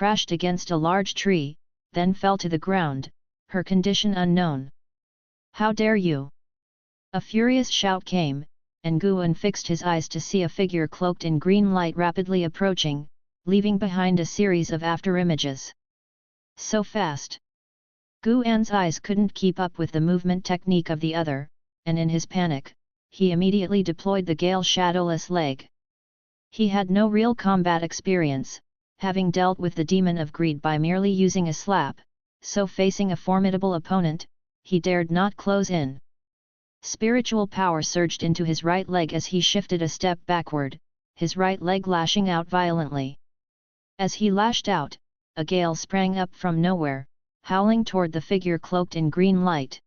crashed against a large tree, then fell to the ground, her condition unknown. "How dare you!" A furious shout came, and Guan fixed his eyes to see a figure cloaked in green light rapidly approaching, leaving behind a series of afterimages. So fast! Guan's eyes couldn't keep up with the movement technique of the other, and in his panic, he immediately deployed the Gale Shadowless Leg. He had no real combat experience, having dealt with the demon of greed by merely using a slap, so facing a formidable opponent, he dared not close in. Spiritual power surged into his right leg as he shifted a step backward, his right leg lashing out violently. As he lashed out, a gale sprang up from nowhere, howling toward the figure cloaked in green light.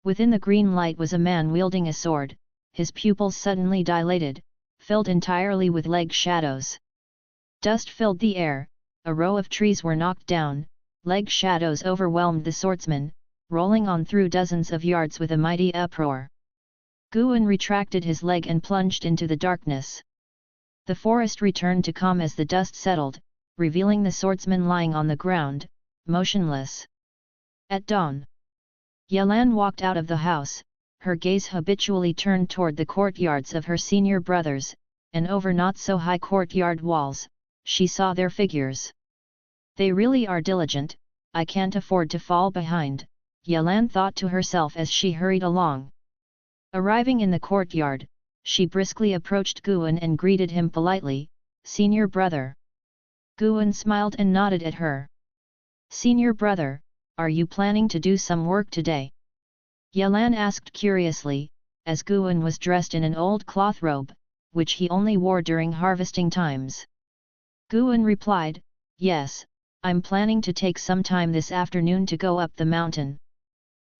Within the green light was a man wielding a sword, his pupils suddenly dilated, filled entirely with leg shadows. Dust filled the air, a row of trees were knocked down, leg shadows overwhelmed the swordsman, rolling on through dozens of yards with a mighty uproar. Guan retracted his leg and plunged into the darkness. The forest returned to calm as the dust settled, revealing the swordsman lying on the ground, motionless. At dawn, Yelan walked out of the house, her gaze habitually turned toward the courtyards of her senior brothers, and over not-so-high courtyard walls, she saw their figures. "They really are diligent, I can't afford to fall behind," Yelan thought to herself as she hurried along. Arriving in the courtyard, she briskly approached Guan and greeted him politely, "Senior brother." Guan smiled and nodded at her. "Senior brother, are you planning to do some work today?" Yelan asked curiously, as Guan was dressed in an old cloth robe, which he only wore during harvesting times. Guan replied, "Yes, I'm planning to take some time this afternoon to go up the mountain."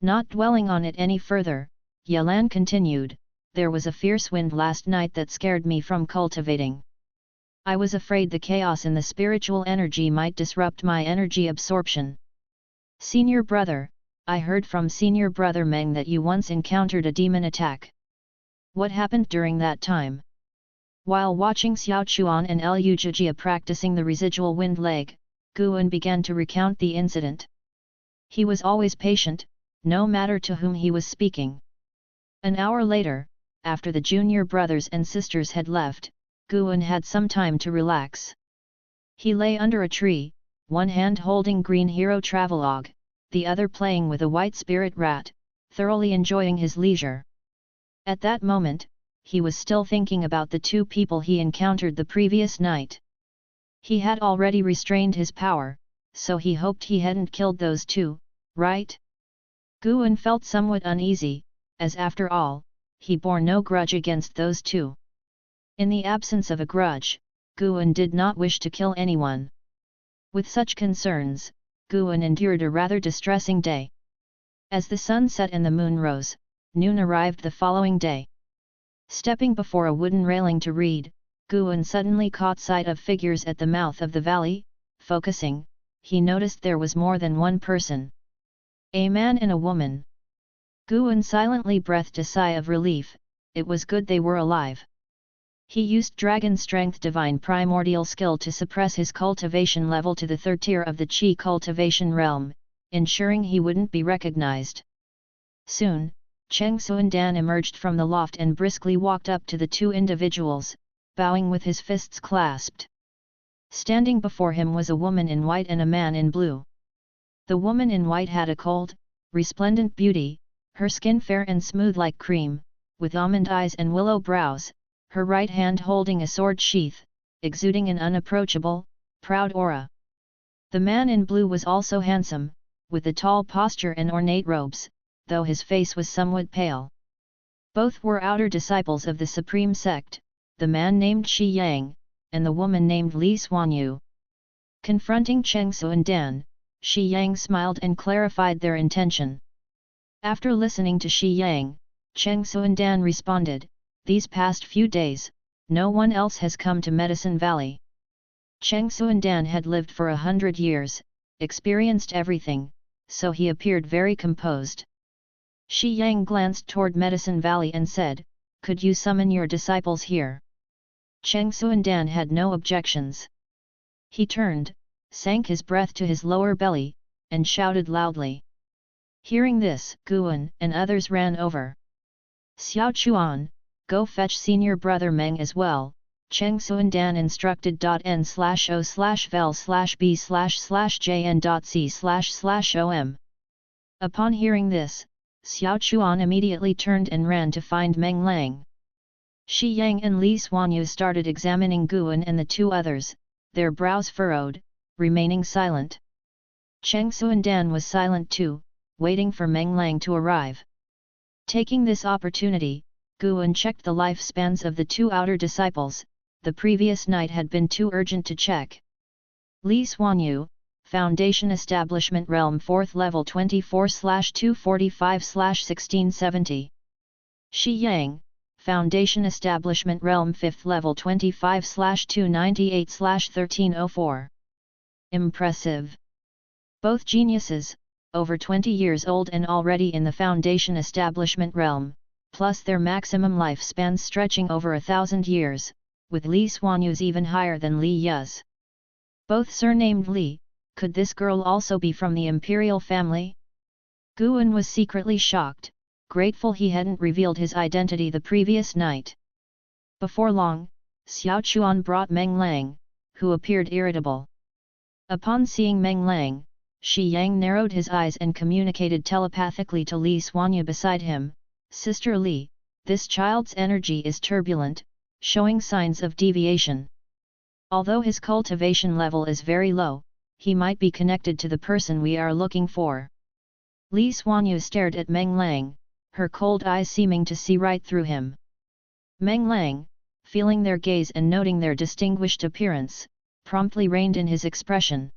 Not dwelling on it any further, Yelan continued, "There was a fierce wind last night that scared me from cultivating. I was afraid the chaos in the spiritual energy might disrupt my energy absorption." "Senior brother, I heard from senior brother Meng that you once encountered a demon attack. What happened during that time?" While watching Xiao Chuan and Lu Jijia practicing the residual wind leg, Guan began to recount the incident. He was always patient, no matter to whom he was speaking. An hour later, after the junior brothers and sisters had left, Guan had some time to relax. He lay under a tree, one hand holding Green Hero Travelogue, the other playing with a white spirit rat, thoroughly enjoying his leisure. At that moment, he was still thinking about the two people he encountered the previous night. He had already restrained his power, so he hoped he hadn't killed those two, right? Guan felt somewhat uneasy, as after all, he bore no grudge against those two. In the absence of a grudge, Guan did not wish to kill anyone. With such concerns, Guan endured a rather distressing day. As the sun set and the moon rose, noon arrived the following day. Stepping before a wooden railing to read, Guan suddenly caught sight of figures at the mouth of the valley. Focusing, he noticed there was more than one person. A man and a woman. Guan silently breathed a sigh of relief, it was good they were alive. He used Dragon Strength Divine Primordial Skill to suppress his cultivation level to the third tier of the Qi cultivation realm, ensuring he wouldn't be recognized. Soon, Cheng Xuandan emerged from the loft and briskly walked up to the two individuals, bowing with his fists clasped. Standing before him was a woman in white and a man in blue. The woman in white had a cold, resplendent beauty, her skin fair and smooth like cream, with almond eyes and willow brows, her right hand holding a sword sheath, exuding an unapproachable, proud aura. The man in blue was also handsome, with a tall posture and ornate robes, though his face was somewhat pale. Both were outer disciples of the Supreme Sect, the man named Shi Yang, and the woman named Li Xuanyu. Confronting Cheng Xuandan, Shi Yang smiled and clarified their intention. After listening to Shi Yang, Cheng Xuandan responded, "These past few days, no one else has come to Medicine Valley." Cheng Xuandan had lived for 100 years, experienced everything, so he appeared very composed. Shi Yang glanced toward Medicine Valley and said, "Could you summon your disciples here?" Cheng Xuandan had no objections. He turned, sank his breath to his lower belly, and shouted loudly. Hearing this, Guan and others ran over. Xiao Chuan, go fetch senior brother Meng as well, Cheng Xuandan instructed. N/O/vel/b/jn.c//om. Upon hearing this, Xiao Chuan immediately turned and ran to find Meng Lang. Shi Yang and Li Xuanyu started examining Guan and the two others, their brows furrowed, remaining silent. Cheng Xuandan was silent too, waiting for Meng Lang to arrive. Taking this opportunity, Guan checked the lifespans of the two outer disciples. The previous night had been too urgent to check. Li Xuanyu, Foundation Establishment Realm 4th Level 24/245/1670. Shi Yang, Foundation Establishment Realm 5th Level 25/298/1304. Impressive. Both geniuses, over 20 years old and already in the Foundation Establishment Realm, plus their maximum lifespans stretching over 1,000 years, with Li Xuanyu's even higher than Li Yu's. Both surnamed Li, could this girl also be from the imperial family? Guan was secretly shocked, grateful he hadn't revealed his identity the previous night. Before long, Xiao Chuan brought Meng Lang, who appeared irritable. Upon seeing Meng Lang, Shi Yang narrowed his eyes and communicated telepathically to Li Xuanyu beside him, Sister Li, this child's energy is turbulent, showing signs of deviation. Although his cultivation level is very low, he might be connected to the person we are looking for. Li Xuanyu stared at Meng Lang, her cold eyes seeming to see right through him. Meng Lang, feeling their gaze and noting their distinguished appearance, promptly reined in his expression.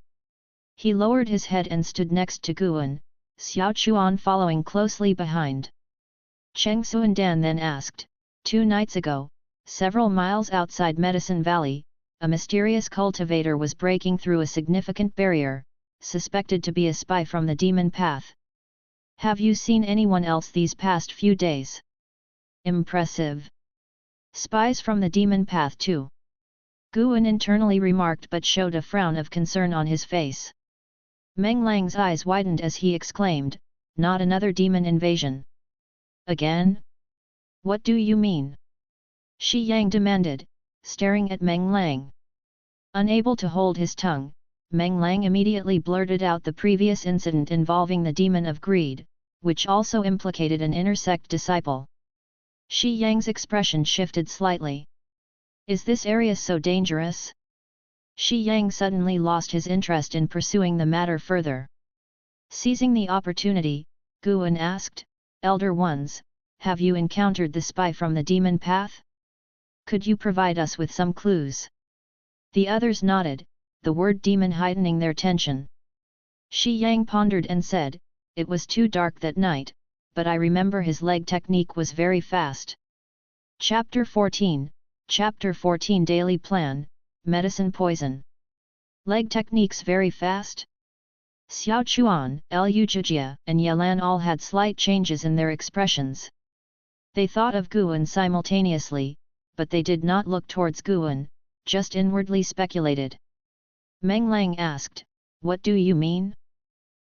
He lowered his head and stood next to Guan, Xiao Chuan following closely behind. Cheng Xuandan then asked, 2 nights ago, several miles outside Medicine Valley, a mysterious cultivator was breaking through a significant barrier, suspected to be a spy from the demon path. Have you seen anyone else these past few days? Impressive. Spies from the demon path too. Guan internally remarked but showed a frown of concern on his face. Meng Lang's eyes widened as he exclaimed, not another demon invasion. Again? What do you mean? Shi Yang demanded, staring at Meng Lang. Unable to hold his tongue, Meng Lang immediately blurted out the previous incident involving the demon of greed, which also implicated an inner sect disciple. Shi Yang's expression shifted slightly. Is this area so dangerous? Shi Yang suddenly lost his interest in pursuing the matter further. Seizing the opportunity, Guan asked, Elder Ones, have you encountered the spy from the demon path? Could you provide us with some clues? The others nodded, the word demon heightening their tension. Shi Yang pondered and said, it was too dark that night, but I remember his leg technique was very fast. Chapter 14, Chapter 14 Daily Plan, Medicine Poison. Leg techniques very fast? Xiao Chuan, Lu Jijia and Yelan all had slight changes in their expressions. They thought of Guan simultaneously, but they did not look towards Guan, just inwardly speculated. Meng Lang asked, what do you mean?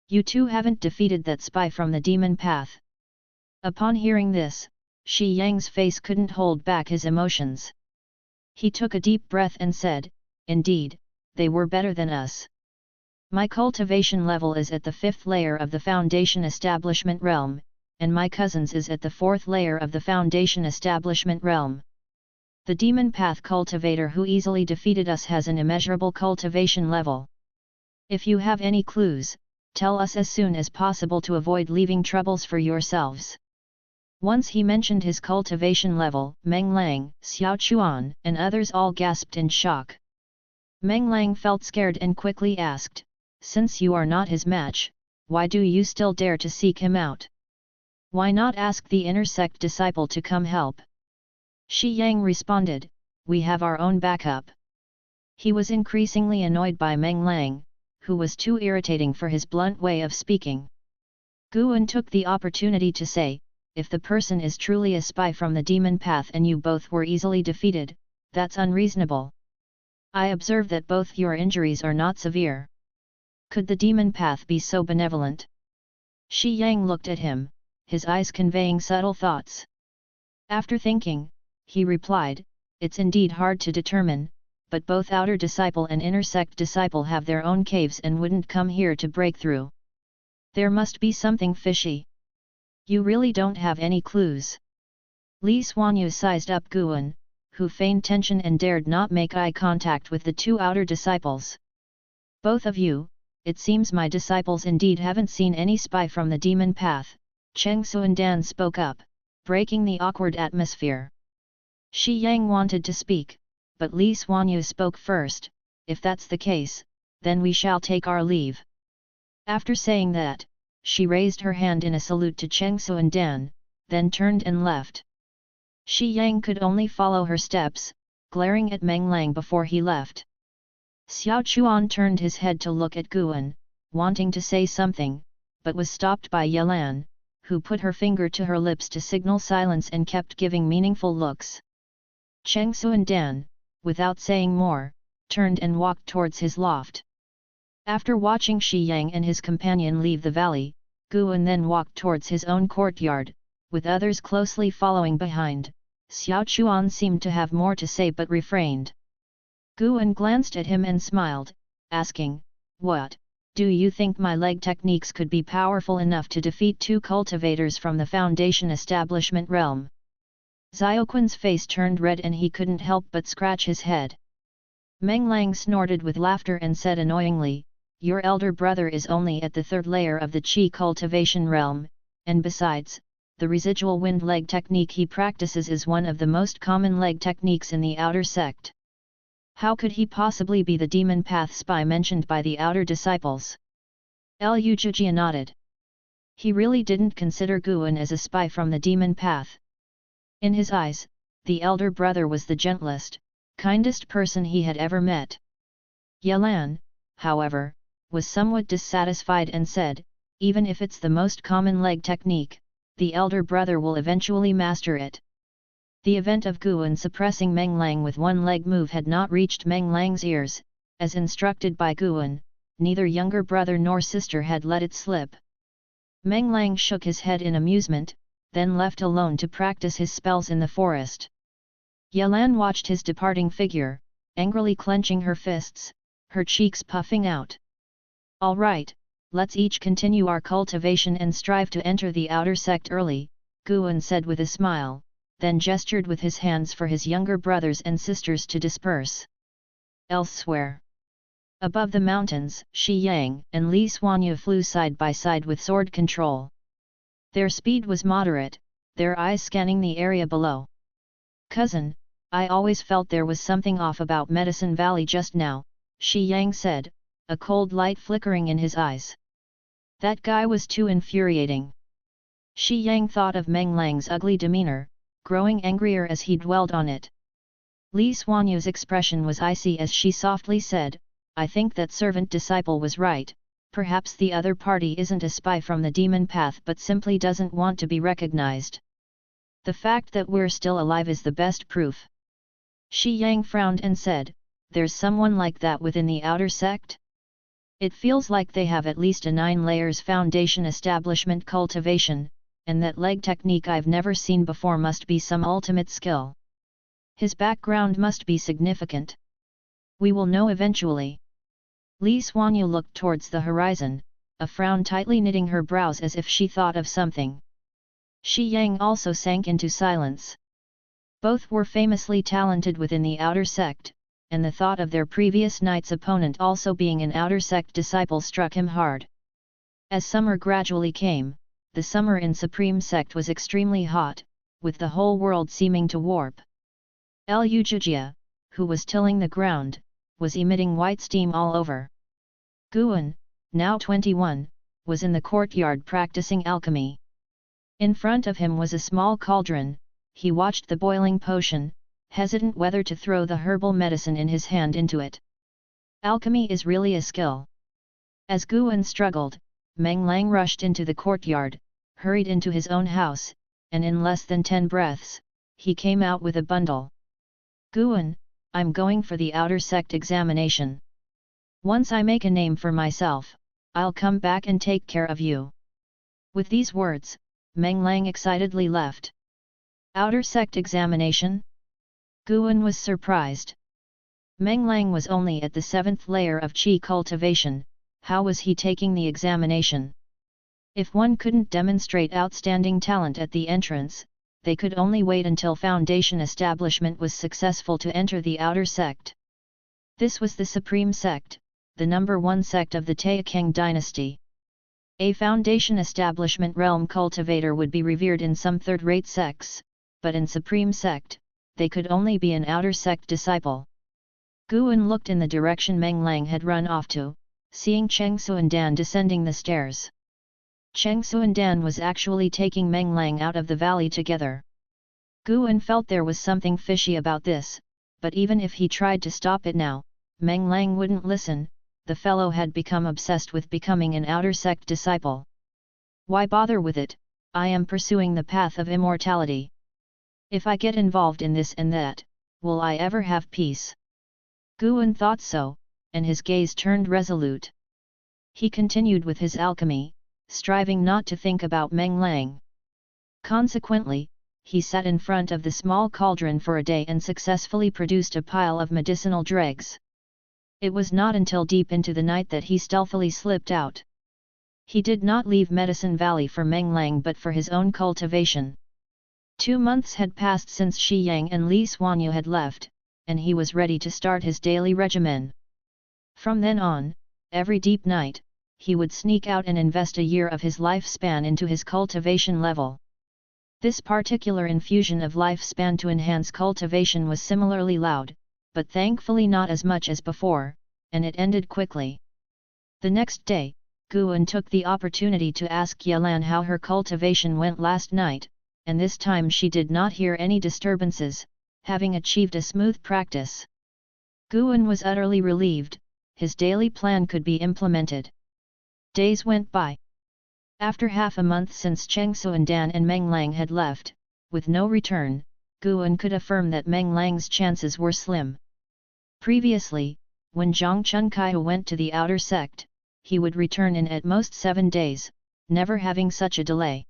You two haven't defeated that spy from the demon path. Upon hearing this, Shi Yang's face couldn't hold back his emotions. He took a deep breath and said, indeed, they were better than us. My cultivation level is at the 5th layer of the Foundation Establishment Realm, and my cousin's is at the 4th layer of the Foundation Establishment Realm. The demon path cultivator who easily defeated us has an immeasurable cultivation level. If you have any clues, tell us as soon as possible to avoid leaving troubles for yourselves. Once he mentioned his cultivation level, Meng Lang, Xiao Chuan and others all gasped in shock. Meng Lang felt scared and quickly asked, since you are not his match, why do you still dare to seek him out? Why not ask the inner sect disciple to come help? Shi Yang responded, we have our own backup. He was increasingly annoyed by Meng Lang, who was too irritating for his blunt way of speaking. Guan took the opportunity to say, if the person is truly a spy from the demon path and you both were easily defeated, that's unreasonable. I observe that both your injuries are not severe. Could the demon path be so benevolent? Shi Yang looked at him, his eyes conveying subtle thoughts. After thinking, he replied, "It's indeed hard to determine, but both outer disciple and inner sect disciple have their own caves and wouldn't come here to break through. There must be something fishy. You really don't have any clues?" Li Xuanyu sized up Guan, who feigned tension and dared not make eye contact with the two outer disciples. "Both of you, it seems my disciples indeed haven't seen any spy from the demon path," Cheng Xuandan spoke up, breaking the awkward atmosphere. Shi Yang wanted to speak, but Li Xuanyu spoke first, "If that's the case, then we shall take our leave." After saying that, she raised her hand in a salute to Cheng Xuandan, then turned and left. Shi Yang could only follow her steps, glaring at Meng Lang before he left. Xiao Chuan turned his head to look at Guan, wanting to say something, but was stopped by Yelan, who put her finger to her lips to signal silence and kept giving meaningful looks. Cheng Xuandan, without saying more, turned and walked towards his loft. After watching Shi Yang and his companion leave the valley, Guan then walked towards his own courtyard, with others closely following behind. Xiao Chuan seemed to have more to say but refrained. Guan glanced at him and smiled, asking, "What, do you think my leg techniques could be powerful enough to defeat two cultivators from the Foundation establishment realm?" Xiaoquan's face turned red and he couldn't help but scratch his head. Meng Lang snorted with laughter and said annoyingly, "Your elder brother is only at the third layer of the Qi cultivation realm, and besides, the residual wind leg technique he practices is one of the most common leg techniques in the outer sect. How could he possibly be the demon path spy mentioned by the outer disciples?" Lu Jujia nodded. He really didn't consider Guan as a spy from the demon path. In his eyes, the elder brother was the gentlest, kindest person he had ever met. Yelan, however, was somewhat dissatisfied and said, "Even if it's the most common leg technique, the elder brother will eventually master it." The event of Guan suppressing Meng Lang with one leg move had not reached Meng Lang's ears, as instructed by Guan, neither younger brother nor sister had let it slip. Meng Lang shook his head in amusement, then left alone to practice his spells in the forest. Yelan watched his departing figure, angrily clenching her fists, her cheeks puffing out. "All right, let's each continue our cultivation and strive to enter the outer sect early," Guan said with a smile, then gestured with his hands for his younger brothers and sisters to disperse. Elsewhere, above the mountains, Shi Yang and Li Xuanyu flew side by side with sword control. Their speed was moderate, their eyes scanning the area below. "Cousin, I always felt there was something off about Medicine Valley just now," Shi Yang said, a cold light flickering in his eyes. That guy was too infuriating. Shi Yang thought of Meng Lang's ugly demeanor, growing angrier as he dwelled on it. Li Xuanyu's expression was icy as she softly said, "I think that servant disciple was right, perhaps the other party isn't a spy from the demon path but simply doesn't want to be recognized. The fact that we're still alive is the best proof." Shi Yang frowned and said, "There's someone like that within the outer sect? It feels like they have at least a 9 layers foundation establishment cultivation, and that leg technique I've never seen before must be some ultimate skill. His background must be significant. We will know eventually." Li Xuanyu looked towards the horizon, a frown tightly knitting her brows as if she thought of something. Shi Yang also sank into silence. Both were famously talented within the outer sect, and the thought of their previous night's opponent also being an outer sect disciple struck him hard. As summer gradually came, the summer in Supreme Sect was extremely hot, with the whole world seeming to warp. Lu Jujia, who was tilling the ground, was emitting white steam all over. Guan, now 21, was in the courtyard practicing alchemy. In front of him was a small cauldron. He watched the boiling potion, hesitant whether to throw the herbal medicine in his hand into it. Alchemy is really a skill. As Guan struggled, Meng Lang rushed into the courtyard, hurried into his own house, and in less than 10 breaths, he came out with a bundle. "Guan, I'm going for the outer sect examination. Once I make a name for myself, I'll come back and take care of you." With these words, Meng Lang excitedly left. Outer sect examination? Guan was surprised. Meng Lang was only at the 7th layer of Qi cultivation, how was he taking the examination? If one couldn't demonstrate outstanding talent at the entrance, they could only wait until foundation establishment was successful to enter the outer sect. This was the supreme sect, the number 1 sect of the Taikang dynasty. A foundation establishment realm cultivator would be revered in some third-rate sects, but in supreme sect, they could only be an outer sect disciple. Guan looked in the direction Meng Lang had run off to, seeing Cheng Xuandan descending the stairs. Cheng Xuandan was actually taking Meng Lang out of the valley together. Guan felt there was something fishy about this, but even if he tried to stop it now, Meng Lang wouldn't listen. The fellow had become obsessed with becoming an outer sect disciple. Why bother with it? I am pursuing the path of immortality. If I get involved in this and that, will I ever have peace? Guan thought so, and his gaze turned resolute. He continued with his alchemy, striving not to think about Meng Lang. Consequently, he sat in front of the small cauldron for a day and successfully produced a pile of medicinal dregs. It was not until deep into the night that he stealthily slipped out. He did not leave Medicine Valley for Meng Lang but for his own cultivation. 2 months had passed since Shi Yang and Li Xuanyu had left, and he was ready to start his daily regimen. From then on, every deep night, he would sneak out and invest a year of his lifespan into his cultivation level. This particular infusion of lifespan to enhance cultivation was similarly loud, but thankfully not as much as before, and it ended quickly. The next day, Guan took the opportunity to ask Yelan how her cultivation went last night, and this time she did not hear any disturbances, having achieved a smooth practice. Guan was utterly relieved, his daily plan could be implemented. Days went by. After half a month since Cheng Xuandan and Meng Lang had left, with no return, Guan could affirm that Meng Lang's chances were slim. Previously, when Zhang Chunkaihu went to the outer sect, he would return in at most 7 days, never having such a delay.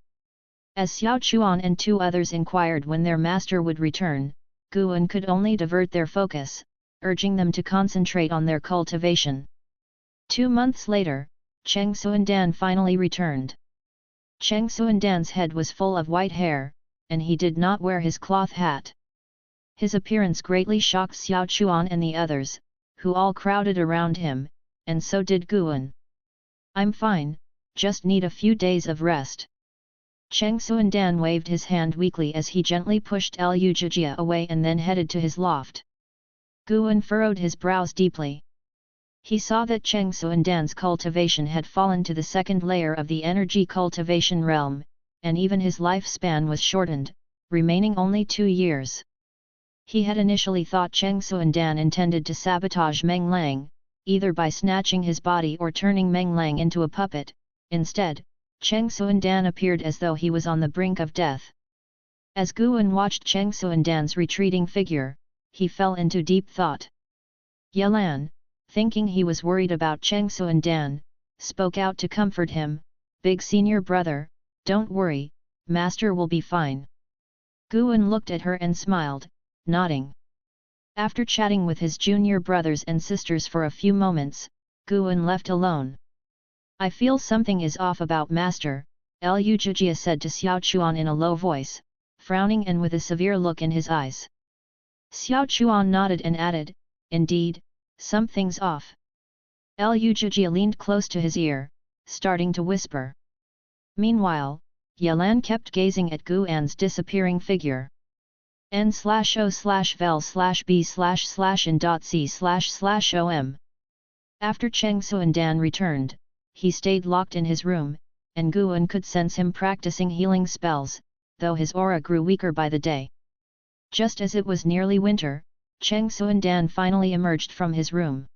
As Xiao Chuan and 2 others inquired when their master would return, Guan could only divert their focus, urging them to concentrate on their cultivation. 2 months later, Cheng Xuandan finally returned. Cheng Xuandan's head was full of white hair, and he did not wear his cloth hat. His appearance greatly shocked Xiao Chuan and the others, who all crowded around him, and so did Guan. "I'm fine, just need a few days of rest." Cheng Xuandan waved his hand weakly as he gently pushed Lu Jijia away and then headed to his loft. Guan furrowed his brows deeply. He saw that Cheng Xuandan's cultivation had fallen to the 2nd layer of the energy cultivation realm, and even his lifespan was shortened, remaining only 2 years. He had initially thought Cheng Xuandan intended to sabotage Meng Lang, either by snatching his body or turning Meng Lang into a puppet. Instead, Cheng Xuandan appeared as though he was on the brink of death. As Guan watched Cheng Xuandan's retreating figure, he fell into deep thought. Yelan, thinking he was worried about Cheng Xuandan, spoke out to comfort him, "Big senior brother, don't worry, master will be fine." Guan looked at her and smiled, nodding. After chatting with his junior brothers and sisters for a few moments, Guan left alone. "I feel something is off about master," Lu Jijia said to Xiao Chuan in a low voice, frowning and with a severe look in his eyes. Xiao Chuan nodded and added, "Indeed, something's off." Lu Jijia leaned close to his ear, starting to whisper. Meanwhile, Yelan kept gazing at Guan's disappearing figure. n/o/vel/b/in.c//om. After Cheng Xuandan returned, he stayed locked in his room, and Guan could sense him practicing healing spells, though his aura grew weaker by the day. Just as it was nearly winter, Cheng Xuandan finally emerged from his room.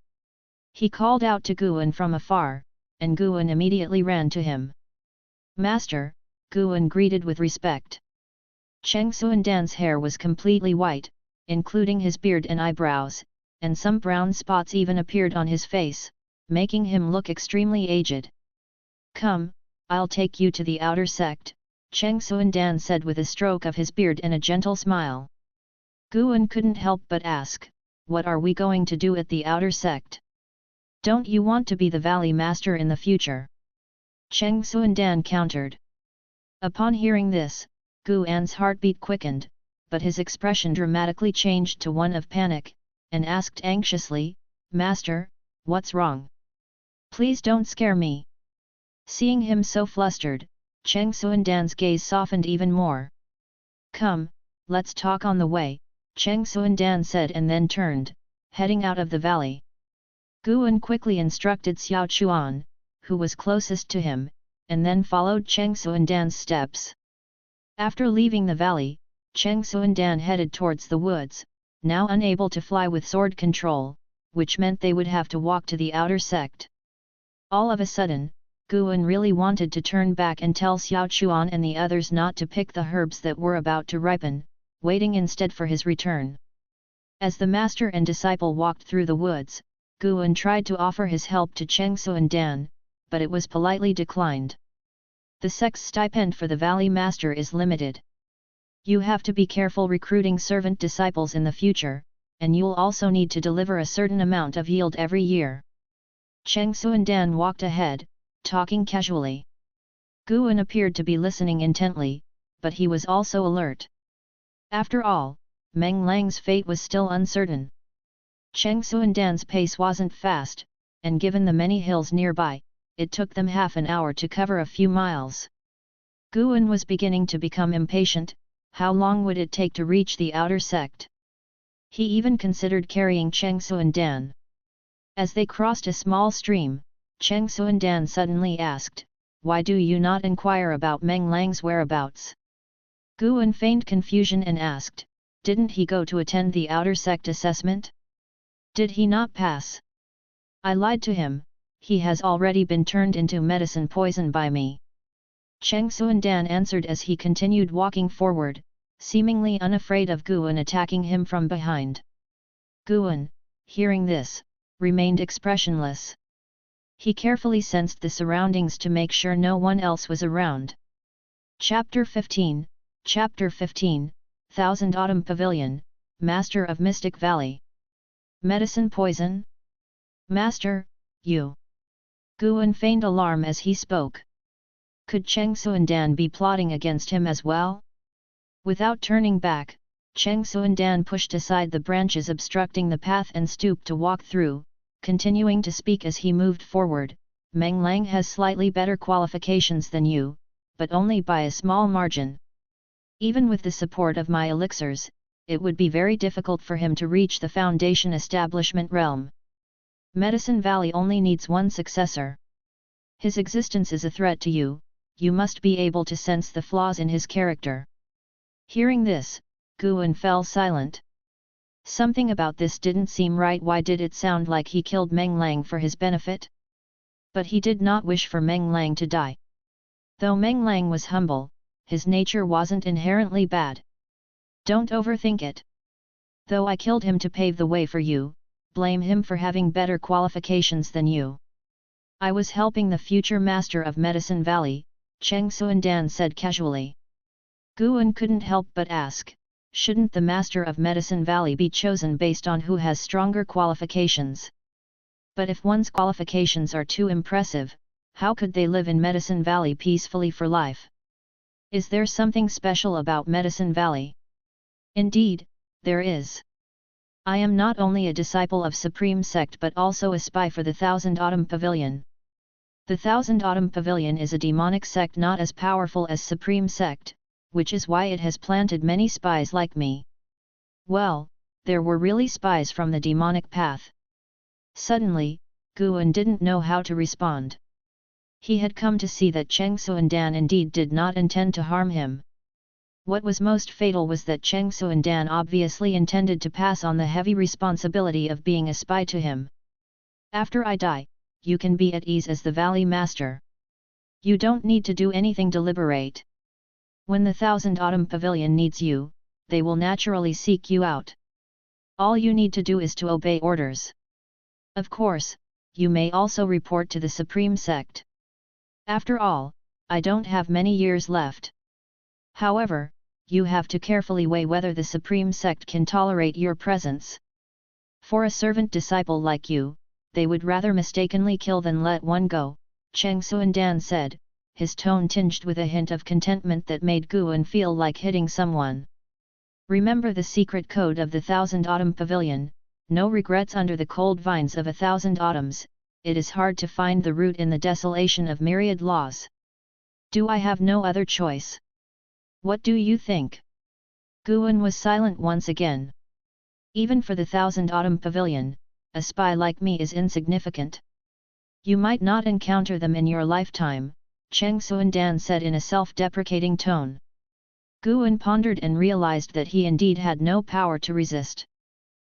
He called out to Guan from afar, and Guan immediately ran to him. "Master," Guan greeted with respect. Cheng Xuandan's hair was completely white, including his beard and eyebrows, and some brown spots even appeared on his face, making him look extremely aged. Come, I'll take you to the outer sect, Cheng Xuandan said with a stroke of his beard and a gentle smile. Guan couldn't help but ask, what are we going to do at the outer sect? Don't you want to be the valley master in the future? Cheng Xuandan countered. Upon hearing this, Guan's heartbeat quickened, but his expression dramatically changed to one of panic, and asked anxiously, Master, what's wrong? Please don't scare me. Seeing him so flustered, Cheng Xuandan's gaze softened even more. Come, let's talk on the way, Cheng Xuandan said and then turned, heading out of the valley. Guan quickly instructed Xiao Chuan, who was closest to him, and then followed Cheng Xuandan's steps. After leaving the valley, Cheng Xuandan headed towards the woods, now unable to fly with sword control, which meant they would have to walk to the outer sect. All of a sudden, Guan really wanted to turn back and tell Xiao Chuan and the others not to pick the herbs that were about to ripen, waiting instead for his return. As the master and disciple walked through the woods, Guan tried to offer his help to Cheng Xuandan, but it was politely declined. The sect's stipend for the valley master is limited. You have to be careful recruiting servant disciples in the future, and you'll also need to deliver a certain amount of yield every year. Cheng Xuandan walked ahead, talking casually. Guan appeared to be listening intently, but he was also alert. After all, Meng Lang's fate was still uncertain. Cheng Xuandan's pace wasn't fast, and given the many hills nearby, it took them half an hour to cover a few miles. Guan was beginning to become impatient. How long would it take to reach the outer sect? He even considered carrying Cheng Xuandan. As they crossed a small stream, Cheng Xuandan suddenly asked, Why do you not inquire about Meng Lang's whereabouts? Guan feigned confusion and asked, Didn't he go to attend the outer sect assessment? Did he not pass? I lied to him, he has already been turned into medicine poison by me. Cheng Xuandan answered as he continued walking forward, seemingly unafraid of Guan attacking him from behind. Guan, hearing this, remained expressionless. He carefully sensed the surroundings to make sure no one else was around. Chapter 15, 1000 Autumn Pavilion, Master of Mystic Valley. Medicine poison? Master, you. Guan feigned alarm as he spoke. Could Cheng Xuandan be plotting against him as well? Without turning back, Cheng Xuandan pushed aside the branches obstructing the path and stooped to walk through, continuing to speak as he moved forward. Meng Lang has slightly better qualifications than you, but only by a small margin. Even with the support of my elixirs, it would be very difficult for him to reach the Foundation establishment realm. Medicine Valley only needs one successor. His existence is a threat to you. You must be able to sense the flaws in his character. Hearing this, Guan fell silent. Something about this didn't seem right. Why did it sound like he killed Meng Lang for his benefit? But he did not wish for Meng Lang to die. Though Meng Lang was humble, his nature wasn't inherently bad. Don't overthink it. Though I killed him to pave the way for you, blame him for having better qualifications than you. I was helping the future master of Medicine Valley, Cheng Xuandan said casually. Guan couldn't help but ask, shouldn't the master of Medicine Valley be chosen based on who has stronger qualifications? But if one's qualifications are too impressive, how could they live in Medicine Valley peacefully for life? Is there something special about Medicine Valley? Indeed, there is. I am not only a disciple of Supreme Sect but also a spy for the 1000 Autumn Pavilion. The 1000 Autumn Pavilion is a demonic sect not as powerful as Supreme Sect, which is why it has planted many spies like me. Well, there were really spies from the demonic path. Suddenly, Guan didn't know how to respond. He had come to see that Cheng Xuandan indeed did not intend to harm him. What was most fatal was that Cheng Xuandan obviously intended to pass on the heavy responsibility of being a spy to him. After I die, you can be at ease as the Valley Master. You don't need to do anything deliberate. When the 1000 Autumn Pavilion needs you, they will naturally seek you out. All you need to do is to obey orders. Of course, you may also report to the Supreme Sect. After all, I don't have many years left. However, you have to carefully weigh whether the supreme sect can tolerate your presence. For a servant disciple like you, they would rather mistakenly kill than let one go, Cheng Xuandan said, his tone tinged with a hint of contentment that made Guan feel like hitting someone. Remember the secret code of the Thousand Autumn Pavilion, no regrets under the cold vines of 1,000 autumns, it is hard to find the root in the desolation of myriad laws. Do I have no other choice? What do you think? Guan was silent once again. Even for the Thousand Autumn Pavilion, a spy like me is insignificant. You might not encounter them in your lifetime, Cheng Xuandan said in a self-deprecating tone. Guan pondered and realized that he indeed had no power to resist.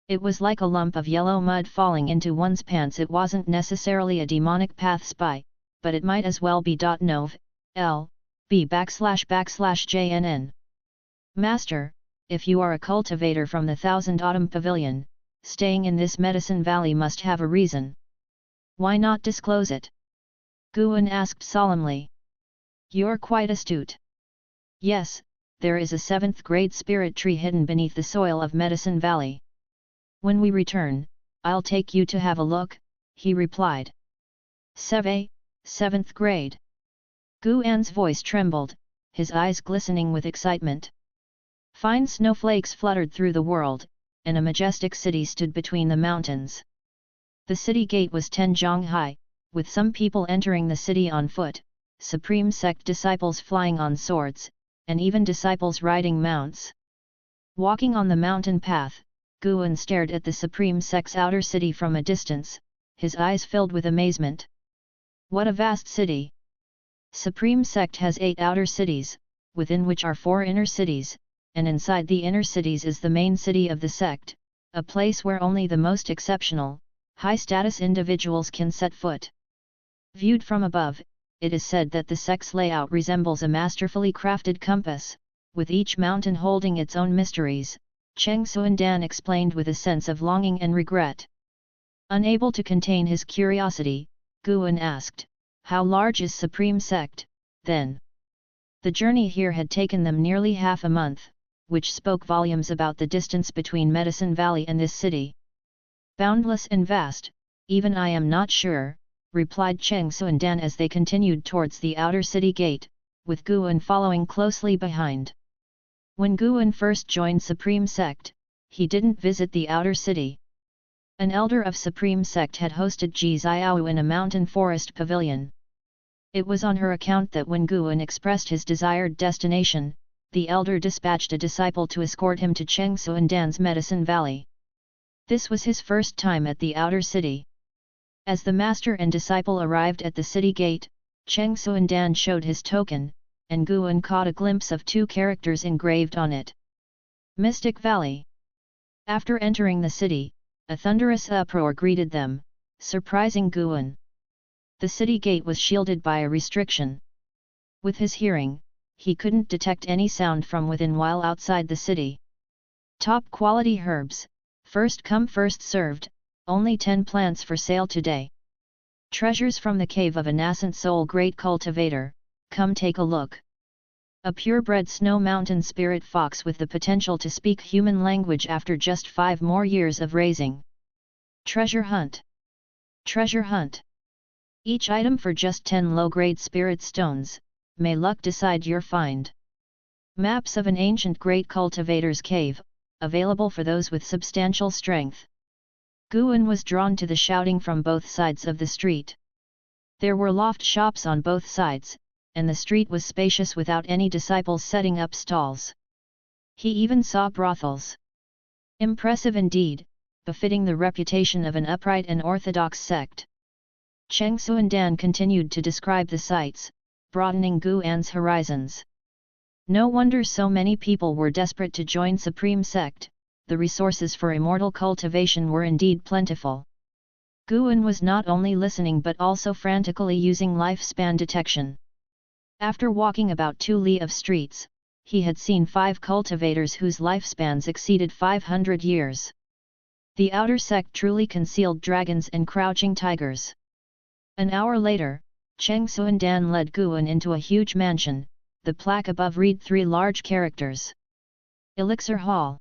It was like a lump of yellow mud falling into one's pants. It wasn't necessarily a demonic path spy, but it might as well be. Nov. L. B //JNN. Master, if you are a cultivator from the Thousand Autumn Pavilion, staying in this Medicine Valley must have a reason. Why not disclose it? Guan asked solemnly. You're quite astute. Yes, there is a 7th grade spirit tree hidden beneath the soil of Medicine Valley. When we return, I'll take you to have a look, he replied. 7th grade. Guan's voice trembled, his eyes glistening with excitement. Fine snowflakes fluttered through the world, and a majestic city stood between the mountains. The city gate was 10 zhang high, with some people entering the city on foot, supreme sect disciples flying on swords, and even disciples riding mounts. Walking on the mountain path, Guan stared at the supreme sect's outer city from a distance, his eyes filled with amazement. What a vast city! Supreme sect has 8 outer cities, within which are 4 inner cities, and inside the inner cities is the main city of the sect, a place where only the most exceptional, high-status individuals can set foot. Viewed from above, it is said that the sect's layout resembles a masterfully crafted compass, with each mountain holding its own mysteries, Cheng Xuandan explained with a sense of longing and regret. Unable to contain his curiosity, Guan asked, how large is Supreme Sect, then? The journey here had taken them nearly half a month, which spoke volumes about the distance between Medicine Valley and this city. Boundless and vast, even I am not sure, replied Cheng Xuandan as they continued towards the outer city gate, with Guan following closely behind. When Guan first joined Supreme Sect, he didn't visit the outer city. An elder of Supreme Sect had hosted Ji Xiao in a mountain forest pavilion. It was on her account that when Guan expressed his desired destination, the elder dispatched a disciple to escort him to Cheng Xuandan's Medicine Valley. This was his first time at the outer city. As the master and disciple arrived at the city gate, Cheng Xuandan showed his token, and Guan caught a glimpse of 2 characters engraved on it. Mystic Valley. After entering the city, a thunderous uproar greeted them, surprising Guan. The city gate was shielded by a restriction. With his hearing, he couldn't detect any sound from within while outside the city. Top quality herbs, first come first served, only 10 plants for sale today. Treasures from the cave of a nascent soul great cultivator, come take a look. A purebred snow mountain spirit fox with the potential to speak human language after just 5 more years of raising. Treasure hunt. Treasure hunt. Each item for just 10 low-grade spirit stones, may luck decide your find. Maps of an ancient great cultivator's cave, available for those with substantial strength. Guan was drawn to the shouting from both sides of the street. There were loft shops on both sides, and the street was spacious without any disciples setting up stalls. He even saw brothels. Impressive indeed, befitting the reputation of an upright and orthodox sect. Cheng Xuandan continued to describe the sights, broadening Guan's horizons. No wonder so many people were desperate to join Supreme Sect, the resources for immortal cultivation were indeed plentiful. Guan was not only listening but also frantically using lifespan detection. After walking about 2 li of streets, he had seen 5 cultivators whose lifespans exceeded 500 years. The outer sect truly concealed dragons and crouching tigers. An hour later, Cheng Suandan led Guan into a huge mansion, the plaque above read 3 large characters. Elixir Hall.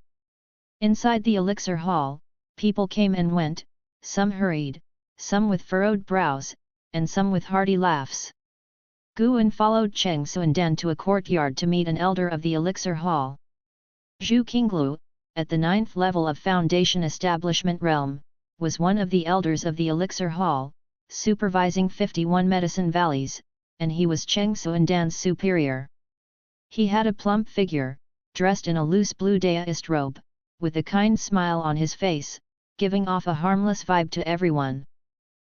Inside the Elixir Hall, people came and went, some hurried, some with furrowed brows, and some with hearty laughs. Guan followed Cheng Suandan to a courtyard to meet an elder of the Elixir Hall. Zhu Qinglu, at the 9th level of Foundation Establishment Realm, was one of the elders of the Elixir Hall, supervising 51 medicine valleys, and he was Cheng Suandan's superior. He had a plump figure, dressed in a loose blue daoist robe, with a kind smile on his face, giving off a harmless vibe to everyone.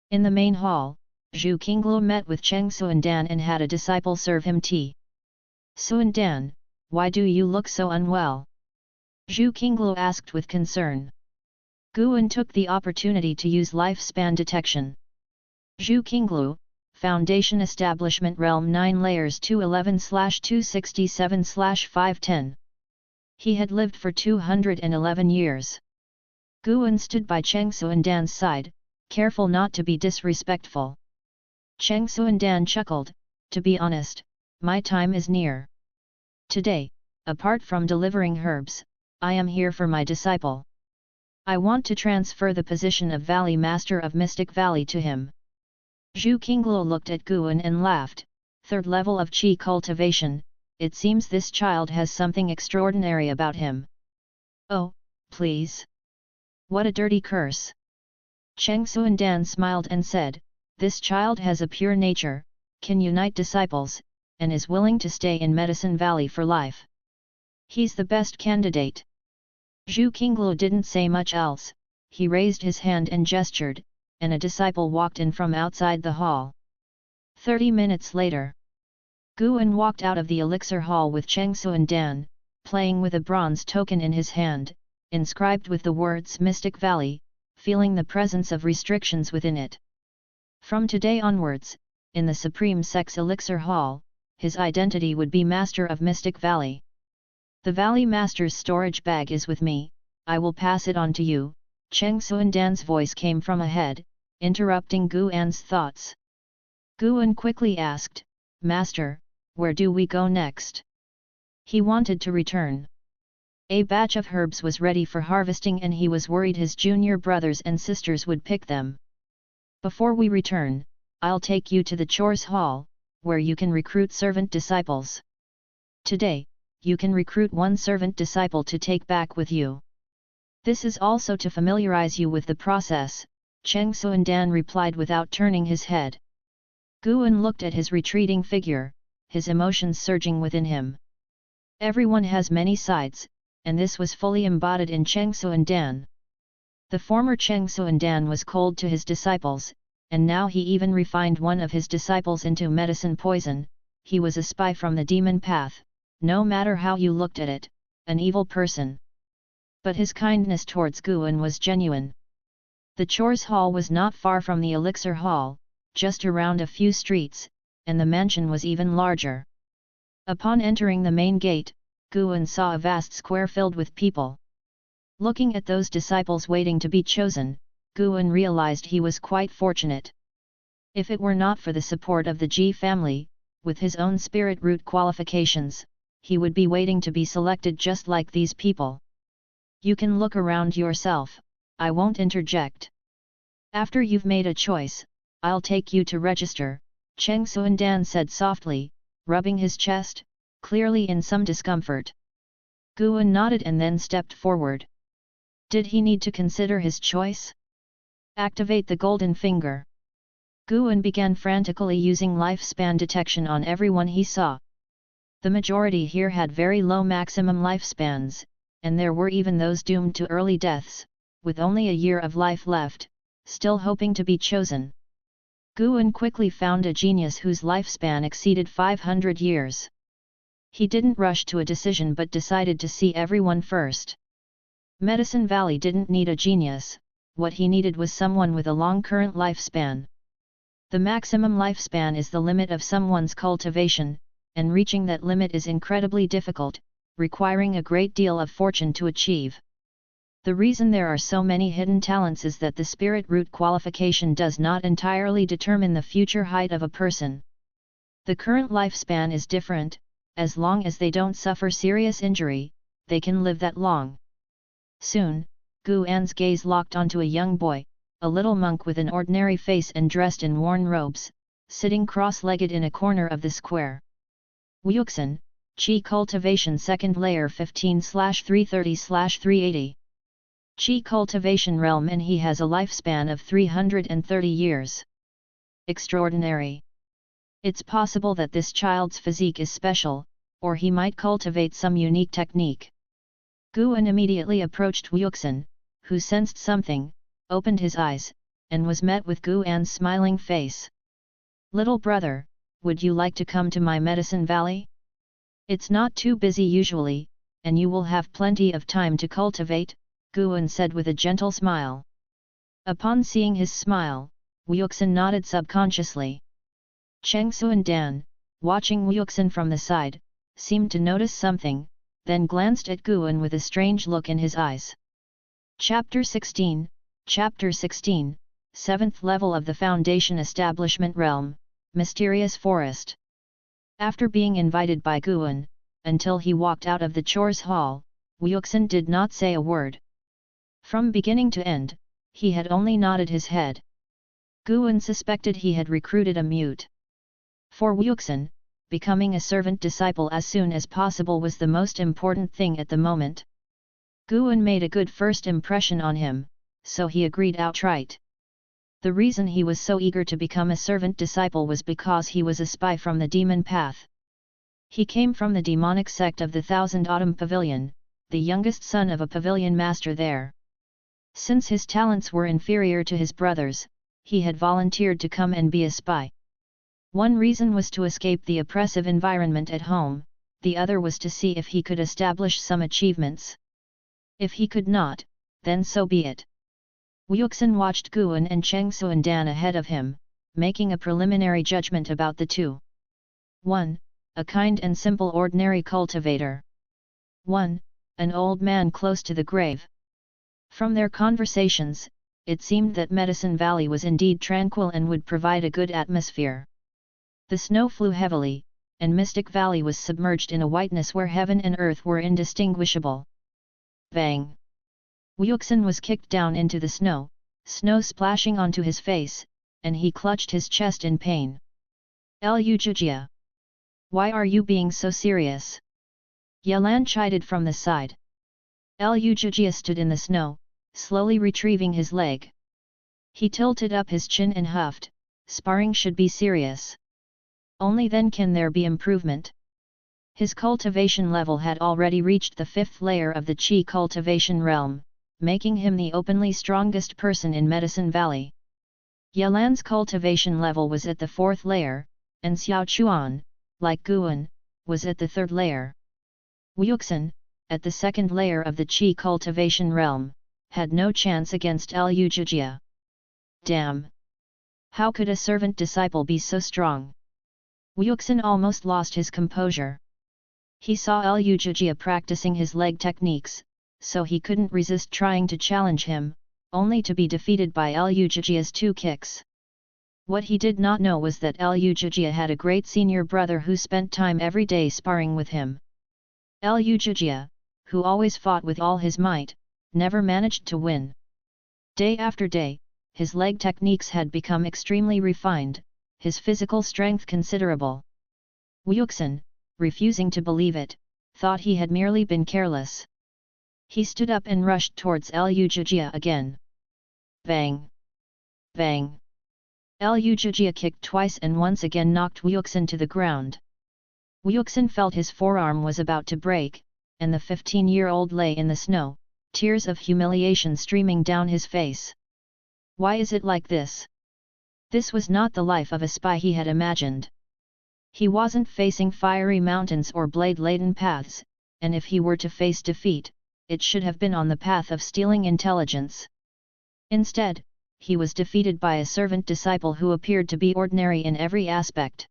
In the main hall, Zhu Qinglu met with Cheng Suandan and had a disciple serve him tea. "Suandan, why do you look so unwell?" Zhu Qinglu asked with concern. Guan took the opportunity to use lifespan detection. Zhu Qinglu, Foundation Establishment Realm 9 Layers 211/267/510. He had lived for 211 years. Guan stood by Cheng Suandan's side, careful not to be disrespectful. Cheng Suandan chuckled, "To be honest, my time is near. Today, apart from delivering herbs, I am here for my disciple. I want to transfer the position of Valley Master of Mystic Valley to him." Zhu Qinglu looked at Guan and laughed. 3rd level of Qi cultivation, it seems this child has something extraordinary about him. "Oh, please. What a dirty curse." Cheng Suandan smiled and said, "This child has a pure nature, can unite disciples, and is willing to stay in Medicine Valley for life. He's the best candidate." Zhu Qinglu didn't say much else, he raised his hand and gestured, and a disciple walked in from outside the hall. 30 minutes later, Guan walked out of the Elixir Hall with Cheng Suandan, playing with a bronze token in his hand, inscribed with the words Mystic Valley, feeling the presence of restrictions within it. From today onwards, in the Supreme Sex Elixir Hall, his identity would be Master of Mystic Valley. "The Valley Master's storage bag is with me, I will pass it on to you." Cheng Suandan's voice came from ahead, interrupting Guan's thoughts. Guan quickly asked, "Master, where do we go next?" He wanted to return. A batch of herbs was ready for harvesting and he was worried his junior brothers and sisters would pick them. "Before we return, I'll take you to the Chores Hall, where you can recruit servant disciples. Today, you can recruit 1 servant disciple to take back with you. This is also to familiarize you with the process," Cheng Suandan replied without turning his head. Guan looked at his retreating figure, his emotions surging within him. Everyone has many sides, and this was fully embodied in Cheng Suandan. The former Cheng Suandan was cold to his disciples, and now he even refined one of his disciples into medicine poison. He was a spy from the demon path, no matter how you looked at it, an evil person. But his kindness towards Guan was genuine. The Chores Hall was not far from the Elixir Hall, just around a few streets, and the mansion was even larger. Upon entering the main gate, Guan saw a vast square filled with people. Looking at those disciples waiting to be chosen, Guan realized he was quite fortunate. If it were not for the support of the Ji family, with his own spirit root qualifications, he would be waiting to be selected just like these people. "You can look around yourself, I won't interject. After you've made a choice, I'll take you to register," Cheng Suandan said softly, rubbing his chest, clearly in some discomfort. Guan nodded and then stepped forward. Did he need to consider his choice? "Activate the golden finger." Guan began frantically using lifespan detection on everyone he saw. The majority here had very low maximum lifespans, and there were even those doomed to early deaths, with only a year of life left, still hoping to be chosen. Guan quickly found a genius whose lifespan exceeded 500 years. He didn't rush to a decision but decided to see everyone first. Medicine Valley didn't need a genius, what he needed was someone with a long current lifespan. The maximum lifespan is the limit of someone's cultivation, and reaching that limit is incredibly difficult, requiring a great deal of fortune to achieve. The reason there are so many hidden talents is that the spirit root qualification does not entirely determine the future height of a person. The current lifespan is different. As long as they don't suffer serious injury, they can live that long. Soon, Gu An's gaze locked onto a young boy, a little monk with an ordinary face and dressed in worn robes, sitting cross-legged in a corner of the square. Wuxin, Qi Cultivation 2nd Layer 15/330/380. Qi Cultivation Realm, and he has a lifespan of 330 years. Extraordinary. It's possible that this child's physique is special, or he might cultivate some unique technique. Guan immediately approached Wuxin, who sensed something, opened his eyes, and was met with Guan's smiling face. "Little brother, would you like to come to my medicine valley? It's not too busy usually, and you will have plenty of time to cultivate," Guan said with a gentle smile. Upon seeing his smile, Wuxin nodded subconsciously. Cheng Xuandan, watching Wuxin from the side, seemed to notice something, then glanced at Guan with a strange look in his eyes. Chapter 16, 7th Level of the Foundation Establishment Realm, Mysterious Forest. After being invited by Guan, until he walked out of the chores hall, Wuxin did not say a word. From beginning to end, he had only nodded his head. Guan suspected he had recruited a mute. For Wuxin, becoming a servant disciple as soon as possible was the most important thing at the moment. Guan made a good first impression on him, so he agreed outright. The reason he was so eager to become a servant disciple was because he was a spy from the demon path. He came from the demonic sect of the Thousand Autumn Pavilion, the youngest son of a pavilion master there. Since his talents were inferior to his brothers, he had volunteered to come and be a spy. One reason was to escape the oppressive environment at home, the other was to see if he could establish some achievements. If he could not, then so be it. Wuxin watched Guan and Cheng Xuandan ahead of him, making a preliminary judgment about the two. 1. A kind and simple ordinary cultivator. 1. An old man close to the grave. From their conversations, it seemed that Medicine Valley was indeed tranquil and would provide a good atmosphere. The snow flew heavily, and Mystic Valley was submerged in a whiteness where heaven and earth were indistinguishable. Bang! Wuxin was kicked down into the snow splashing onto his face, and he clutched his chest in pain. "Lu Jijia! Why are you being so serious?" Yalan chided from the side. Lu Jijia stood in the snow, slowly retrieving his leg. He tilted up his chin and huffed, "Sparring should be serious. Only then can there be improvement." His cultivation level had already reached the 5th layer of the Qi cultivation realm, making him the openly strongest person in Medicine Valley. Yalan's cultivation level was at the 4th layer, and Xiao Chuan, like Guan, was at the 3rd layer. Wuxin, at the 2nd layer of the Qi cultivation realm, had no chance against Lu Jijia. Damn! How could a servant disciple be so strong? Wuxin almost lost his composure. He saw Lu Jijia practicing his leg techniques, so he couldn't resist trying to challenge him, only to be defeated by Lu Jijia's 2 kicks. What he did not know was that Lu Jijia had a great senior brother who spent time every day sparring with him. Lu Jijia, who always fought with all his might, never managed to win. Day after day, his leg techniques had become extremely refined, his physical strength considerable. Wuxin, refusing to believe it, thought he had merely been careless. He stood up and rushed towards Lu Jijia again. Bang! Bang! Lu Jijia kicked twice and once again knocked Wuxin to the ground. Wuxin felt his forearm was about to break, and the 15-year-old lay in the snow, tears of humiliation streaming down his face. Why is it like this? This was not the life of a spy he had imagined. He wasn't facing fiery mountains or blade-laden paths, and if he were to face defeat, it should have been on the path of stealing intelligence. Instead, he was defeated by a servant disciple who appeared to be ordinary in every aspect.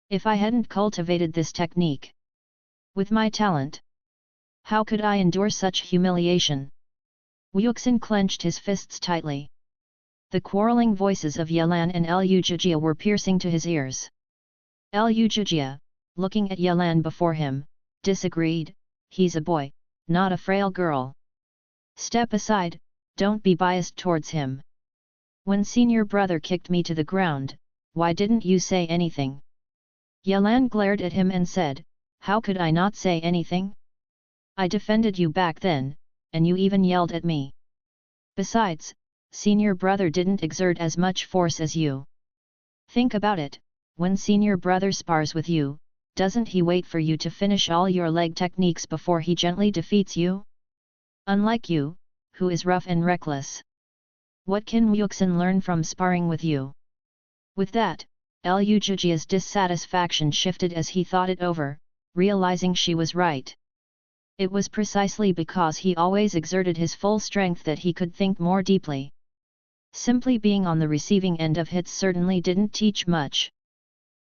If I hadn't cultivated this technique with my talent, how could I endure such humiliation? Wuxin clenched his fists tightly. The quarreling voices of Yelan and Lu Jijia were piercing to his ears. Lu Jijia, looking at Yelan before him, disagreed, he's a boy, not a frail girl. Step aside, don't be biased towards him. When senior brother kicked me to the ground, why didn't you say anything? Yelan glared at him and said, how could I not say anything? I defended you back then, and you even yelled at me. Besides, senior brother didn't exert as much force as you. Think about it, when senior brother spars with you, doesn't he wait for you to finish all your leg techniques before he gently defeats you? Unlike you, who is rough and reckless. What can Wuxin learn from sparring with you? With that, Lu Jijia's dissatisfaction shifted as he thought it over, realizing she was right. It was precisely because he always exerted his full strength that he could think more deeply. Simply being on the receiving end of hits certainly didn't teach much.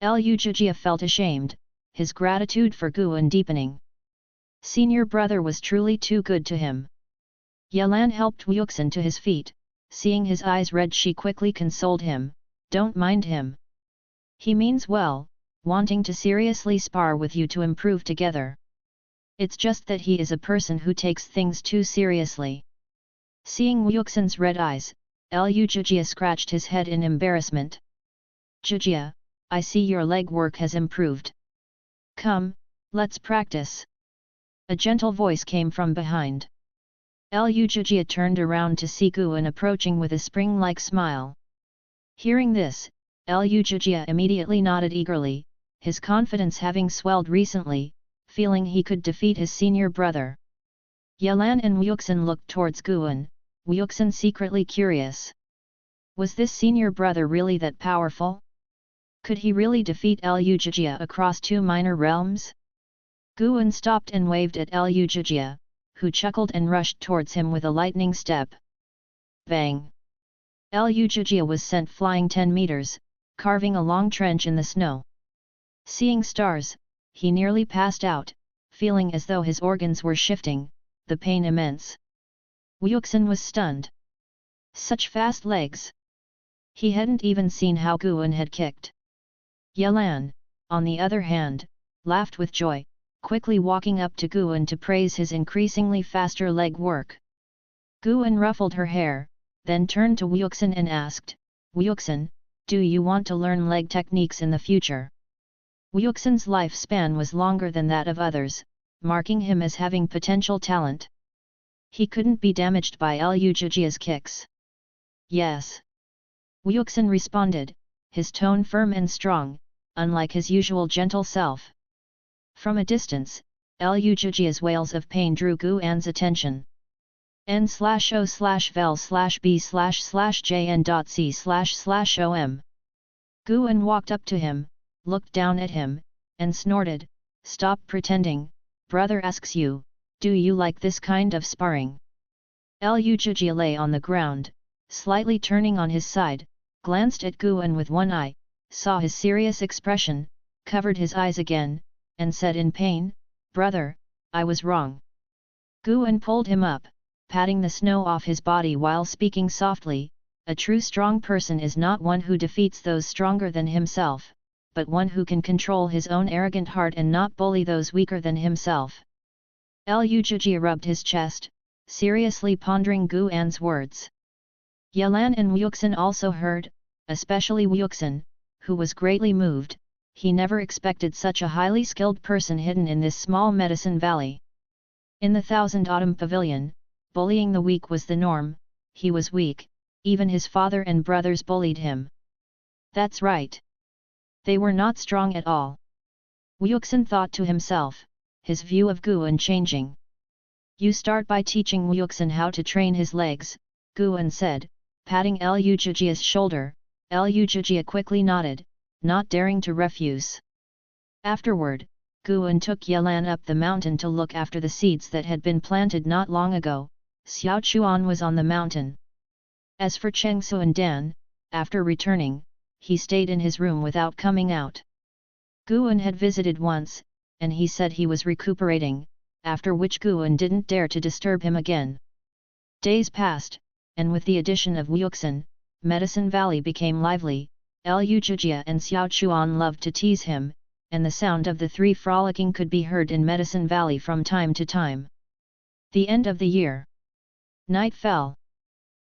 Lu Jijia felt ashamed, his gratitude for Guan deepening. Senior brother was truly too good to him. Yelan helped Wuxin to his feet, seeing his eyes red she quickly consoled him, don't mind him. He means well, wanting to seriously spar with you to improve together. It's just that he is a person who takes things too seriously. Seeing Wuxin's red eyes, Lu Jijia scratched his head in embarrassment. Jijia, I see your leg work has improved. Come, let's practice. A gentle voice came from behind. Lu Jijia turned around to see Guan approaching with a spring-like smile. Hearing this, Lu Jijia immediately nodded eagerly, his confidence having swelled recently, feeling he could defeat his senior brother. Yelan and Wuxin looked towards Guan, Wuxin secretly curious. Was this senior brother really that powerful? Could he really defeat Lu Jijia across 2 minor realms? Guan stopped and waved at Lu Jijia, who chuckled and rushed towards him with a lightning step. Bang! Lu Jijia was sent flying 10 meters, carving a long trench in the snow. Seeing stars, he nearly passed out, feeling as though his organs were shifting, the pain immense. Wuxin was stunned. Such fast legs! He hadn't even seen how Guan had kicked. Yelan, on the other hand, laughed with joy, quickly walking up to Guan to praise his increasingly faster leg work. Guan ruffled her hair, then turned to Wuxin and asked, Wuxin, do you want to learn leg techniques in the future? Wuxin's lifespan was longer than that of others, marking him as having potential talent. He couldn't be damaged by Lu Jijia's kicks. Yes. Wuxin responded, his tone firm and strong, unlike his usual gentle self. From a distance, Lu Jijia's wails of pain drew Guan's attention. n/o/vel/b/jn.c//om. Guan walked up to him, looked down at him, and snorted, stop pretending, brother asks you, do you like this kind of sparring? Lu Jijia lay on the ground, slightly turning on his side, glanced at Guan with one eye, saw his serious expression, covered his eyes again, and said in pain, brother, I was wrong. Guan pulled him up, patting the snow off his body while speaking softly, a true strong person is not one who defeats those stronger than himself, but one who can control his own arrogant heart and not bully those weaker than himself. Lu Jijia rubbed his chest, seriously pondering Guan's words. Yelan and Wuxin also heard, especially Wuxin, who was greatly moved, he never expected such a highly skilled person hidden in this small medicine valley. In the Thousand Autumn Pavilion, bullying the weak was the norm, he was weak, even his father and brothers bullied him. That's right. They were not strong at all. Wuxin thought to himself, his view of Guan changing. You start by teaching Wuxin how to train his legs, Guan said, patting Lu Jijia's shoulder. Lu Jijia xiquely nodded, not daring to refuse. Afterward, Guan took Yelan up the mountain to look after the seeds that had been planted not long ago. Xiao Chuan was on the mountain. As for Chengsu and Dan, after returning, he stayed in his room without coming out. Guan had visited once, and he said he was recuperating, after which Guan didn't dare to disturb him again. Days passed, and with the addition of Wuxin, Medicine Valley became lively. Lu Jijia and Xiao Chuan loved to tease him, and the sound of the three frolicking could be heard in Medicine Valley from time to time. The end of the year. Night fell.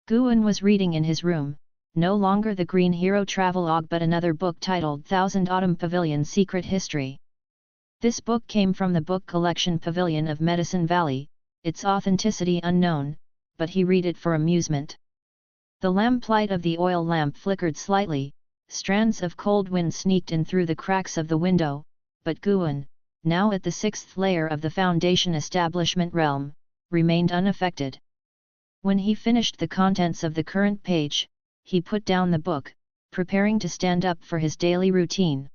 Guan was reading in his room, no longer the Green Hero Travelogue but another book titled Thousand Autumn Pavilion Secret History. This book came from the book collection Pavilion of Medicine Valley, its authenticity unknown, but he read it for amusement. The lamplight of the oil lamp flickered slightly, strands of cold wind sneaked in through the cracks of the window, but Guan, now at the 6th layer of the Foundation Establishment realm, remained unaffected. When he finished the contents of the current page, he put down the book, preparing to stand up for his daily routine.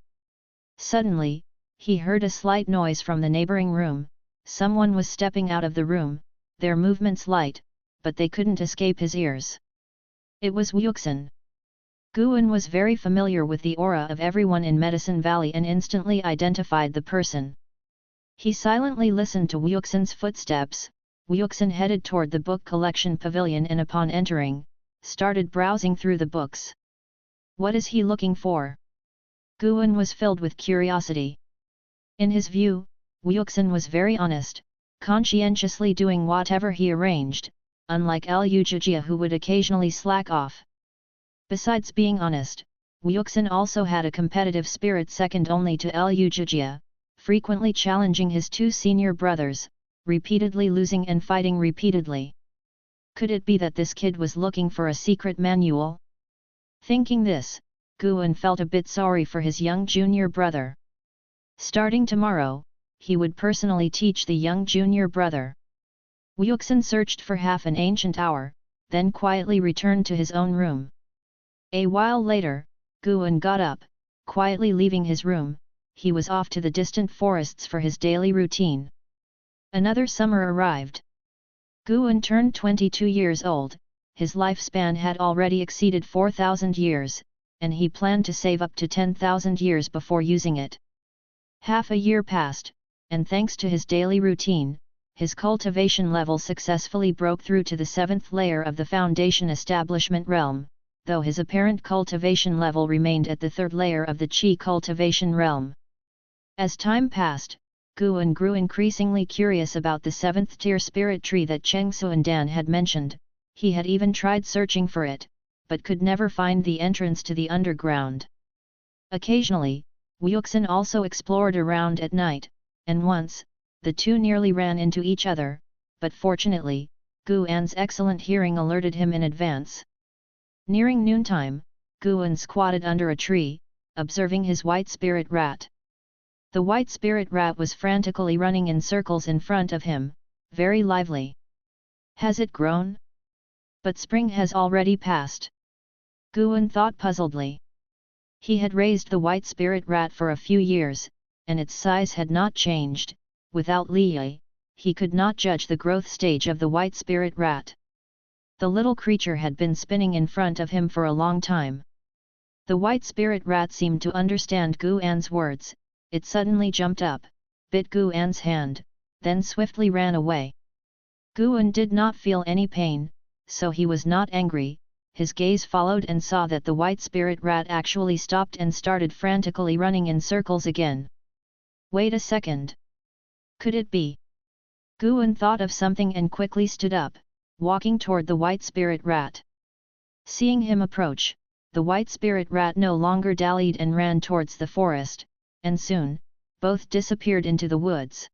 Suddenly, he heard a slight noise from the neighboring room. Someone was stepping out of the room, their movements light, but they couldn't escape his ears. It was Wuxin. Guan was very familiar with the aura of everyone in Medicine Valley and instantly identified the person. He silently listened to Wuxin's footsteps. Wuxin headed toward the book collection pavilion and upon entering, started browsing through the books. What is he looking for? Guan was filled with curiosity. In his view, Wuxin was very honest, conscientiously doing whatever he arranged, unlike Lu Jijia who would occasionally slack off. Besides being honest, Wuxin also had a competitive spirit second only to Lu Jijia, frequently challenging his two senior brothers, repeatedly losing and fighting repeatedly. Could it be that this kid was looking for a secret manual? Thinking this, Guan felt a bit sorry for his young junior brother. Starting tomorrow, he would personally teach the young junior brother. Wuxin searched for half an ancient hour, then quietly returned to his own room. A while later, Guan got up, quietly leaving his room. He was off to the distant forests for his daily routine. Another summer arrived. Guan turned 22 years old, his lifespan had already exceeded 4,000 years, and he planned to save up to 10,000 years before using it. Half a year passed, and thanks to his daily routine, his cultivation level successfully broke through to the 7th layer of the Foundation Establishment realm, though his apparent cultivation level remained at the 3rd layer of the Qi cultivation realm. As time passed, Guan grew increasingly curious about the 7th tier spirit tree that Cheng Xuandan had mentioned. He had even tried searching for it, but could never find the entrance to the underground. Occasionally, Wuxin also explored around at night, and once, the two nearly ran into each other, but fortunately, Guan's excellent hearing alerted him in advance. Nearing noontime, Guan squatted under a tree, observing his white spirit rat. The white spirit rat was frantically running in circles in front of him, very lively. Has it grown? But spring has already passed. Guan thought puzzledly. He had raised the white spirit rat for a few years, and its size had not changed. Without Li, he could not judge the growth stage of the white spirit rat. The little creature had been spinning in front of him for a long time. The white spirit rat seemed to understand Guan's words. It suddenly jumped up, bit Guan's hand, then swiftly ran away. Guan did not feel any pain, so he was not angry. His gaze followed and saw that the white spirit rat actually stopped and started frantically running in circles again. Wait a second. Could it be? Guan thought of something and quickly stood up, walking toward the white spirit rat. Seeing him approach, the white spirit rat no longer dallied and ran towards the forest, and soon, both disappeared into the woods.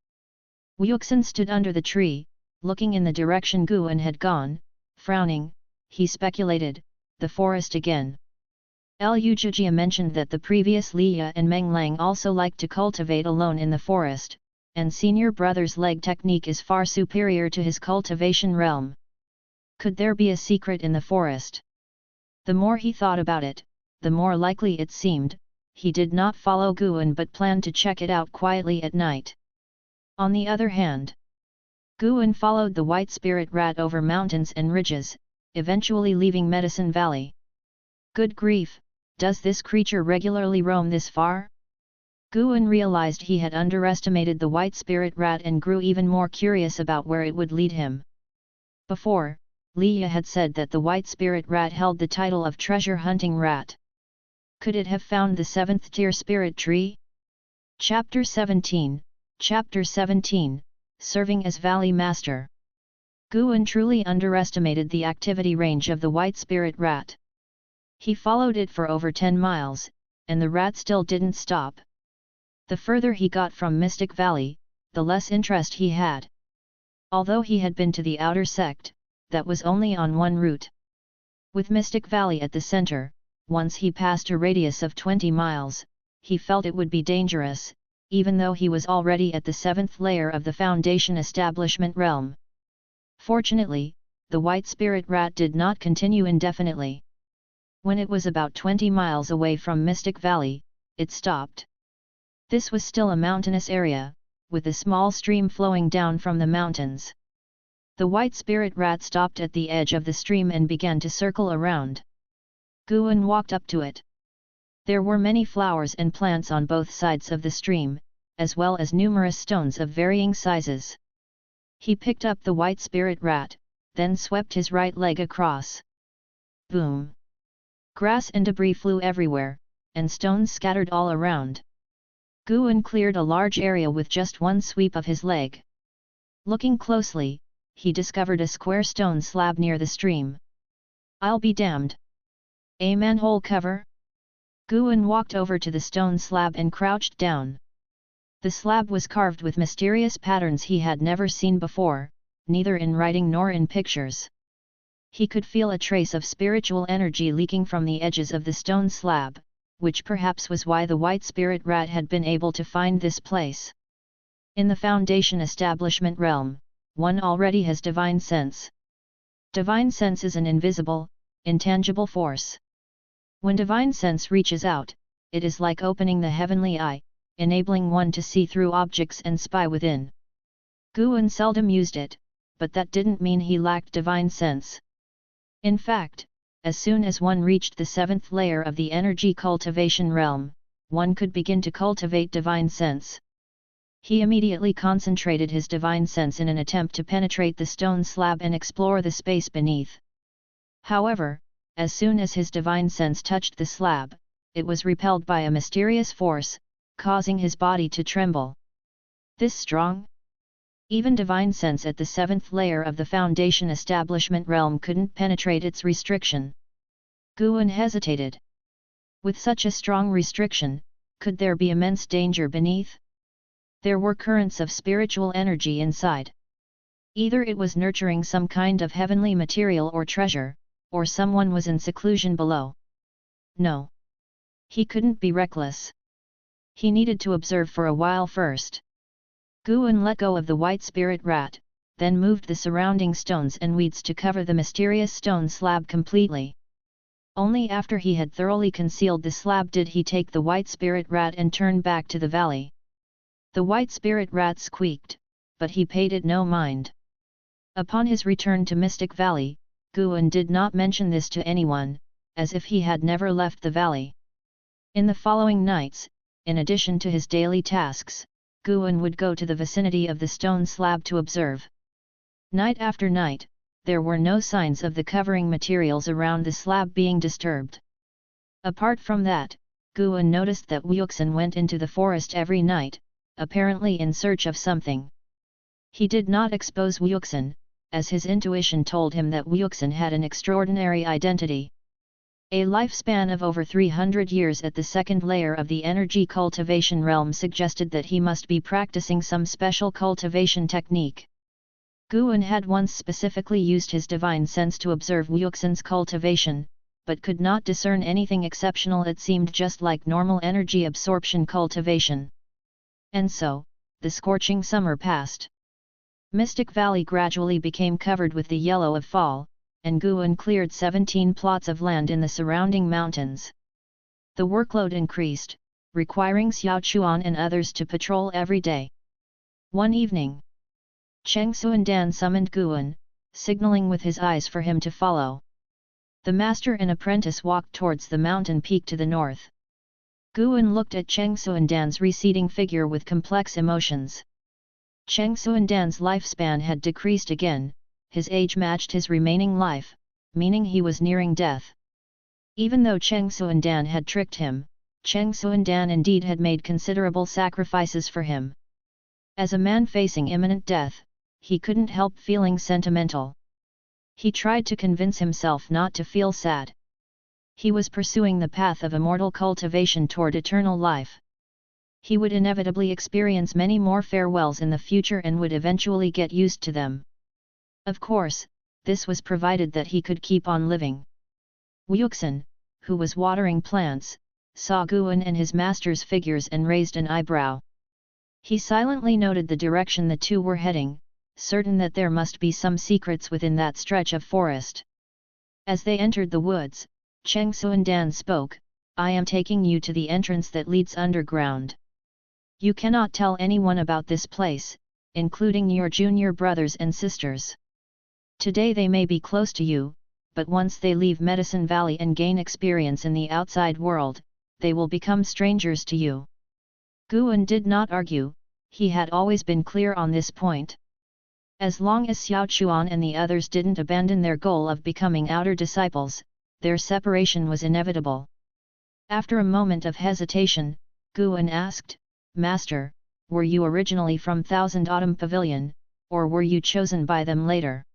Wuxin stood under the tree, looking in the direction Guan had gone, frowning. He speculated, the forest again. Lu Jijia mentioned that the previous Liya and Meng Lang also liked to cultivate alone in the forest, and senior brother's leg technique is far superior to his cultivation realm. Could there be a secret in the forest? The more he thought about it, the more likely it seemed. He did not follow Guan but planned to check it out quietly at night. On the other hand, Guan followed the white spirit rat over mountains and ridges, eventually leaving Medicine Valley. Good grief, does this creature regularly roam this far? Guan realized he had underestimated the white spirit rat and grew even more curious about where it would lead him. Before, Leah had said that the white spirit rat held the title of treasure hunting rat. Could it have found the 7th tier spirit tree? Chapter 17, Serving as Valley Master. Guan truly underestimated the activity range of the white spirit rat. He followed it for over 10 miles, and the rat still didn't stop. The further he got from Mystic Valley, the less interest he had. Although he had been to the outer sect, that was only on one route. With Mystic Valley at the center, once he passed a radius of 20 miles, he felt it would be dangerous, even though he was already at the 7th layer of the Foundation Establishment realm. Fortunately, the white spirit rat did not continue indefinitely. When it was about 20 miles away from Mystic Valley, it stopped. This was still a mountainous area, with a small stream flowing down from the mountains. The white spirit rat stopped at the edge of the stream and began to circle around. Guan walked up to it. There were many flowers and plants on both sides of the stream, as well as numerous stones of varying sizes. He picked up the white spirit rat, then swept his right leg across. Boom! Grass and debris flew everywhere, and stones scattered all around. Guan cleared a large area with just one sweep of his leg. Looking closely, he discovered a square stone slab near the stream. I'll be damned! A manhole cover? Guan walked over to the stone slab and crouched down. The slab was carved with mysterious patterns he had never seen before, neither in writing nor in pictures. He could feel a trace of spiritual energy leaking from the edges of the stone slab, which perhaps was why the white spirit rat had been able to find this place. In the Foundation Establishment realm, one already has divine sense. Divine sense is an invisible, intangible force. When divine sense reaches out, it is like opening the heavenly eye, enabling one to see through objects and spy within. Guan seldom used it, but that didn't mean he lacked divine sense. In fact, as soon as one reached the 7th layer of the energy cultivation realm, one could begin to cultivate divine sense. He immediately concentrated his divine sense in an attempt to penetrate the stone slab and explore the space beneath. However, as soon as his divine sense touched the slab, it was repelled by a mysterious force, causing his body to tremble. This strong? Even divine sense at the 7th layer of the Foundation Establishment realm couldn't penetrate its restriction. Guan hesitated. With such a strong restriction, could there be immense danger beneath? There were currents of spiritual energy inside. Either it was nurturing some kind of heavenly material or treasure, or someone was in seclusion below. No. He couldn't be reckless. He needed to observe for a while first. Guan let go of the white spirit rat, then moved the surrounding stones and weeds to cover the mysterious stone slab completely. Only after he had thoroughly concealed the slab did he take the white spirit rat and turn back to the valley. The white spirit rat squeaked, but he paid it no mind. Upon his return to Mystic Valley, Guan did not mention this to anyone, as if he had never left the valley. In the following nights, in addition to his daily tasks, Guan would go to the vicinity of the stone slab to observe. Night after night, there were no signs of the covering materials around the slab being disturbed. Apart from that, Guan noticed that Wuxin went into the forest every night, apparently in search of something. He did not expose Wuxin, as his intuition told him that Wuxin had an extraordinary identity. A lifespan of over 300 years at the 2nd layer of the energy cultivation realm suggested that he must be practicing some special cultivation technique. Guan had once specifically used his divine sense to observe Wuxin's cultivation, but could not discern anything exceptional. It seemed just like normal energy absorption cultivation. And so, the scorching summer passed. Mystic Valley gradually became covered with the yellow of fall, and Guan cleared 17 plots of land in the surrounding mountains. The workload increased, requiring Xiao Chuan and others to patrol every day. One evening, Cheng Xuandan summoned Guan, signaling with his eyes for him to follow. The master and apprentice walked towards the mountain peak to the north. Guan looked at Cheng Xuandan's receding figure with complex emotions. Cheng Xuandan's lifespan had decreased again, his age matched his remaining life, meaning he was nearing death. Even though Cheng Xuandan had tricked him, Cheng Xuandan indeed had made considerable sacrifices for him. As a man facing imminent death, he couldn't help feeling sentimental. He tried to convince himself not to feel sad. He was pursuing the path of immortal cultivation toward eternal life. He would inevitably experience many more farewells in the future and would eventually get used to them. Of course, this was provided that he could keep on living. Wuxin, who was watering plants, saw Guan and his master's figures and raised an eyebrow. He silently noted the direction the two were heading, certain that there must be some secrets within that stretch of forest. As they entered the woods, Cheng Xuandan spoke, "I am taking you to the entrance that leads underground. You cannot tell anyone about this place, including your junior brothers and sisters. Today they may be close to you, but once they leave Medicine Valley and gain experience in the outside world, they will become strangers to you." Guan did not argue, he had always been clear on this point. As long as Xiao Chuan and the others didn't abandon their goal of becoming outer disciples, their separation was inevitable. After a moment of hesitation, Guan asked, "Master, were you originally from Thousand Autumn Pavilion, or were you chosen by them later?"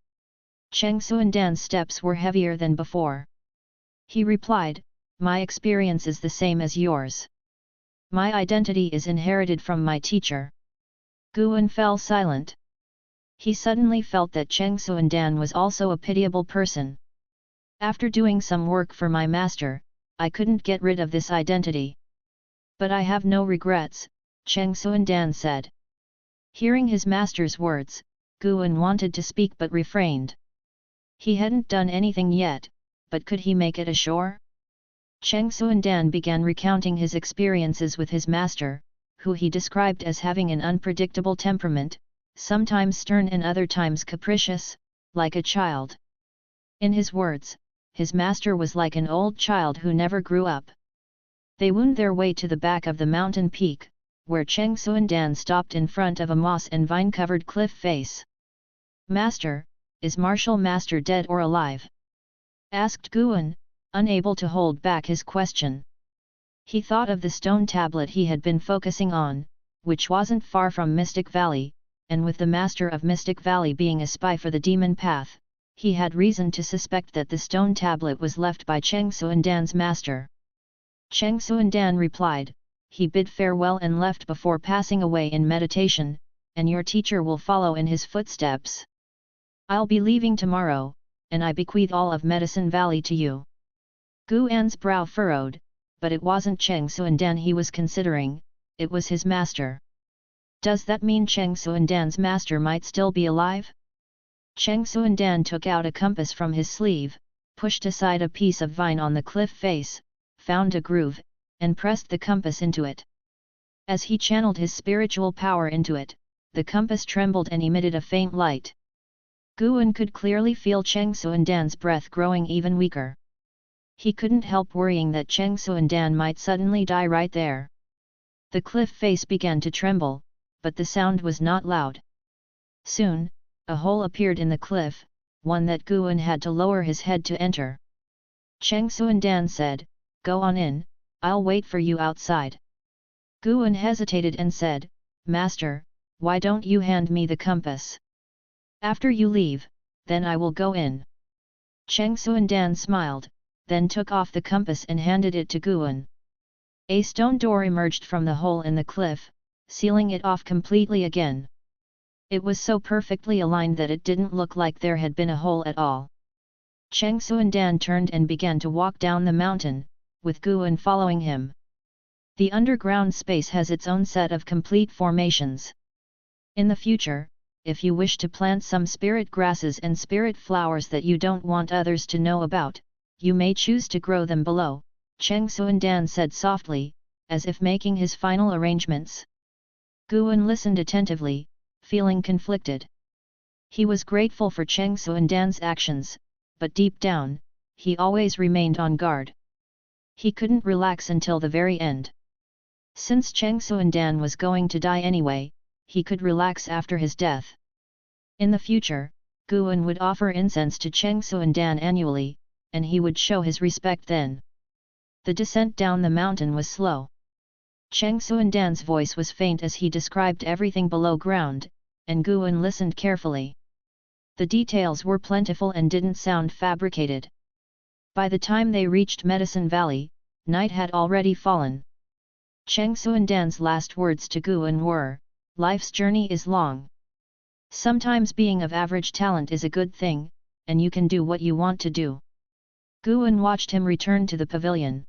Cheng Xuandan's steps were heavier than before. He replied, "My experience is the same as yours. My identity is inherited from my teacher." Guan fell silent. He suddenly felt that Cheng Xuandan was also a pitiable person. "After doing some work for my master, I couldn't get rid of this identity. But I have no regrets," Cheng Xuandan said. Hearing his master's words, Guan wanted to speak but refrained. He hadn't done anything yet, but could he make it ashore? Cheng Xuandan began recounting his experiences with his master, who he described as having an unpredictable temperament, sometimes stern and other times capricious, like a child. In his words, his master was like an old child who never grew up. They wound their way to the back of the mountain peak, where Cheng Xuandan stopped in front of a moss and vine-covered cliff face. "Master, is Martial Master dead or alive?" asked Guan, unable to hold back his question. He thought of the stone tablet he had been focusing on, which wasn't far from Mystic Valley, and with the master of Mystic Valley being a spy for the demon path, he had reason to suspect that the stone tablet was left by Cheng Xuandan's master. Cheng Xuandan replied, "He bid farewell and left before passing away in meditation, and your teacher will follow in his footsteps. I'll be leaving tomorrow, and I bequeath all of Medicine Valley to you." Guan's brow furrowed, but it wasn't Cheng Xuandan he was considering, it was his master. Does that mean Cheng Xuandan's master might still be alive? Cheng Xuandan took out a compass from his sleeve, pushed aside a piece of vine on the cliff face, found a groove, and pressed the compass into it. As he channeled his spiritual power into it, the compass trembled and emitted a faint light. Guan could clearly feel Cheng Xuandan's breath growing even weaker. He couldn't help worrying that Cheng Xuandan might suddenly die right there. The cliff face began to tremble, but the sound was not loud. Soon, a hole appeared in the cliff, one that Guan had to lower his head to enter. Cheng Xuandan said, "Go on in, I'll wait for you outside." Guan hesitated and said, "Master, why don't you hand me the compass? After you leave, then I will go in." Cheng Xuandan smiled, then took off the compass and handed it to Guan. A stone door emerged from the hole in the cliff, sealing it off completely again. It was so perfectly aligned that it didn't look like there had been a hole at all. Cheng Xuandan turned and began to walk down the mountain, with Guan following him. The underground space has its own set of complete formations. In the future, if you wish to plant some spirit grasses and spirit flowers that you don't want others to know about, you may choose to grow them below, Cheng Xuandan said softly, as if making his final arrangements. Guan listened attentively, feeling conflicted. He was grateful for Cheng Xuandan's actions, but deep down, he always remained on guard. He couldn't relax until the very end. Since Cheng Xuandan was going to die anyway, he could relax after his death. In the future, Guan would offer incense to Cheng Suandan annually, and he would show his respect then. The descent down the mountain was slow. Cheng Suandan's voice was faint as he described everything below ground, and Guan listened carefully. The details were plentiful and didn't sound fabricated. By the time they reached Medicine Valley, night had already fallen. Cheng Suandan's last words to Guan were, "Life's journey is long. Sometimes being of average talent is a good thing, and you can do what you want to do." Guan watched him return to the pavilion.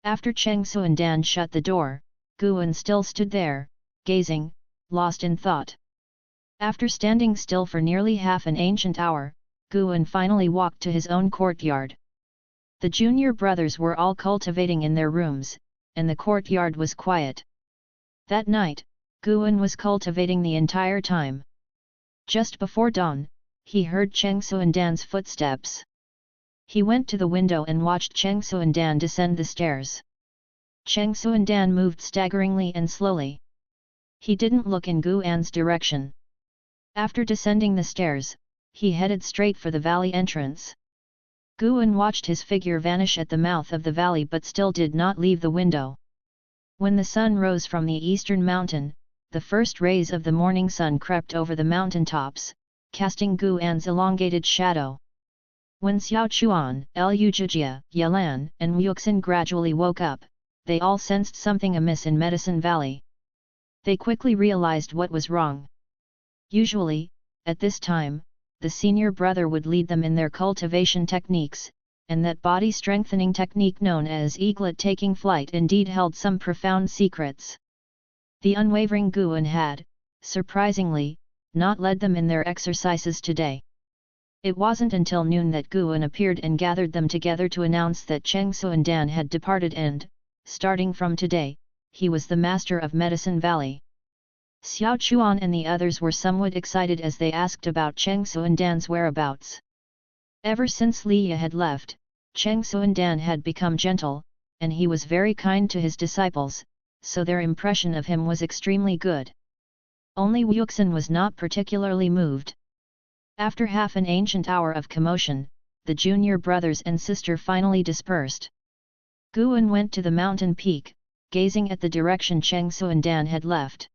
After Cheng Suandan shut the door, Guan still stood there, gazing, lost in thought. After standing still for nearly half an ancient hour, Guan finally walked to his own courtyard. The junior brothers were all cultivating in their rooms, and the courtyard was quiet. That night, Guan was cultivating the entire time. Just before dawn, he heard Cheng Suandan's footsteps. He went to the window and watched Cheng Suandan descend the stairs. Cheng Suandan moved staggeringly and slowly. He didn't look in Guan's direction. After descending the stairs, he headed straight for the valley entrance. Guan watched his figure vanish at the mouth of the valley but still did not leave the window. When the sun rose from the eastern mountain, the first rays of the morning sun crept over the mountain tops, casting Guan's elongated shadow. When Xiao Chuan, Lu Jijia, Yelan, and Wuxin gradually woke up, they all sensed something amiss in Medicine Valley. They quickly realized what was wrong. Usually, at this time, the senior brother would lead them in their cultivation techniques, and that body-strengthening technique known as eaglet taking flight indeed held some profound secrets. The unwavering Guan had, surprisingly, not led them in their exercises today. It wasn't until noon that Guan appeared and gathered them together to announce that Cheng Suandan had departed and, starting from today, he was the master of Medicine Valley. Xiao Chuan and the others were somewhat excited as they asked about Cheng Suandan's whereabouts. Ever since Liya had left, Cheng Suandan had become gentle, and he was very kind to his disciples, so their impression of him was extremely good. Only Wuxin was not particularly moved. After half an ancient hour of commotion, the junior brothers and sister finally dispersed. Guan went to the mountain peak, gazing at the direction Cheng Suandan had left.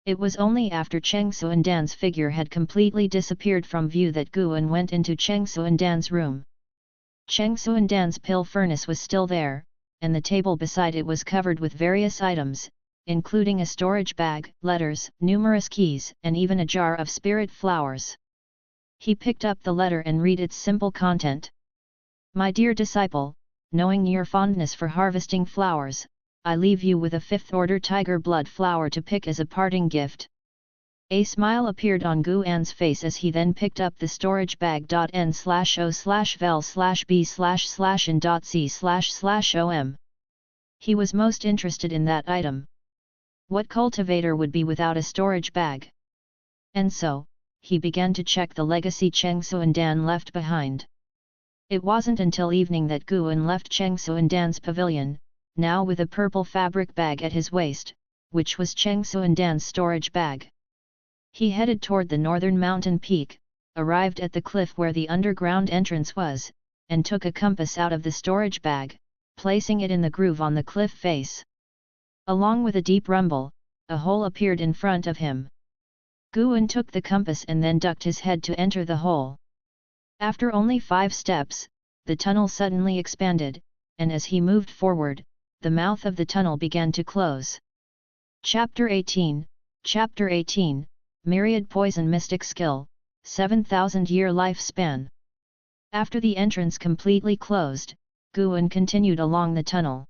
It was only after Cheng Suandan's figure had completely disappeared from view that Guan went into Cheng Suandan's room. Cheng Suandan's pill furnace was still there, and the table beside it was covered with various items, including a storage bag, letters, numerous keys, and even a jar of spirit flowers. He picked up the letter and read its simple content. "My dear disciple, knowing your fondness for harvesting flowers, I leave you with a 5th order tiger blood flower to pick as a parting gift." A smile appeared on Guan's face as he then picked up the storage bag. N/O/vel/b/in.c//om. He was most interested in that item. What cultivator would be without a storage bag? And so, he began to check the legacy Cheng Suandan left behind. It wasn't until evening that Guan left Cheng Suandan's pavilion, now with a purple fabric bag at his waist, which was Cheng Suandan's storage bag. He headed toward the northern mountain peak, arrived at the cliff where the underground entrance was, and took a compass out of the storage bag, placing it in the groove on the cliff face. Along with a deep rumble, a hole appeared in front of him. Guan took the compass and then ducked his head to enter the hole. After only 5 steps, the tunnel suddenly expanded, and as he moved forward, the mouth of the tunnel began to close. Chapter 18, Myriad Poison Mystic Skill, 7,000-year lifespan. After the entrance completely closed, Guan continued along the tunnel.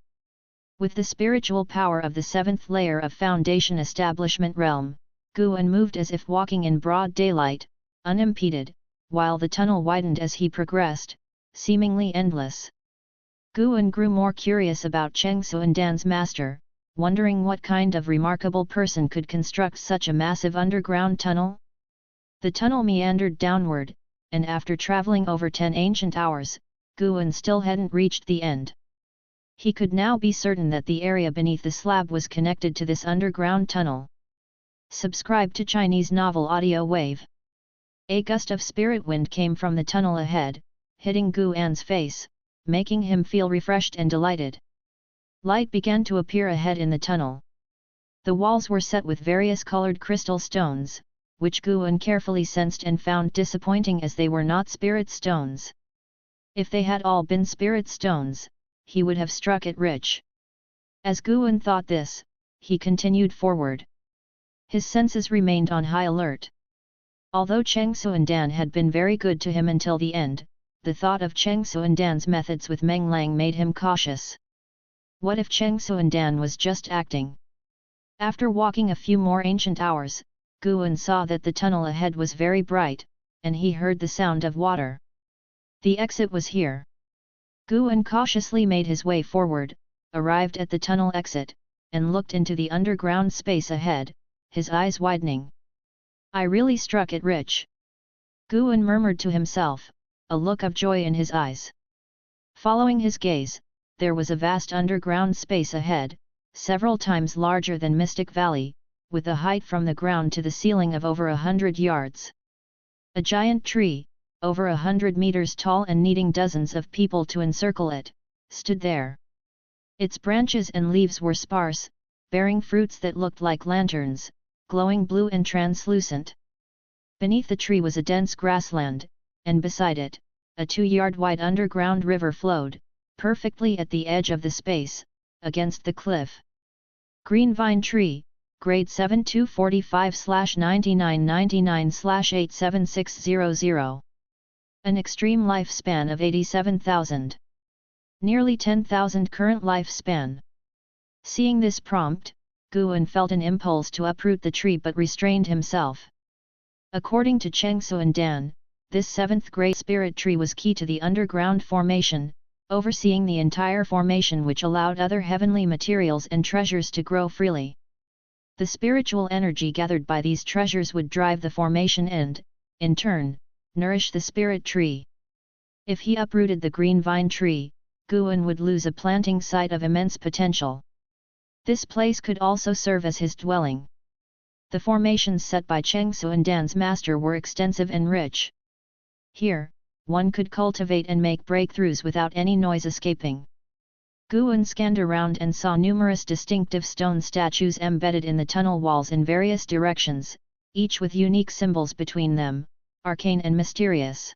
With the spiritual power of the 7th layer of Foundation Establishment Realm, Guan moved as if walking in broad daylight, unimpeded, while the tunnel widened as he progressed, seemingly endless. Guan grew more curious about Cheng Suandan's master, wondering what kind of remarkable person could construct such a massive underground tunnel. The tunnel meandered downward, and after traveling over 10 ancient hours, Guan still hadn't reached the end. He could now be certain that the area beneath the slab was connected to this underground tunnel. Subscribe to Chinese Novel Audio Wave. A gust of spirit wind came from the tunnel ahead, hitting Guan's face, making him feel refreshed and delighted. Light began to appear ahead in the tunnel. The walls were set with various colored crystal stones, which Guan carefully sensed and found disappointing as they were not spirit stones. If they had all been spirit stones, he would have struck it rich. As Guan thought this, he continued forward. His senses remained on high alert. Although Cheng Xuandan had been very good to him until the end, the thought of Cheng Xuandan's methods with Meng Lang made him cautious. What if Cheng Xuandan was just acting? After walking a few more ancient hours, Guan saw that the tunnel ahead was very bright, and he heard the sound of water. The exit was here. Guan cautiously made his way forward, arrived at the tunnel exit, and looked into the underground space ahead, his eyes widening. I really struck it rich. Guan murmured to himself, a look of joy in his eyes. Following his gaze, there was a vast underground space ahead, several times larger than Mystic Valley, with a height from the ground to the ceiling of over 100 yards. A giant tree, over 100 meters tall and needing dozens of people to encircle it, stood there. Its branches and leaves were sparse, bearing fruits that looked like lanterns, glowing blue and translucent. Beneath the tree was a dense grassland, and beside it, a 2-yard-wide underground river flowed, perfectly at the edge of the space, against the cliff. Green Vine Tree, Grade 7245/9999/87600. An extreme lifespan of 87,000. Nearly 10,000 current lifespan. Seeing this prompt, Guan felt an impulse to uproot the tree but restrained himself. According to Cheng Xuandan, this 7th grade spirit tree was key to the underground formation, overseeing the entire formation which allowed other heavenly materials and treasures to grow freely. The spiritual energy gathered by these treasures would drive the formation and, in turn, nourish the spirit tree. If he uprooted the green vine tree, Guan would lose a planting site of immense potential. This place could also serve as his dwelling. The formations set by Cheng Xuandan's master were extensive and rich. Here, one could cultivate and make breakthroughs without any noise escaping. Guan scanned around and saw numerous distinctive stone statues embedded in the tunnel walls in various directions, each with unique symbols between them, arcane and mysterious.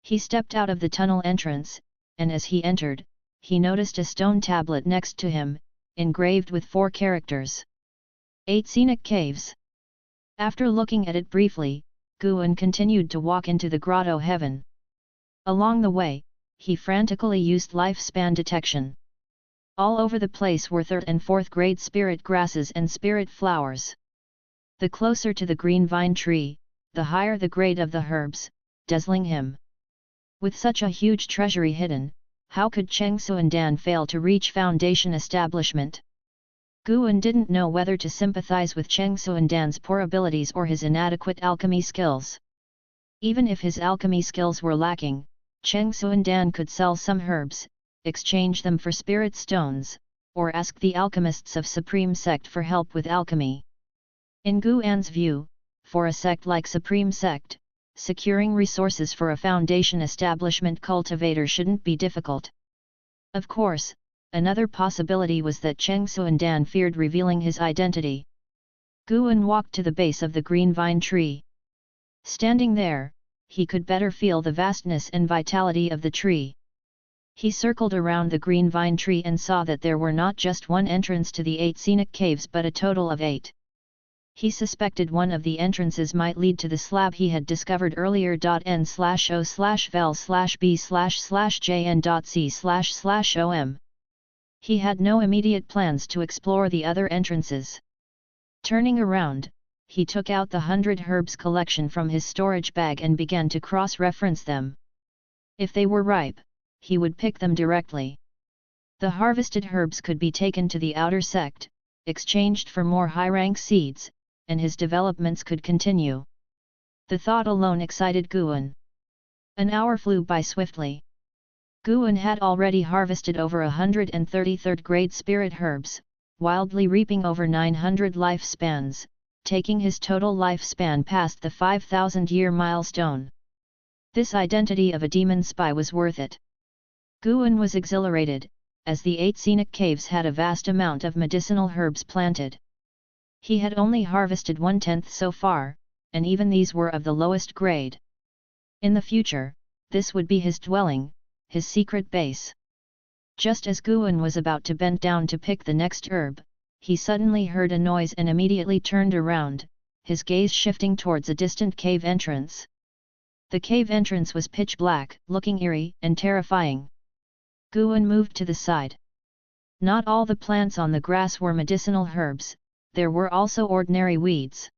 He stepped out of the tunnel entrance, and as he entered, he noticed a stone tablet next to him, engraved with 4 characters. 8 Scenic Caves. After looking at it briefly, Guan continued to walk into the grotto heaven. Along the way, he frantically used lifespan detection. All over the place were 3rd and 4th grade spirit grasses and spirit flowers. The closer to the green vine tree, the higher the grade of the herbs, dazzling him. With such a huge treasury hidden, how could Cheng Xuandan fail to reach foundation establishment? Guan didn't know whether to sympathize with Cheng Xuandan's poor abilities or his inadequate alchemy skills. Even if his alchemy skills were lacking, Cheng Xuandan could sell some herbs, exchange them for spirit stones, or ask the alchemists of Supreme Sect for help with alchemy. In Guan's view, for a sect like Supreme Sect, securing resources for a foundation establishment cultivator shouldn't be difficult. Of course, another possibility was that Cheng Xuandan feared revealing his identity. Guan walked to the base of the green vine tree. Standing there, he could better feel the vastness and vitality of the tree. He circled around the green vine tree and saw that there were not just one entrance to the 8 scenic caves but a total of 8. He suspected one of the entrances might lead to the slab he had discovered earlier. N/O/vel/b/jn.c//om. He had no immediate plans to explore the other entrances. Turning around, he took out the 100 herbs collection from his storage bag and began to cross-reference them. If they were ripe, he would pick them directly. The harvested herbs could be taken to the outer sect, exchanged for more high-rank seeds, and his developments could continue. The thought alone excited Guan. An hour flew by swiftly. Guan had already harvested over 133rd grade spirit herbs, wildly reaping over 900 lifespans, taking his total lifespan past the 5,000-year milestone. This identity of a demon spy was worth it. Guan was exhilarated, as the 8 scenic caves had a vast amount of medicinal herbs planted. He had only harvested 1/10 so far, and even these were of the lowest grade. In the future, this would be his dwelling, his secret base. Just as Guan was about to bend down to pick the next herb, he suddenly heard a noise and immediately turned around, his gaze shifting towards a distant cave entrance. The cave entrance was pitch black, looking eerie and terrifying. Guan moved to the side. Not all the plants on the grass were medicinal herbs, there were also ordinary weeds.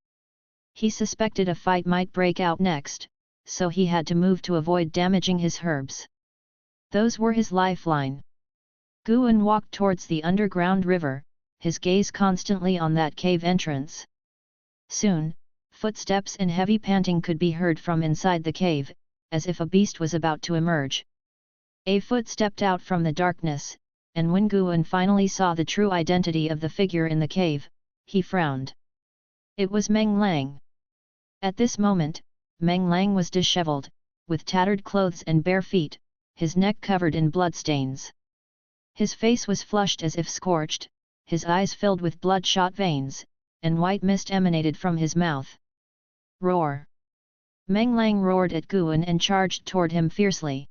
He suspected a fight might break out next, so he had to move to avoid damaging his herbs. Those were his lifeline. Guan walked towards the underground river, his gaze constantly on that cave entrance. Soon, footsteps and heavy panting could be heard from inside the cave, as if a beast was about to emerge. A foot stepped out from the darkness, and when Guan finally saw the true identity of the figure in the cave, he frowned. It was Meng Lang. At this moment, Meng Lang was disheveled, with tattered clothes and bare feet, his neck covered in bloodstains. His face was flushed as if scorched, his eyes filled with bloodshot veins, and white mist emanated from his mouth. Roar! Meng Lang roared at Guan and charged toward him fiercely.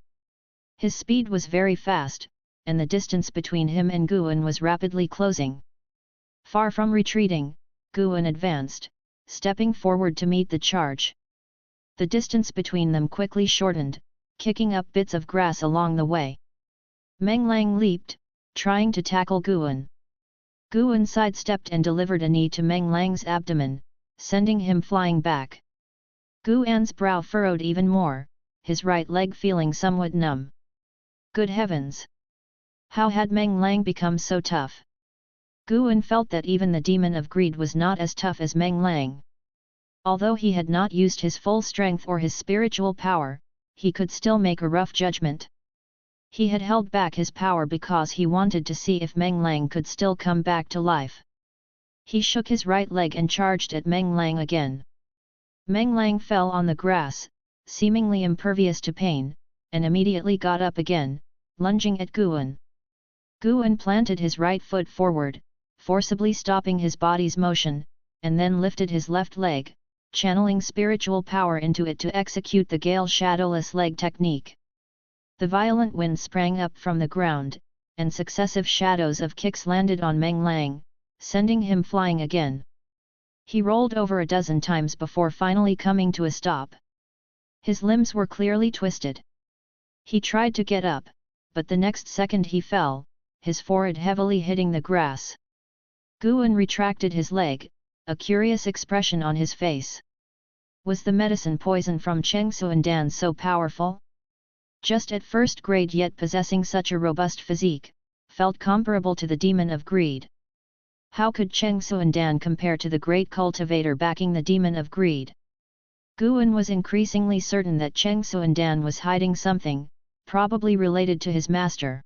His speed was very fast, and the distance between him and Guan was rapidly closing. Far from retreating, Guan advanced, stepping forward to meet the charge. The distance between them quickly shortened, kicking up bits of grass along the way. Meng Lang leaped, trying to tackle Guan. Guan sidestepped and delivered a knee to Meng Lang's abdomen, sending him flying back. Guan's brow furrowed even more, his right leg feeling somewhat numb. Good heavens! How had Meng Lang become so tough? Guan felt that even the demon of greed was not as tough as Meng Lang. Although he had not used his full strength or his spiritual power, he could still make a rough judgment. He had held back his power because he wanted to see if Meng Lang could still come back to life. He shook his right leg and charged at Meng Lang again. Meng Lang fell on the grass, seemingly impervious to pain, and immediately got up again, lunging at Guan. Guan planted his right foot forward, forcibly stopping his body's motion, and then lifted his left leg, channeling spiritual power into it to execute the Gale Shadowless Leg technique. The violent wind sprang up from the ground, and successive shadows of kicks landed on Meng Lang, sending him flying again. He rolled over a dozen times before finally coming to a stop. His limbs were clearly twisted. He tried to get up, but the next second he fell, his forehead heavily hitting the grass. Guan retracted his leg, a curious expression on his face. Was the medicine poison from Cheng Suandan so powerful? Just at first grade yet possessing such a robust physique, felt comparable to the demon of greed. How could Cheng Suandan compare to the great cultivator backing the demon of greed? Guan was increasingly certain that Cheng Suandan was hiding something, probably related to his master.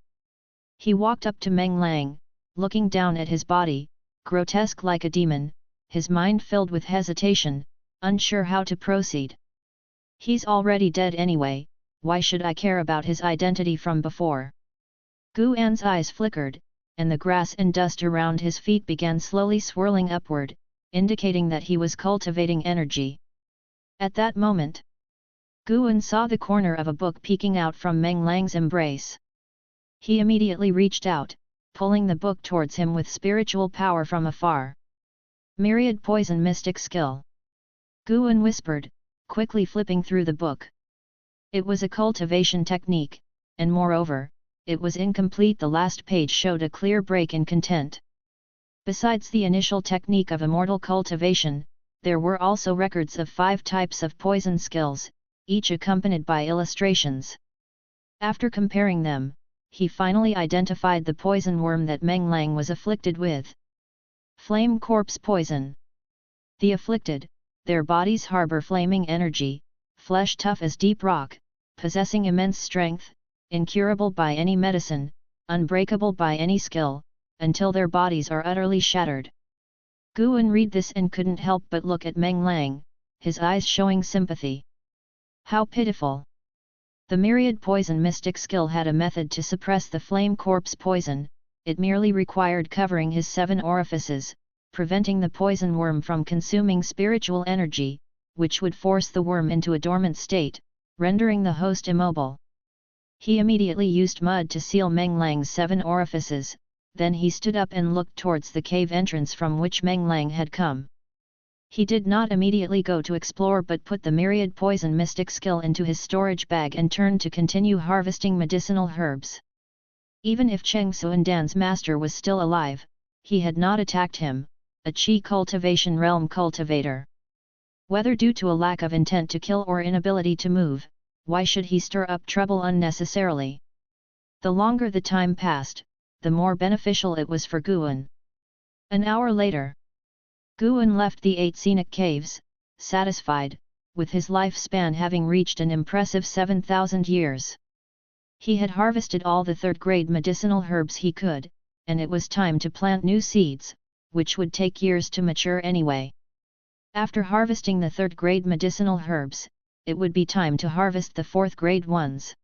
He walked up to Meng Lang, looking down at his body, grotesque like a demon, his mind filled with hesitation, unsure how to proceed. He's already dead anyway, why should I care about his identity from before? Guan's eyes flickered, and the grass and dust around his feet began slowly swirling upward, indicating that he was cultivating energy. At that moment, Guan saw the corner of a book peeking out from Meng Lang's embrace. He immediately reached out, pulling the book towards him with spiritual power from afar. Myriad Poison Mystic Skill. Guan whispered, quickly flipping through the book. It was a cultivation technique, and moreover, it was incomplete. The last page showed a clear break in content. Besides the initial technique of immortal cultivation, there were also records of 5 types of poison skills, each accompanied by illustrations. After comparing them, he finally identified the poison worm that Meng Lang was afflicted with. Flame Corpse Poison. The afflicted, their bodies harbor flaming energy, flesh tough as deep rock, possessing immense strength, incurable by any medicine, unbreakable by any skill, until their bodies are utterly shattered. Guan read this and couldn't help but look at Meng Lang, his eyes showing sympathy. How pitiful! The myriad poison mystic skill had a method to suppress the flame corpse poison, it merely required covering his 7 orifices, preventing the poison worm from consuming spiritual energy, which would force the worm into a dormant state, rendering the host immobile. He immediately used mud to seal Meng Lang's 7 orifices, then he stood up and looked towards the cave entrance from which Meng Lang had come. He did not immediately go to explore but put the myriad poison mystic skill into his storage bag and turned to continue harvesting medicinal herbs. Even if Cheng Xuandan's master was still alive, he had not attacked him, a Qi cultivation realm cultivator. Whether due to a lack of intent to kill or inability to move, why should he stir up trouble unnecessarily? The longer the time passed, the more beneficial it was for Guan. An hour later, Guan left the 8 scenic caves, satisfied, with his lifespan having reached an impressive 7,000 years. He had harvested all the 3rd-grade medicinal herbs he could, and it was time to plant new seeds, which would take years to mature anyway. After harvesting the 3rd-grade medicinal herbs, it would be time to harvest the 4th-grade ones.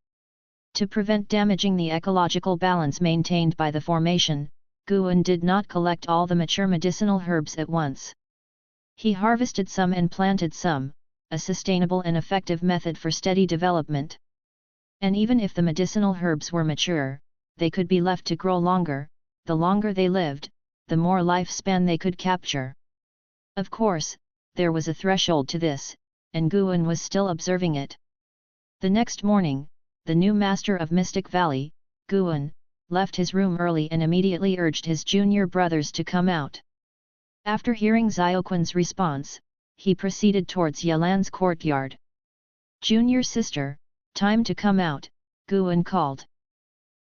To prevent damaging the ecological balance maintained by the formation, Guan did not collect all the mature medicinal herbs at once. He harvested some and planted some, a sustainable and effective method for steady development. And even if the medicinal herbs were mature, they could be left to grow longer. The longer they lived, the more lifespan they could capture. Of course, there was a threshold to this, and Guan was still observing it. The next morning, the new master of Mystic Valley, Guan, left his room early and immediately urged his junior brothers to come out. After hearing Xiaoquan's response, he proceeded towards Yelan's courtyard. "Junior sister, time to come out," Guan called.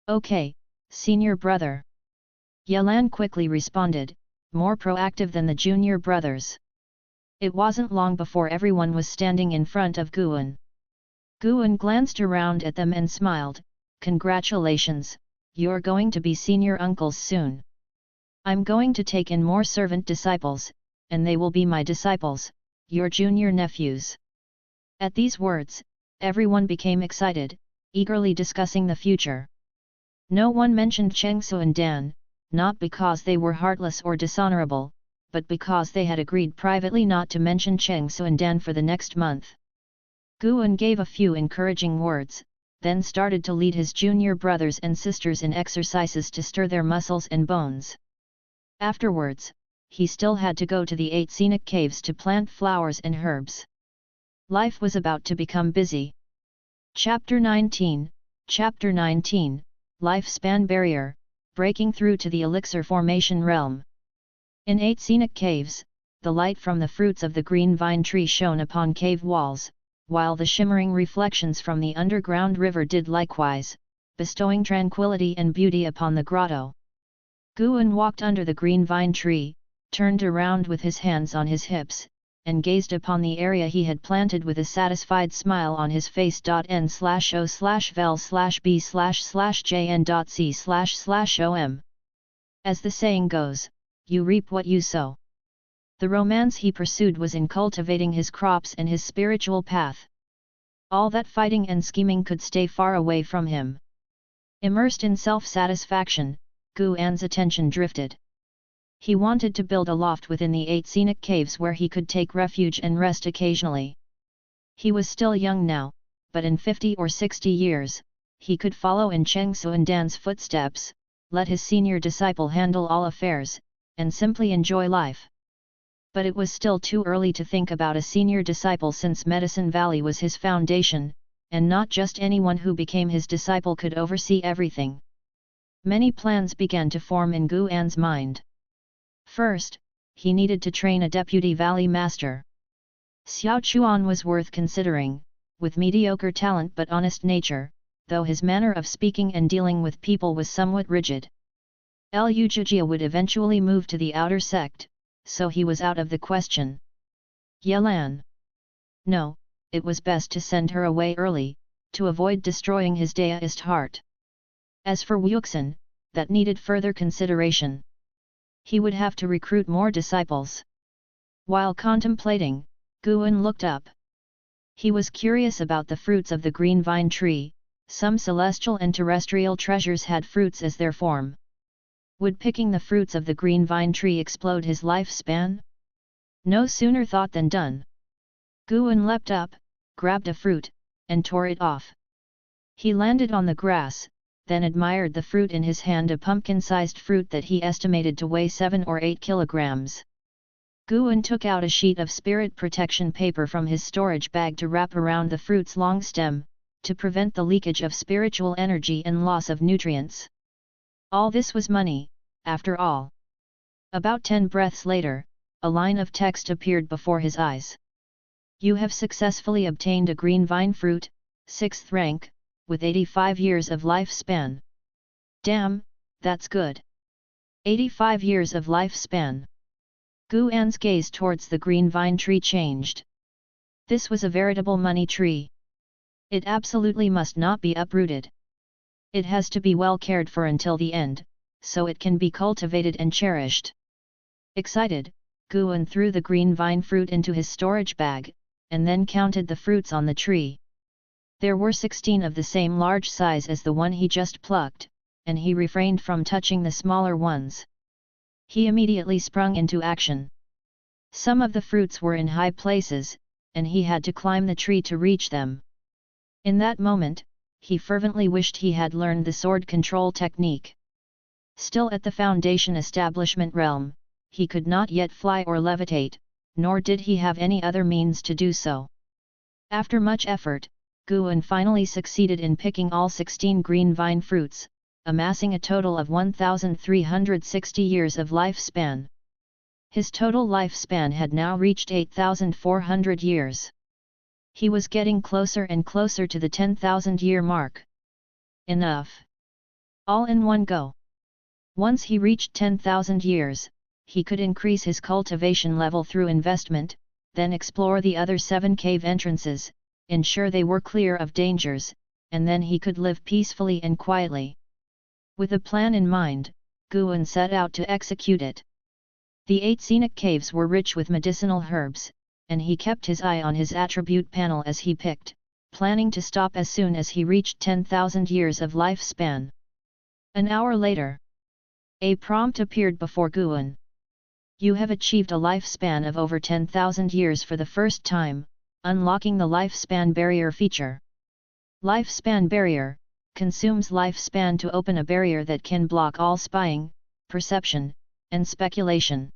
"Okay, senior brother." Yelan quickly responded, more proactive than the junior brothers. It wasn't long before everyone was standing in front of Guan. Guan glanced around at them and smiled, "Congratulations, you're going to be senior uncles soon. I'm going to take in more servant disciples, and they will be my disciples, your junior nephews." At these words, everyone became excited, eagerly discussing the future. No one mentioned Cheng Xuandan, not because they were heartless or dishonorable, but because they had agreed privately not to mention Cheng Xuandan for the next month. Guan gave a few encouraging words, then started to lead his junior brothers and sisters in exercises to stir their muscles and bones. Afterwards, he still had to go to the 8 scenic caves to plant flowers and herbs. Life was about to become busy. Chapter 19, Lifespan Barrier, Breaking Through to the Elixir Formation Realm. In 8 scenic caves, the light from the fruits of the green vine tree shone upon cave walls, while the shimmering reflections from the underground river did likewise, bestowing tranquility and beauty upon the grotto. Guan walked under the green vine tree, turned around with his hands on his hips, and gazed upon the area he had planted with a satisfied smile on his face. N/O/vel/b/jn.c//om. As the saying goes, you reap what you sow. The romance he pursued was in cultivating his crops and his spiritual path. All that fighting and scheming could stay far away from him. Immersed in self-satisfaction, Guan's attention drifted. He wanted to build a loft within the 8 scenic caves where he could take refuge and rest occasionally. He was still young now, but in 50 or 60 years, he could follow in Cheng Xuandan's footsteps, let his senior disciple handle all affairs, and simply enjoy life. But it was still too early to think about a senior disciple since Medicine Valley was his foundation, and not just anyone who became his disciple could oversee everything. Many plans began to form in Guan's mind. First, he needed to train a deputy valley master. Xiao Chuan was worth considering, with mediocre talent but honest nature, though his manner of speaking and dealing with people was somewhat rigid. Lu Jijia would eventually move to the outer sect, so he was out of the question. Yelan. No, it was best to send her away early, to avoid destroying his Daoist heart. As for Wuxin, that needed further consideration. He would have to recruit more disciples. While contemplating, Guan looked up. He was curious about the fruits of the green vine tree. Some celestial and terrestrial treasures had fruits as their form. Would picking the fruits of the green vine tree explode his lifespan? No sooner thought than done. Guan leapt up, grabbed a fruit, and tore it off. He landed on the grass, then admired the fruit in his hand, a pumpkin-sized fruit that he estimated to weigh 7 or 8 kilograms. Guan took out a sheet of spirit protection paper from his storage bag to wrap around the fruit's long stem, to prevent the leakage of spiritual energy and loss of nutrients. All this was money, after all. About 10 breaths later, a line of text appeared before his eyes. You have successfully obtained a green vine fruit, 6th rank, with 85 years of lifespan. Damn, that's good. 85 years of lifespan. Guan's gaze towards the green vine tree changed. This was a veritable money tree. It absolutely must not be uprooted. It has to be well cared for until the end, so it can be cultivated and cherished. Excited, Guan threw the green vine fruit into his storage bag, and then counted the fruits on the tree. There were 16 of the same large size as the one he just plucked, and he refrained from touching the smaller ones. He immediately sprung into action. Some of the fruits were in high places, and he had to climb the tree to reach them. In that moment, he fervently wished he had learned the sword control technique. Still at the Foundation establishment realm, he could not yet fly or levitate, nor did he have any other means to do so. After much effort, Guan finally succeeded in picking all 16 green vine fruits, amassing a total of 1,360 years of lifespan. His total lifespan had now reached 8,400 years. He was getting closer and closer to the 10,000-year mark. Enough. All in one go. Once he reached 10,000 years, he could increase his cultivation level through investment, then explore the other 7 cave entrances, ensure they were clear of dangers, and then he could live peacefully and quietly. With a plan in mind, Guan set out to execute it. The 8 scenic caves were rich with medicinal herbs, and he kept his eye on his attribute panel as he picked, planning to stop as soon as he reached 10,000 years of lifespan. An hour later, a prompt appeared before Guan. You have achieved a lifespan of over 10,000 years for the first time, unlocking the lifespan barrier feature. Lifespan barrier consumes lifespan to open a barrier that can block all spying, perception, and speculation.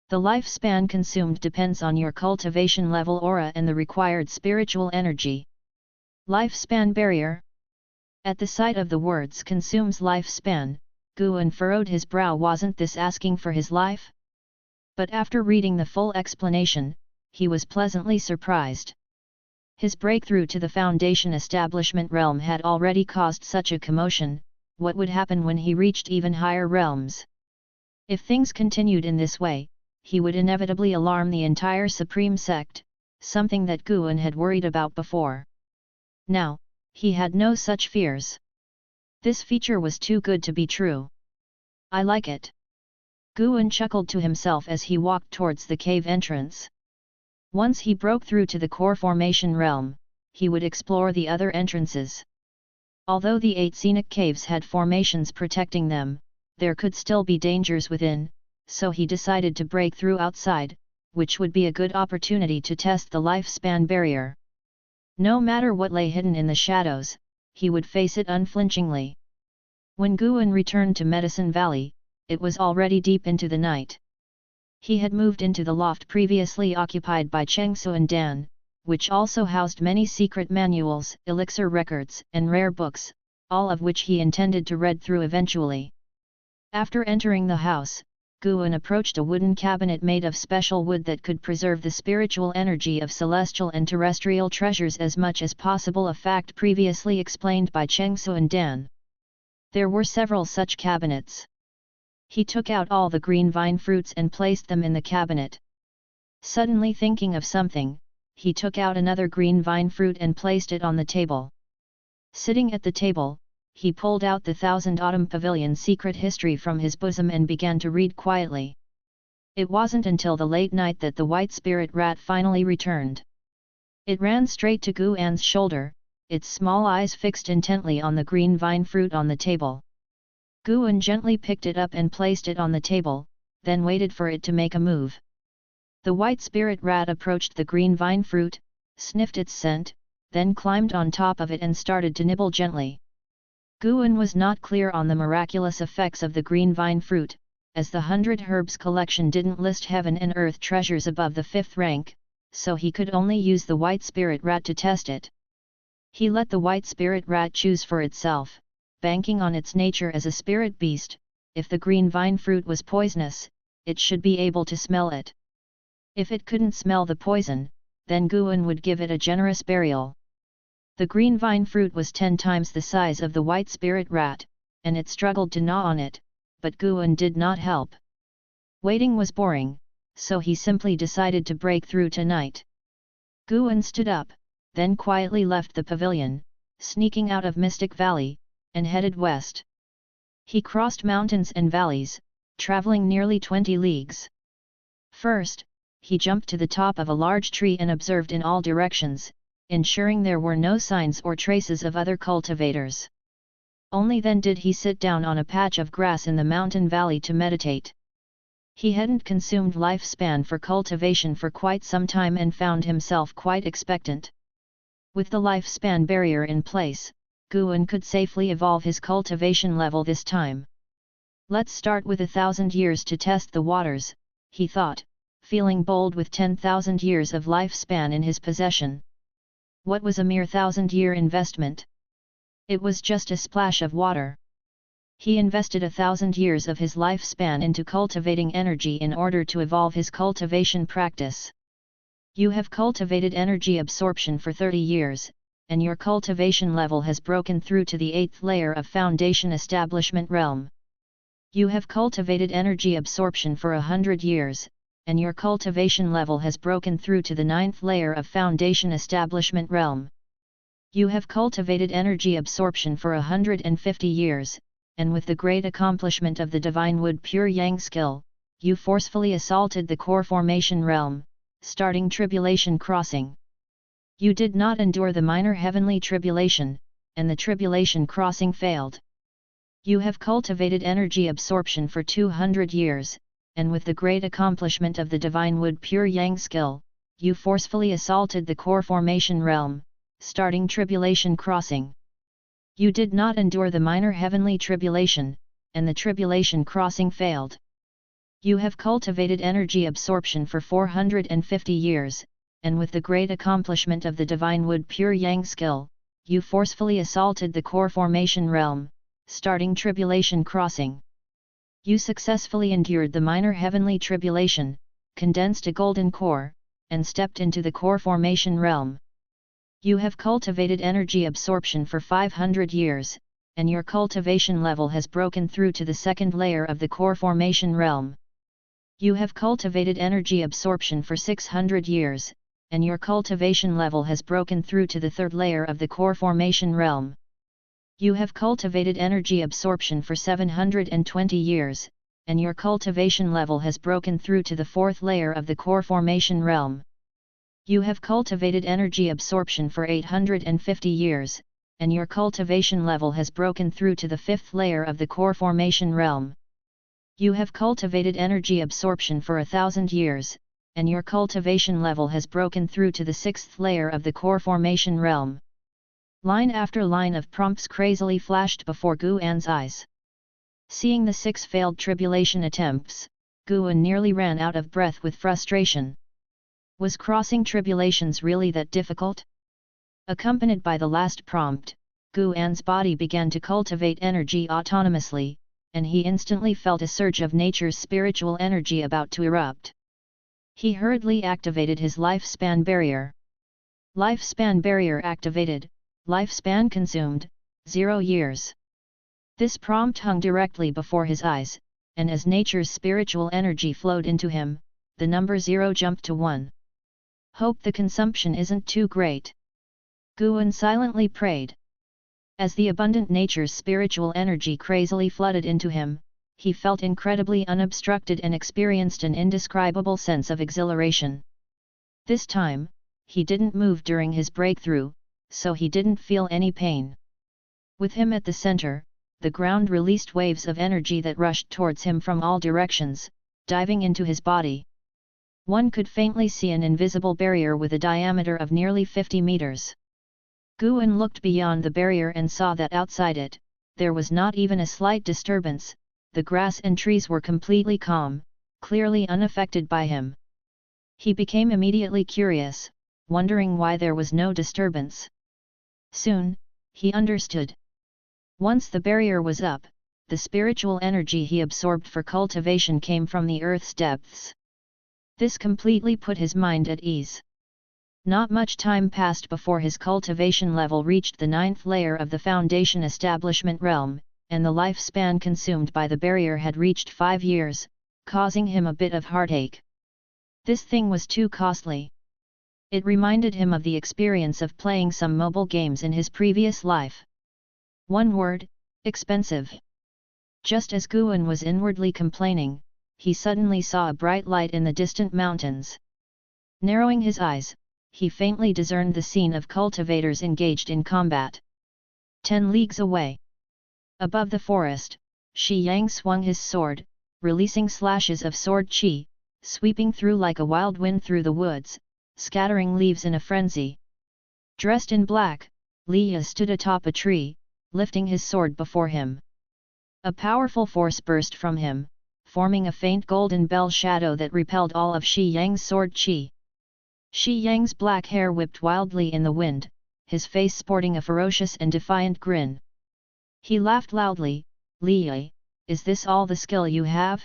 The lifespan consumed depends on your cultivation level aura and the required spiritual energy. Lifespan barrier. At the sight of the words consumes lifespan, Guan furrowed his brow. Wasn't this asking for his life? But after reading the full explanation, he was pleasantly surprised. His breakthrough to the Foundation establishment realm had already caused such a commotion. What would happen when he reached even higher realms? If things continued in this way, he would inevitably alarm the entire Supreme Sect, something that Guan had worried about before. Now, he had no such fears. This feature was too good to be true. I like it. Guan chuckled to himself as he walked towards the cave entrance. Once he broke through to the core formation realm, he would explore the other entrances. Although the 8 scenic caves had formations protecting them, there could still be dangers within, so he decided to break through outside, which would be a good opportunity to test the lifespan barrier. No matter what lay hidden in the shadows, he would face it unflinchingly. When Guan returned to Medicine Valley, it was already deep into the night. He had moved into the loft previously occupied by Chengsu and Dan, which also housed many secret manuals, elixir records, and rare books, all of which he intended to read through eventually. After entering the house, Guan approached a wooden cabinet made of special wood that could preserve the spiritual energy of celestial and terrestrial treasures as much as possible, a fact previously explained by Chengsu and Dan. There were several such cabinets. He took out all the green vine fruits and placed them in the cabinet. Suddenly thinking of something, he took out another green vine fruit and placed it on the table. Sitting at the table, he pulled out the Thousand Autumn Pavilion secret history from his bosom and began to read quietly. It wasn't until the late night that the white spirit rat finally returned. It ran straight to Gu An's shoulder, its small eyes fixed intently on the green vine fruit on the table. Gu An gently picked it up and placed it on the table, then waited for it to make a move. The white spirit rat approached the green vine fruit, sniffed its scent, then climbed on top of it and started to nibble gently. Gu An was not clear on the miraculous effects of the green vine fruit, as the 100 Herbs collection didn't list heaven and earth treasures above the 5th rank, so he could only use the white spirit rat to test it. He let the white spirit rat choose for itself, banking on its nature as a spirit beast. If the green vine fruit was poisonous, it should be able to smell it. If it couldn't smell the poison, then Gu An would give it a generous burial. The green vine fruit was 10 times the size of the white spirit rat, and it struggled to gnaw on it, but Gu An did not help. Waiting was boring, so he simply decided to break through tonight. Gu An stood up, then quietly left the pavilion, sneaking out of Mystic Valley, and headed west. He crossed mountains and valleys, traveling nearly 20 leagues. First, he jumped to the top of a large tree and observed in all directions, ensuring there were no signs or traces of other cultivators. Only then did he sit down on a patch of grass in the mountain valley to meditate. He hadn't consumed lifespan for cultivation for quite some time and found himself quite expectant. With the lifespan barrier in place, Gu An could safely evolve his cultivation level this time. Let's start with 1,000 years to test the waters, he thought, feeling bold with 10,000 years of lifespan in his possession. What was a mere 1,000-year investment? It was just a splash of water. He invested 1,000 years of his lifespan into cultivating energy in order to evolve his cultivation practice. You have cultivated energy absorption for 30 years, and your cultivation level has broken through to the 8th layer of foundation establishment realm. You have cultivated energy absorption for 100 years, and your cultivation level has broken through to the 9th layer of foundation establishment realm. You have cultivated energy absorption for 150 years, and with the great accomplishment of the Divine Wood Pure Yang skill, you forcefully assaulted the core formation realm, starting tribulation crossing. You did not endure the minor heavenly tribulation, and the tribulation crossing failed. You have cultivated energy absorption for 200 years, and with the great accomplishment of the Divine Wood Pure Yang skill, you forcefully assaulted the core formation realm, starting tribulation crossing. You did not endure the minor heavenly tribulation, and the tribulation crossing failed. You have cultivated energy absorption for 450 years, and with the great accomplishment of the Divine Wood Pure Yang skill, you forcefully assaulted the core formation realm, starting tribulation crossing. You successfully endured the minor heavenly tribulation, condensed a golden core, and stepped into the core formation realm. You have cultivated energy absorption for 500 years, and your cultivation level has broken through to the 2nd layer of the core formation realm. You have cultivated energy absorption for 600 years, and your cultivation level has broken through to the 3rd layer of the core formation realm. You have cultivated energy absorption for 720 years, and your cultivation level has broken through to the 4th layer of the core formation realm. You have cultivated energy absorption for 850 years, and your cultivation level has broken through to the 5th layer of the core formation realm. You have cultivated energy absorption for 1,000 years, and your cultivation level has broken through to the 6th layer of the core formation realm. Line after line of prompts crazily flashed before Gu An's eyes. Seeing the 6 failed tribulation attempts, Gu An nearly ran out of breath with frustration. Was crossing tribulations really that difficult? Accompanied by the last prompt, Gu An's body began to cultivate energy autonomously, and he instantly felt a surge of nature's spiritual energy about to erupt. He hurriedly activated his lifespan barrier. Lifespan barrier activated, lifespan consumed, 0 years. This prompt hung directly before his eyes, and as nature's spiritual energy flowed into him, the number 0 jumped to 1. Hope the consumption isn't too great. Gu An silently prayed. As the abundant nature's spiritual energy crazily flooded into him, he felt incredibly unobstructed and experienced an indescribable sense of exhilaration. This time, he didn't move during his breakthrough, so he didn't feel any pain. With him at the center, the ground released waves of energy that rushed towards him from all directions, diving into his body. One could faintly see an invisible barrier with a diameter of nearly 50 meters. Guan looked beyond the barrier and saw that outside it, there was not even a slight disturbance. The grass and trees were completely calm, clearly unaffected by him. He became immediately curious, wondering why there was no disturbance. Soon, he understood. Once the barrier was up, the spiritual energy he absorbed for cultivation came from the earth's depths. This completely put his mind at ease. Not much time passed before his cultivation level reached the 9th layer of the foundation establishment realm, and the lifespan consumed by the barrier had reached 5 years, causing him a bit of heartache. This thing was too costly. It reminded him of the experience of playing some mobile games in his previous life. One word: expensive. Just as Guan was inwardly complaining, he suddenly saw a bright light in the distant mountains. Narrowing his eyes, he faintly discerned the scene of cultivators engaged in combat. 10 leagues away. Above the forest, Shi Yang swung his sword, releasing slashes of sword qi, sweeping through like a wild wind through the woods, scattering leaves in a frenzy. Dressed in black, Li Yi stood atop a tree, lifting his sword before him. A powerful force burst from him, forming a faint golden bell shadow that repelled all of Shi Yang's sword qi. Shi Yang's black hair whipped wildly in the wind, his face sporting a ferocious and defiant grin. He laughed loudly. Li Yi, is this all the skill you have?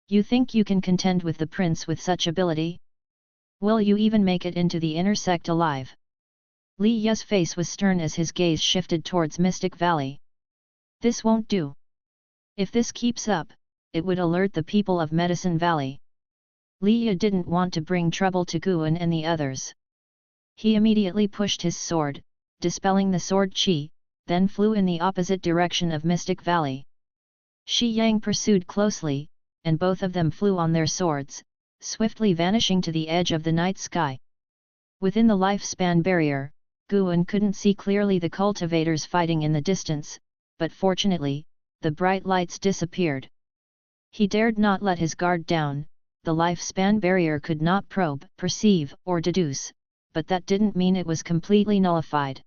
You think you can contend with the prince with such ability? Will you even make it into the inner sect alive? Li Yi's face was stern as his gaze shifted towards Mystic Valley. This won't do. If this keeps up, it would alert the people of Medicine Valley. Li Yi didn't want to bring trouble to Guan and the others. He immediately pushed his sword, dispelling the sword qi, then flew in the opposite direction of Mystic Valley. Shi Yang pursued closely, and both of them flew on their swords, swiftly vanishing to the edge of the night sky. Within the lifespan barrier, Guan couldn't see clearly the cultivators fighting in the distance, but fortunately, the bright lights disappeared. He dared not let his guard down. The lifespan barrier could not probe, perceive, or deduce, but that didn't mean it was completely nullified.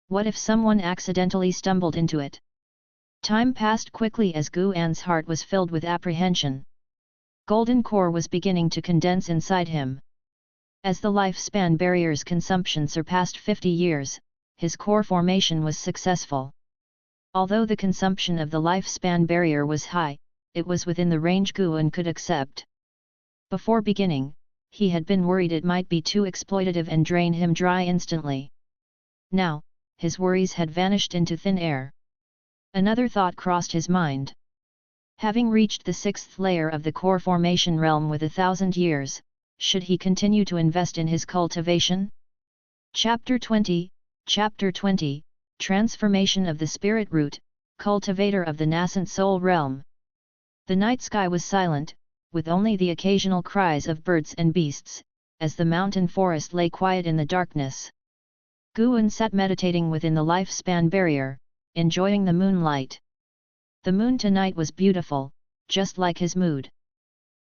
What if someone accidentally stumbled into it? Time passed quickly as Guan's heart was filled with apprehension. Golden core was beginning to condense inside him. As the lifespan barrier's consumption surpassed 50 years, his core formation was successful. Although the consumption of the lifespan barrier was high, it was within the range Guan could accept. Before beginning, he had been worried it might be too exploitative and drain him dry instantly. Now, his worries had vanished into thin air. Another thought crossed his mind. Having reached the 6th layer of the core formation realm with 1,000 years, should he continue to invest in his cultivation? Chapter 20, Transformation of the Spirit Root, Cultivator of the Nascent Soul Realm. The night sky was silent, with only the occasional cries of birds and beasts, as the mountain forest lay quiet in the darkness. Guan sat meditating within the lifespan barrier, enjoying the moonlight. The moon tonight was beautiful, just like his mood.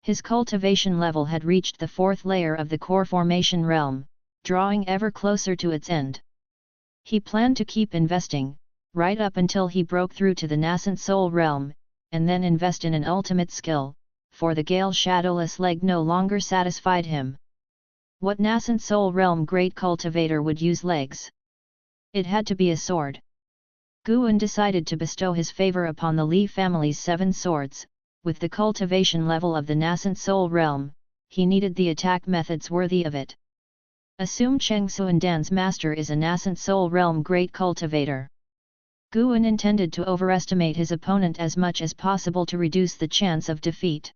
His cultivation level had reached the 4th layer of the core formation realm, drawing ever closer to its end. He planned to keep investing, right up until he broke through to the nascent soul realm, and then invest in an ultimate skill, for the Gale Shadowless leg no longer satisfied him. What nascent soul realm great cultivator would use legs? It had to be a sword. Guan decided to bestow his favor upon the Li family's 7 swords. With the cultivation level of the nascent soul realm, he needed the attack methods worthy of it. Assume Cheng Xuandan's master is a nascent soul realm great cultivator. Guan intended to overestimate his opponent as much as possible to reduce the chance of defeat.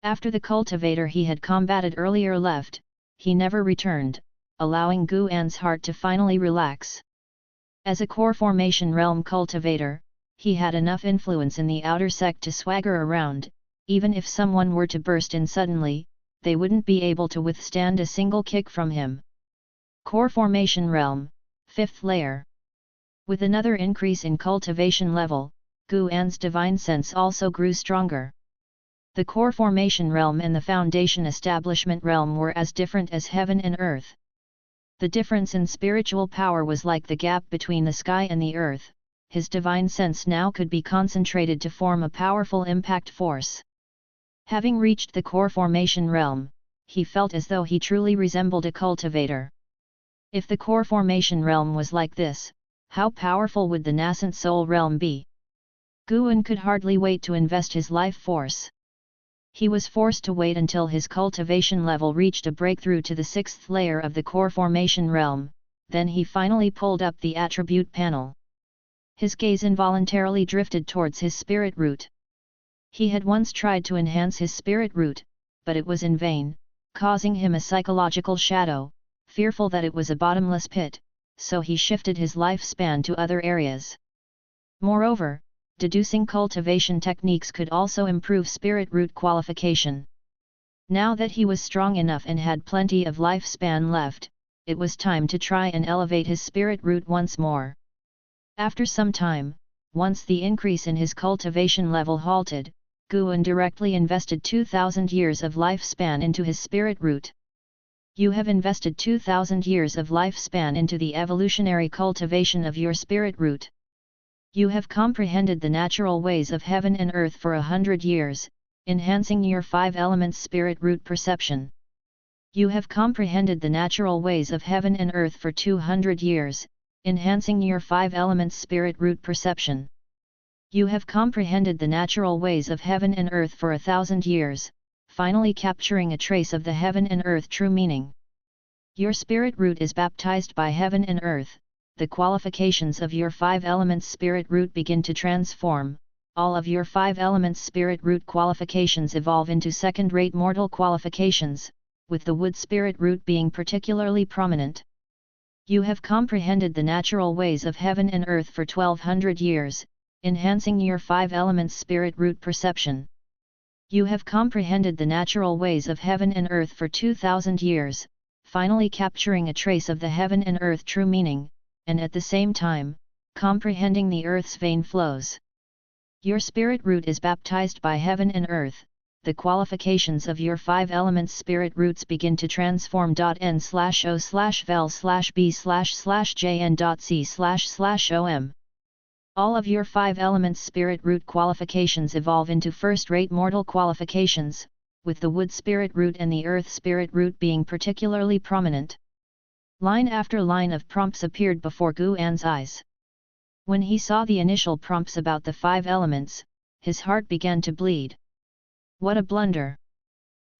After the cultivator he had combated earlier left, he never returned, allowing Guan's heart to finally relax. As a core formation realm cultivator, he had enough influence in the outer sect to swagger around. Even if someone were to burst in suddenly, they wouldn't be able to withstand a single kick from him. Core Formation Realm, 5th Layer. With another increase in cultivation level, Guan's divine sense also grew stronger. The Core Formation Realm and the Foundation Establishment Realm were as different as heaven and earth. The difference in spiritual power was like the gap between the sky and the earth. His divine sense now could be concentrated to form a powerful impact force. Having reached the Core Formation Realm, he felt as though he truly resembled a cultivator. If the Core Formation Realm was like this, how powerful would the nascent Soul Realm be? Guan could hardly wait to invest his life force. He was forced to wait until his cultivation level reached a breakthrough to the 6th layer of the Core Formation Realm, then he finally pulled up the attribute panel. His gaze involuntarily drifted towards his spirit root. He had once tried to enhance his spirit root, but it was in vain, causing him a psychological shadow, fearful that it was a bottomless pit, so he shifted his lifespan to other areas. Moreover, deducing cultivation techniques could also improve spirit root qualification. Now that he was strong enough and had plenty of lifespan left, it was time to try and elevate his spirit root once more. After some time, once the increase in his cultivation level halted, Guan directly invested 2,000 years of lifespan into his spirit root. You have invested 2,000 years of lifespan into the evolutionary cultivation of your spirit root. You have comprehended the natural ways of heaven and earth for 100 years, enhancing your 5 elements spirit root perception. You have comprehended the natural ways of heaven and earth for 200 years, enhancing your 5 elements spirit root perception. You have comprehended the natural ways of heaven and earth for 1,000 years, finally capturing a trace of the heaven and earth true meaning. Your spirit root is baptized by heaven and earth. The qualifications of your 5 elements spirit root begin to transform. All of your 5 elements spirit root qualifications evolve into second-rate mortal qualifications, with the wood spirit root being particularly prominent. You have comprehended the natural ways of heaven and earth for 1,200 years, enhancing your 5 elements spirit root perception. You have comprehended the natural ways of heaven and earth for 2,000 years, finally capturing a trace of the heaven and earth true meaning, and at the same time, comprehending the earth's vein flows. Your spirit root is baptized by heaven and earth. The qualifications of your 5 elements spirit roots begin to transform. N/O/vel/b/jn.c//om. All of your 5 elements spirit root qualifications evolve into first-rate mortal qualifications, with the wood spirit root and the earth spirit root being particularly prominent. Line after line of prompts appeared before Guan's eyes. When he saw the initial prompts about the 5 elements, his heart began to bleed. What a blunder!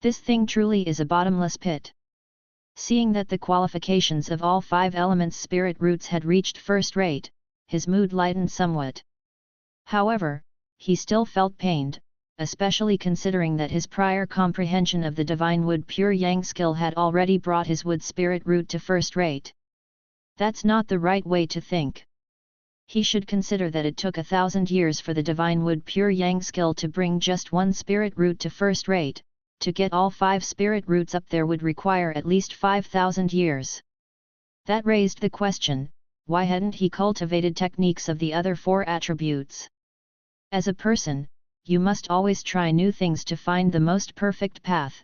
This thing truly is a bottomless pit. Seeing that the qualifications of all 5 elements spirit roots had reached first rate, his mood lightened somewhat. However, he still felt pained, especially considering that his prior comprehension of the divine wood pure yang skill had already brought his wood spirit root to first rate. That's not the right way to think. He should consider that it took 1,000 years for the divine wood pure yang skill to bring just one spirit root to first rate. To get all 5 spirit roots up there would require at least 5,000 years. That raised the question, why hadn't he cultivated techniques of the other 4 attributes? As a person, you must always try new things to find the most perfect path.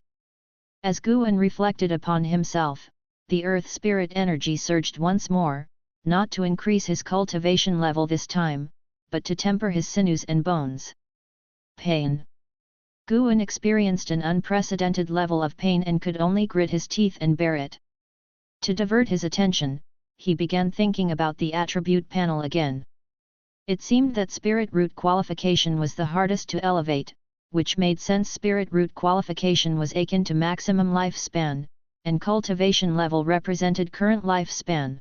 As Guan reflected upon himself, the earth spirit energy surged once more, not to increase his cultivation level this time, but to temper his sinews and bones. Pain. Guan experienced an unprecedented level of pain and could only grit his teeth and bear it. To divert his attention, he began thinking about the attribute panel again. It seemed that spirit root qualification was the hardest to elevate, which made sense. Spirit root qualification was akin to maximum lifespan, and cultivation level represented current lifespan.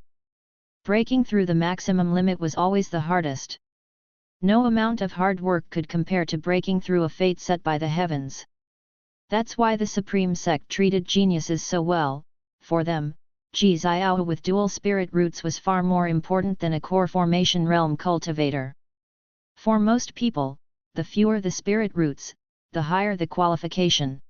Breaking through the maximum limit was always the hardest. No amount of hard work could compare to breaking through a fate set by the heavens. That's why the Supreme Sect treated geniuses so well. For them, Jiao with dual spirit roots was far more important than a core formation realm cultivator. For most people, the fewer the spirit roots, the higher the qualification.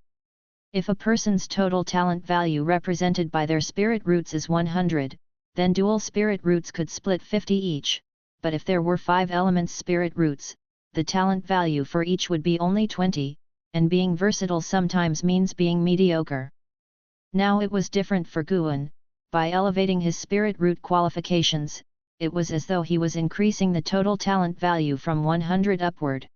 If a person's total talent value represented by their spirit roots is 100, then dual spirit roots could split 50 each, but if there were 5 elements spirit roots, the talent value for each would be only 20, and being versatile sometimes means being mediocre. Now it was different for Guan. By elevating his spirit root qualifications, it was as though he was increasing the total talent value from 100 upward.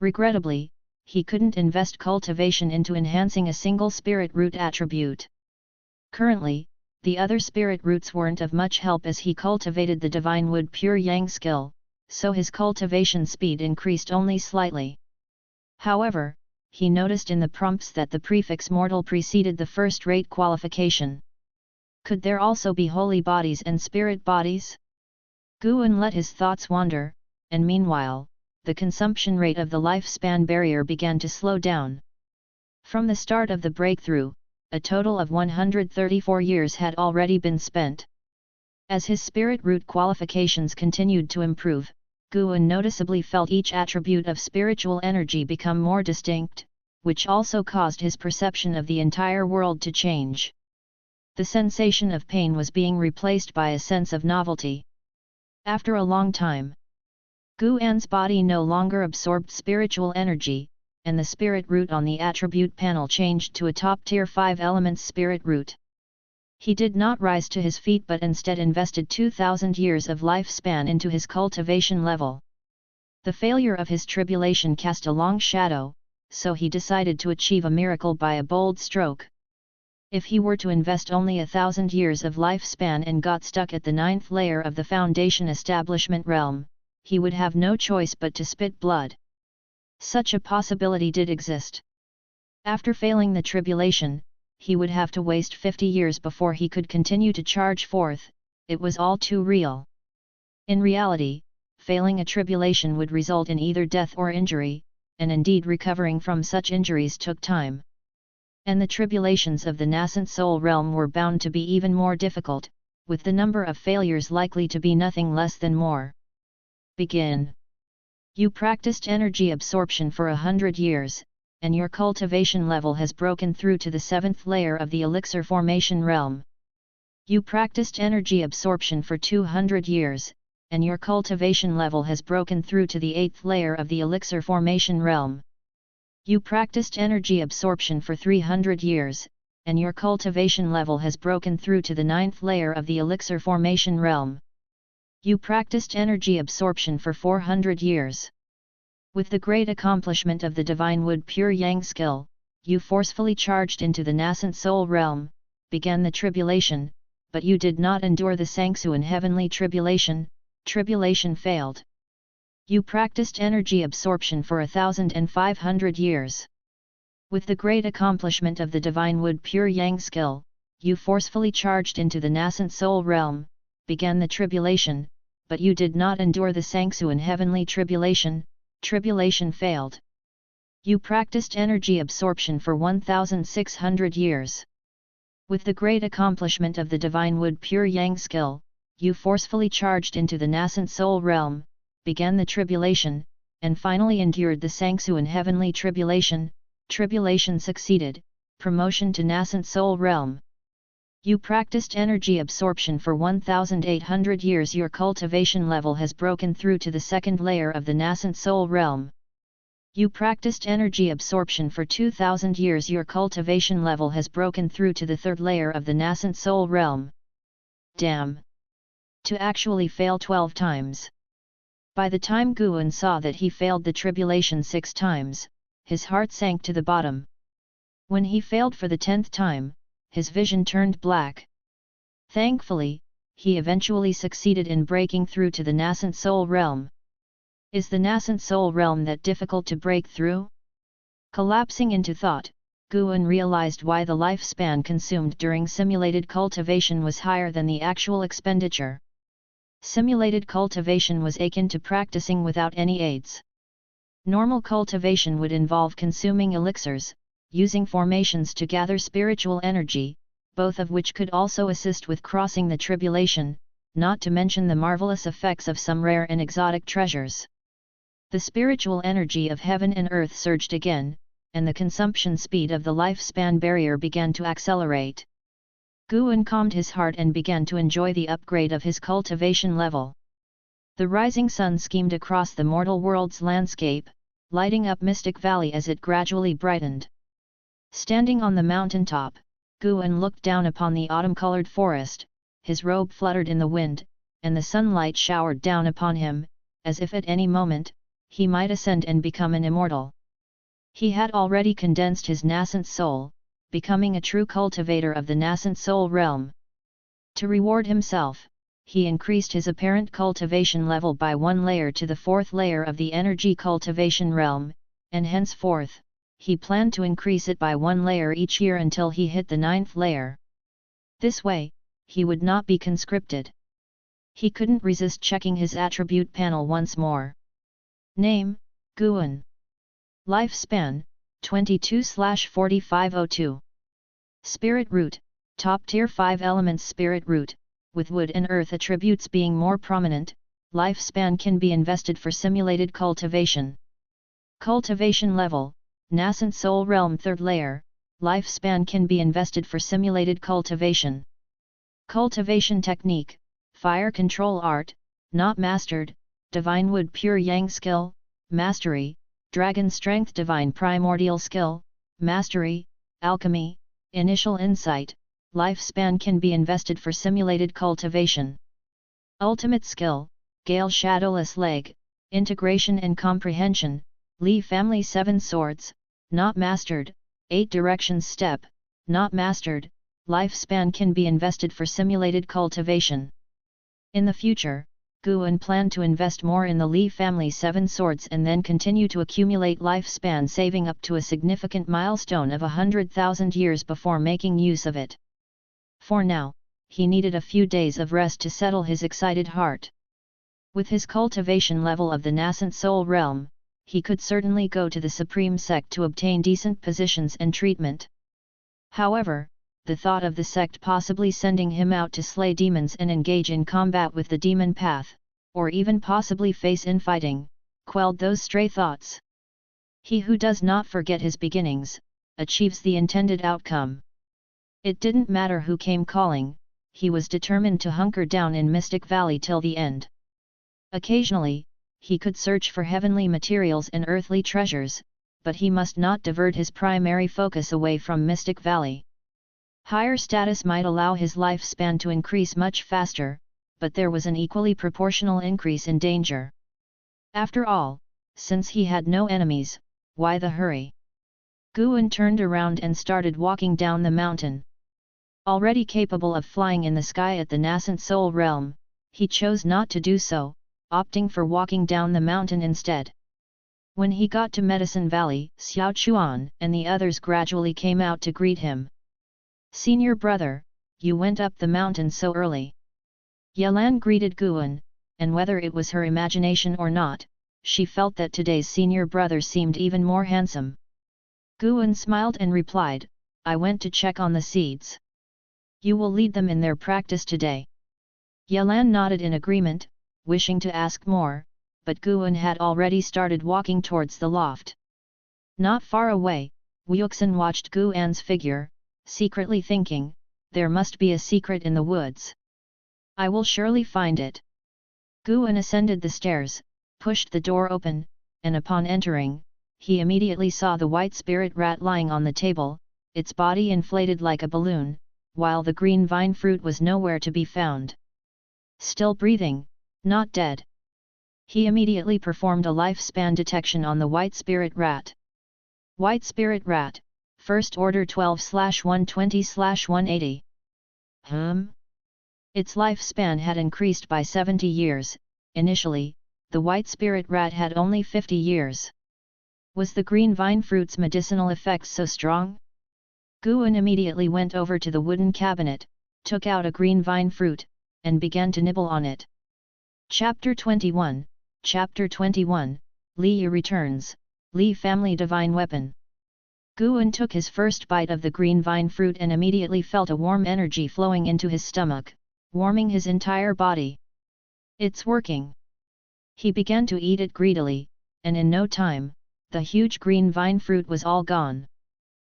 Regrettably, he couldn't invest cultivation into enhancing a single spirit root attribute. Currently, the other spirit roots weren't of much help as he cultivated the Divine Wood Pure Yang skill, so his cultivation speed increased only slightly. However, he noticed in the prompts that the prefix mortal preceded the first-rate qualification. Could there also be holy bodies and spirit bodies? Guan let his thoughts wander, and meanwhile, the consumption rate of the lifespan barrier began to slow down. From the start of the breakthrough, a total of 134 years had already been spent. As his spirit root qualifications continued to improve, Guan noticeably felt each attribute of spiritual energy become more distinct, which also caused his perception of the entire world to change. The sensation of pain was being replaced by a sense of novelty. After a long time, Guan's body no longer absorbed spiritual energy, and the spirit root on the attribute panel changed to a top-tier 5 elements spirit root. He did not rise to his feet but instead invested 2,000 years of lifespan into his cultivation level. The failure of his tribulation cast a long shadow, so he decided to achieve a miracle by a bold stroke. If he were to invest only 1,000 years of lifespan and got stuck at the 9th layer of the Foundation Establishment realm, he would have no choice but to spit blood. Such a possibility did exist. After failing the tribulation, he would have to waste 50 years before he could continue to charge forth. It was all too real. In reality, failing a tribulation would result in either death or injury, and indeed recovering from such injuries took time. And the tribulations of the nascent soul realm were bound to be even more difficult, with the number of failures likely to be nothing less than more. Begin. You practiced energy absorption for 100 years, and your cultivation level has broken through to the 7th layer of the elixir formation realm. You practiced energy absorption for 200 years, and your cultivation level has broken through to the 8th layer of the elixir formation realm. You practiced energy absorption for 300 years, and your cultivation level has broken through to the 9th layer of the elixir formation realm. You practiced energy absorption for 400 years. With the great accomplishment of the Divine Wood Pure Yang skill, you forcefully charged into the nascent soul realm, began the tribulation, but you did not endure the Sangsuan heavenly tribulation. Tribulation failed. You practiced energy absorption for 1,500 years. With the great accomplishment of the Divine Wood Pure Yang skill, you forcefully charged into the nascent soul realm, began the tribulation, but you did not endure the Sangsuan heavenly tribulation. Tribulation failed. You practiced energy absorption for 1,600 years. With the great accomplishment of the Divine Wood Pure Yang skill, you forcefully charged into the nascent soul realm, began the tribulation, and finally endured the Sangsuan heavenly tribulation. Tribulation succeeded, promotion to nascent soul realm. You practiced energy absorption for 1,800 years. Your cultivation level has broken through to the 2nd layer of the nascent soul realm. You practiced energy absorption for 2,000 years. Your cultivation level has broken through to the 3rd layer of the nascent soul realm. Damn! To actually fail 12 times. By the time Guan saw that he failed the tribulation 6 times, his heart sank to the bottom. When he failed for the 10th time, his vision turned black. Thankfully, he eventually succeeded in breaking through to the nascent soul realm. Is the nascent soul realm that difficult to break through? Collapsing into thought, Guan realized why the lifespan consumed during simulated cultivation was higher than the actual expenditure. Simulated cultivation was akin to practicing without any aids. Normal cultivation would involve consuming elixirs, using formations to gather spiritual energy, both of which could also assist with crossing the tribulation, not to mention the marvelous effects of some rare and exotic treasures. The spiritual energy of heaven and earth surged again, and the consumption speed of the lifespan barrier began to accelerate. Guan calmed his heart and began to enjoy the upgrade of his cultivation level. The rising sun schemed across the mortal world's landscape, lighting up Mystic Valley as it gradually brightened. Standing on the mountain top, Guan looked down upon the autumn-colored forest, his robe fluttered in the wind, and the sunlight showered down upon him, as if at any moment, he might ascend and become an immortal. He had already condensed his nascent soul, becoming a true cultivator of the nascent soul realm. To reward himself, he increased his apparent cultivation level by 1 layer to the 4th layer of the energy cultivation realm, and henceforth, he planned to increase it by 1 layer each year until he hit the 9th layer. This way, he would not be conscripted. He couldn't resist checking his attribute panel once more. Name, Guan. Lifespan, 22/4502. Spirit root, top tier 5 elements spirit root, with wood and earth attributes being more prominent, lifespan can be invested for simulated cultivation. Cultivation level, nascent soul realm 3rd layer, lifespan can be invested for simulated cultivation. Cultivation technique, fire control art, not mastered, divine wood pure yang skill, mastery, dragon strength divine primordial skill, mastery, alchemy, initial insight, lifespan can be invested for simulated cultivation. Ultimate skill, Gale shadowless leg, integration and comprehension, Li family 7 swords, not mastered, 8 directions step, not mastered, lifespan can be invested for simulated cultivation. In the future, Guan planned to invest more in the Li family 7 swords and then continue to accumulate lifespan saving up to a significant milestone of 100,000 years before making use of it. For now, he needed a few days of rest to settle his excited heart. With his cultivation level of the nascent soul realm, he could certainly go to the Supreme Sect to obtain decent positions and treatment. However, the thought of the sect possibly sending him out to slay demons and engage in combat with the demon path, or even possibly face infighting, quelled those stray thoughts. He who does not forget his beginnings, achieves the intended outcome. It didn't matter who came calling, he was determined to hunker down in Mystic Valley till the end. Occasionally, he could search for heavenly materials and earthly treasures, but he must not divert his primary focus away from Mystic Valley. Higher status might allow his lifespan to increase much faster, but there was an equally proportional increase in danger. After all, since he had no enemies, why the hurry? Guan turned around and started walking down the mountain. Already capable of flying in the sky at the nascent soul realm, he chose not to do so, opting for walking down the mountain instead. When he got to Medicine Valley, Xiao Chuan and the others gradually came out to greet him. "Senior brother, you went up the mountain so early." Yelan greeted Guan, and whether it was her imagination or not, she felt that today's senior brother seemed even more handsome. Guan smiled and replied, "I went to check on the seeds. You will lead them in their practice today." Yelan nodded in agreement, wishing to ask more, but Guan had already started walking towards the loft. Not far away, Wuxin watched Guan's figure, secretly thinking, there must be a secret in the woods. I will surely find it. Guan ascended the stairs, pushed the door open, and upon entering, he immediately saw the white spirit rat lying on the table, its body inflated like a balloon, while the green vine fruit was nowhere to be found. Still breathing, not dead. He immediately performed a lifespan detection on the white spirit rat. White spirit rat, First Order 12/120/180. Its lifespan had increased by 70 years, initially, the white spirit rat had only 50 years. Was the green vine fruit's medicinal effects so strong? Guan immediately went over to the wooden cabinet, took out a green vine fruit, and began to nibble on it. Chapter 21, Chapter 21, Li returns, Li family divine weapon. Guan took his first bite of the green vine fruit and immediately felt a warm energy flowing into his stomach, warming his entire body. It's working. He began to eat it greedily, and in no time, the huge green vine fruit was all gone.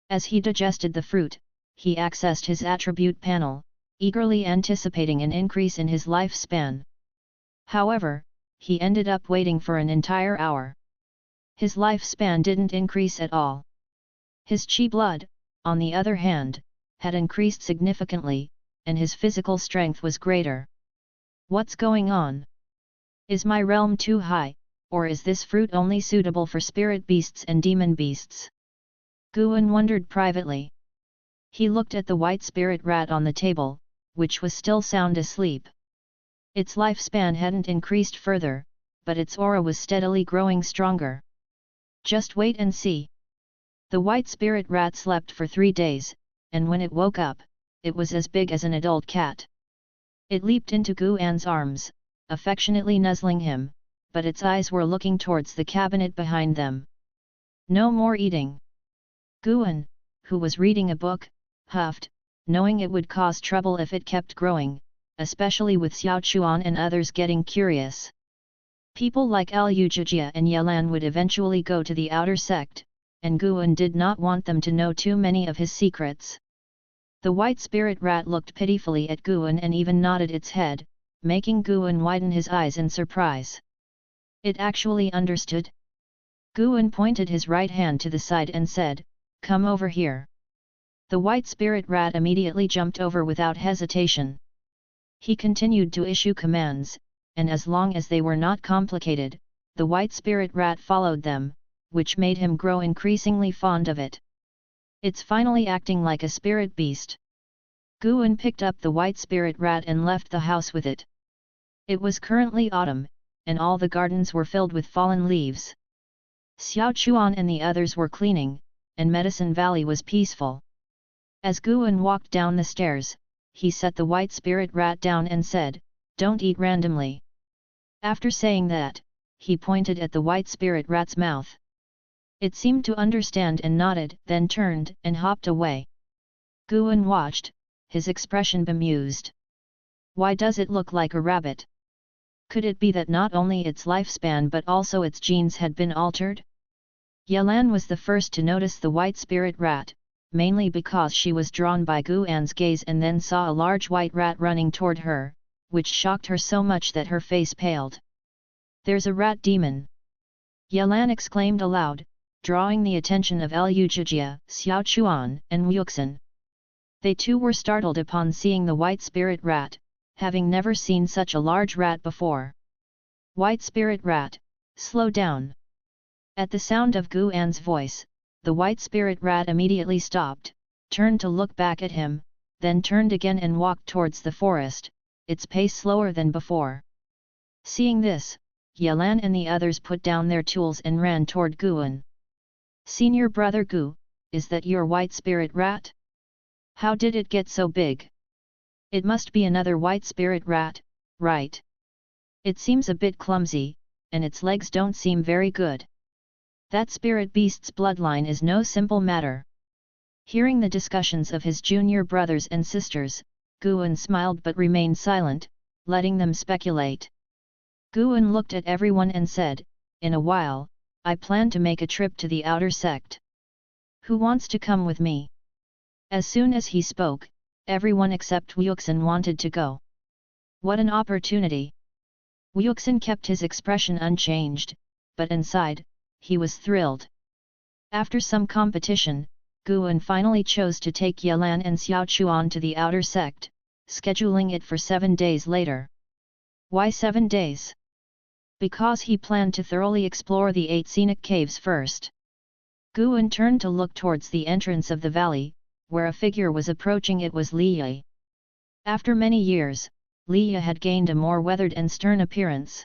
As he digested the fruit, he accessed his attribute panel, eagerly anticipating an increase in his lifespan. However, he ended up waiting for an entire hour. His lifespan didn't increase at all. His chi blood, on the other hand, had increased significantly, and his physical strength was greater. What's going on? Is my realm too high, or is this fruit only suitable for spirit beasts and demon beasts? Guan wondered privately. He looked at the white spirit rat on the table, which was still sound asleep. Its lifespan hadn't increased further, but its aura was steadily growing stronger. Just wait and see. The white spirit rat slept for 3 days, and when it woke up, it was as big as an adult cat. It leaped into Guan's arms, affectionately nuzzling him, but its eyes were looking towards the cabinet behind them. No more eating. Guan, who was reading a book, huffed, knowing it would cause trouble if it kept growing, especially with Xiao Chuan and others getting curious. People like Liu Jijia and Yelan would eventually go to the outer sect, and Guan did not want them to know too many of his secrets. The white spirit rat looked pitifully at Guan and even nodded its head, making Guan widen his eyes in surprise. It actually understood. Guan pointed his right hand to the side and said, "Come over here." The white spirit rat immediately jumped over without hesitation. He continued to issue commands, and as long as they were not complicated, the white spirit rat followed them, which made him grow increasingly fond of it. It's finally acting like a spirit beast. Guan picked up the white spirit rat and left the house with it. It was currently autumn, and all the gardens were filled with fallen leaves. Xiao Chuan and the others were cleaning, and Medicine Valley was peaceful. As Guan walked down the stairs, he set the white spirit rat down and said, "Don't eat randomly." After saying that, he pointed at the white spirit rat's mouth. It seemed to understand and nodded, then turned and hopped away. Guan watched, his expression bemused. Why does it look like a rabbit? Could it be that not only its lifespan but also its genes had been altered? Yelan was the first to notice the white spirit rat, mainly because she was drawn by Guan's gaze and then saw a large white rat running toward her, which shocked her so much that her face paled. "There's a rat demon!" Yelan exclaimed aloud, drawing the attention of Liu Jijia, Xiao Chuan, and Wuxin. They too were startled upon seeing the white spirit rat, having never seen such a large rat before. "White spirit rat, slow down!" At the sound of Guan's voice, the white spirit rat immediately stopped, turned to look back at him, then turned again and walked towards the forest, its pace slower than before. Seeing this, Yelan and the others put down their tools and ran toward Guan. "Senior brother Gu, is that your white spirit rat? How did it get so big? It must be another white spirit rat, right? It seems a bit clumsy, and its legs don't seem very good. That spirit beast's bloodline is no simple matter." Hearing the discussions of his junior brothers and sisters, Guan smiled but remained silent, letting them speculate. Guan looked at everyone and said, "In a while, I plan to make a trip to the outer sect. Who wants to come with me?" As soon as he spoke, everyone except Wuxin wanted to go. What an opportunity! Wuxin kept his expression unchanged, but inside, he was thrilled. After some competition, Guan finally chose to take Yelan and Xiao Chuan to the outer sect, scheduling it for 7 days later. Why 7 days? Because he planned to thoroughly explore the 8 scenic caves first. Guan turned to look towards the entrance of the valley, where a figure was approaching. It was Liye. After many years, Liye had gained a more weathered and stern appearance.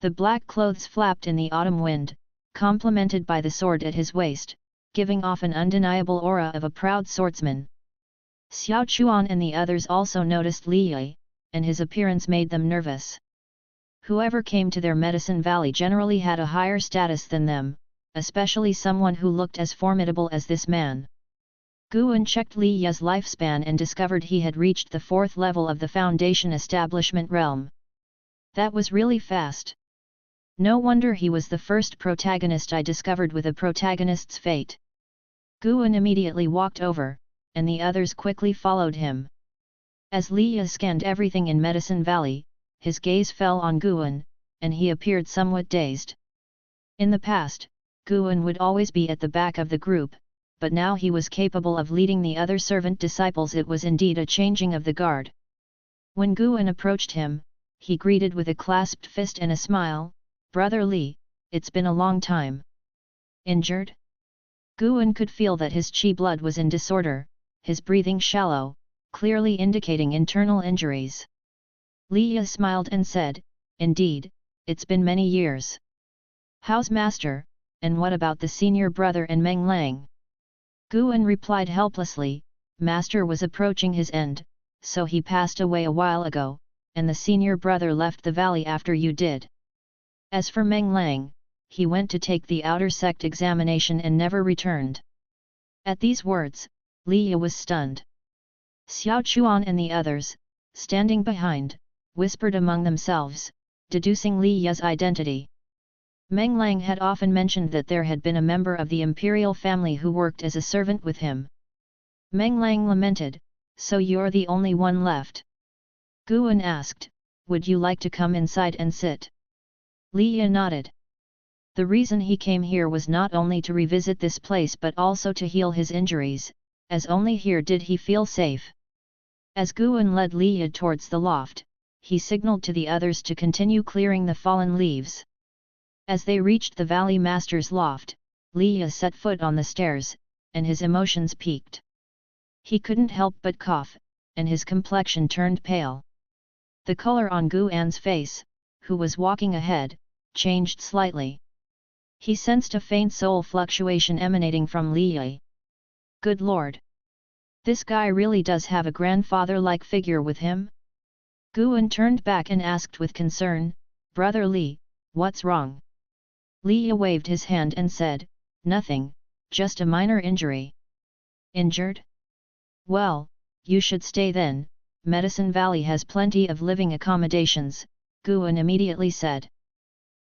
The black clothes flapped in the autumn wind, complemented by the sword at his waist, giving off an undeniable aura of a proud swordsman. Xiao Chuan and the others also noticed Liye, and his appearance made them nervous. Whoever came to their Medicine Valley generally had a higher status than them, especially someone who looked as formidable as this man. Guan checked Li Ye's lifespan and discovered he had reached the 4th level of the Foundation Establishment realm. That was really fast. No wonder he was the first protagonist I discovered with a protagonist's fate. Guan immediately walked over, and the others quickly followed him. As Li Ye scanned everything in Medicine Valley, his gaze fell on Guan, and he appeared somewhat dazed. In the past, Guan would always be at the back of the group, but now he was capable of leading the other servant disciples. It was indeed a changing of the guard. When Guan approached him, he greeted with a clasped fist and a smile, "Brother Li, it's been a long time." Injured? Guan could feel that his qi blood was in disorder, his breathing shallow, clearly indicating internal injuries. Li Ye smiled and said, "Indeed, it's been many years. How's Master, and what about the senior brother and Meng Lang?" Guan replied helplessly, "Master was approaching his end, so he passed away a while ago, and the senior brother left the valley after you did. As for Meng Lang, he went to take the outer sect examination and never returned." At these words, Li Ye was stunned. Xiao Chuan and the others, standing behind, whispered among themselves, deducing Li Ye's identity. Meng Lang had often mentioned that there had been a member of the imperial family who worked as a servant with him. Meng Lang lamented, "So you're the only one left?" Guan asked, "Would you like to come inside and sit?" Li Ye nodded. The reason he came here was not only to revisit this place but also to heal his injuries, as only here did he feel safe. As Guan led Li Ye towards the loft, he signaled to the others to continue clearing the fallen leaves. As they reached the Valley Master's loft, Li Ye set foot on the stairs, and his emotions peaked. He couldn't help but cough, and his complexion turned pale. The color on Guan's face, who was walking ahead, changed slightly. He sensed a faint soul fluctuation emanating from Li Ye. Good Lord! This guy really does have a grandfather-like figure with him? Guan turned back and asked with concern, "Brother Li, what's wrong?" Li Ye waved his hand and said, "Nothing, just a minor injury." Injured? Well, you should stay then, Medicine Valley has plenty of living accommodations, Guan immediately said.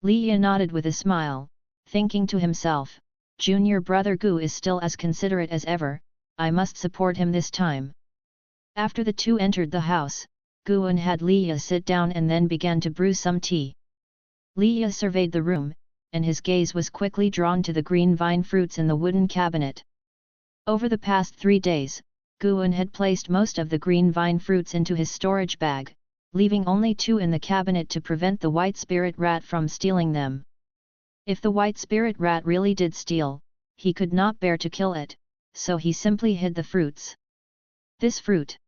Li Ye nodded with a smile, thinking to himself, "Junior brother Gu is still as considerate as ever, I must support him this time." After the two entered the house, Guan had Li Ye sit down and then began to brew some tea. Li Ye surveyed the room, and his gaze was quickly drawn to the green vine fruits in the wooden cabinet. Over the past 3 days, Guan had placed most of the green vine fruits into his storage bag, leaving only 2 in the cabinet to prevent the white spirit rat from stealing them. If the white spirit rat really did steal, he could not bear to kill it, so he simply hid the fruits. This fruit.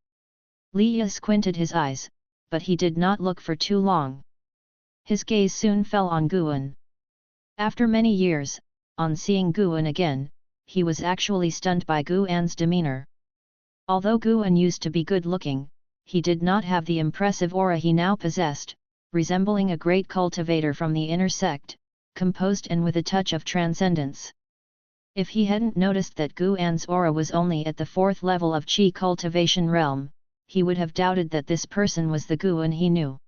Li Ye squinted his eyes, but he did not look for too long. His gaze soon fell on Guan. After many years, on seeing Guan again, he was actually stunned by Guan's demeanor. Although Guan used to be good-looking, he did not have the impressive aura he now possessed, resembling a great cultivator from the inner sect, composed and with a touch of transcendence. If he hadn't noticed that Guan's aura was only at the 4th level of Qi cultivation realm, he would have doubted that this person was the Guan he knew.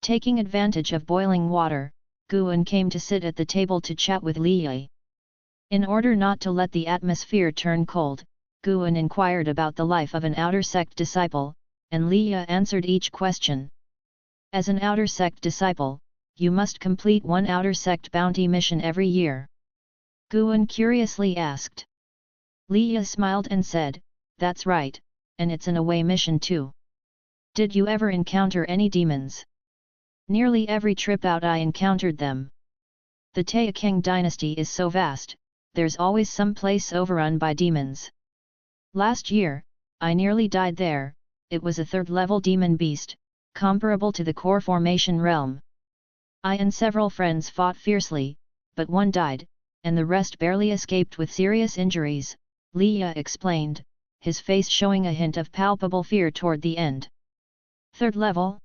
Taking advantage of boiling water, Guan came to sit at the table to chat with Li Ye. In order not to let the atmosphere turn cold, Guan inquired about the life of an outer sect disciple, and Li Ye answered each question. As an outer sect disciple, you must complete 1 outer sect bounty mission every year. Guan curiously asked. Li Ye smiled and said, "That's right, and it's an away mission too. Did you ever encounter any demons?" "Nearly every trip out I encountered them. The Taekang dynasty is so vast, there's always some place overrun by demons. Last year, I nearly died there. It was a 3rd-level demon beast, comparable to the core formation realm. I and several friends fought fiercely, but one died, and the rest barely escaped with serious injuries," Li Ye explained, his face showing a hint of palpable fear toward the end. 3rd level?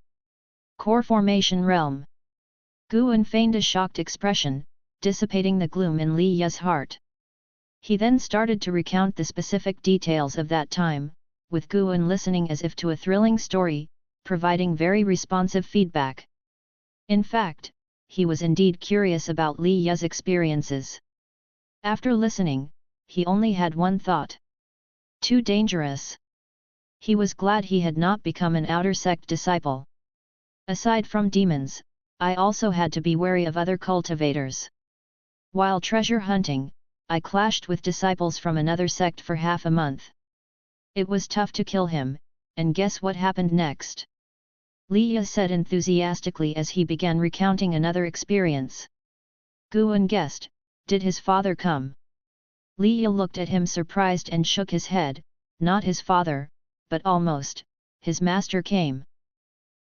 Core formation realm. Guan feigned a shocked expression, dissipating the gloom in Li Ye's heart. He then started to recount the specific details of that time, with Guan listening as if to a thrilling story, providing very responsive feedback. In fact, he was indeed curious about Li Ye's experiences. After listening, he only had one thought. Too dangerous. He was glad he had not become an outer sect disciple. Aside from demons, I also had to be wary of other cultivators. While treasure hunting, I clashed with disciples from another sect for half a month. It was tough to kill him, and guess what happened next? Li Ye said enthusiastically as he began recounting another experience. Guan guessed, did his father come? Li Ye looked at him surprised and shook his head, not his father, but almost, his master came.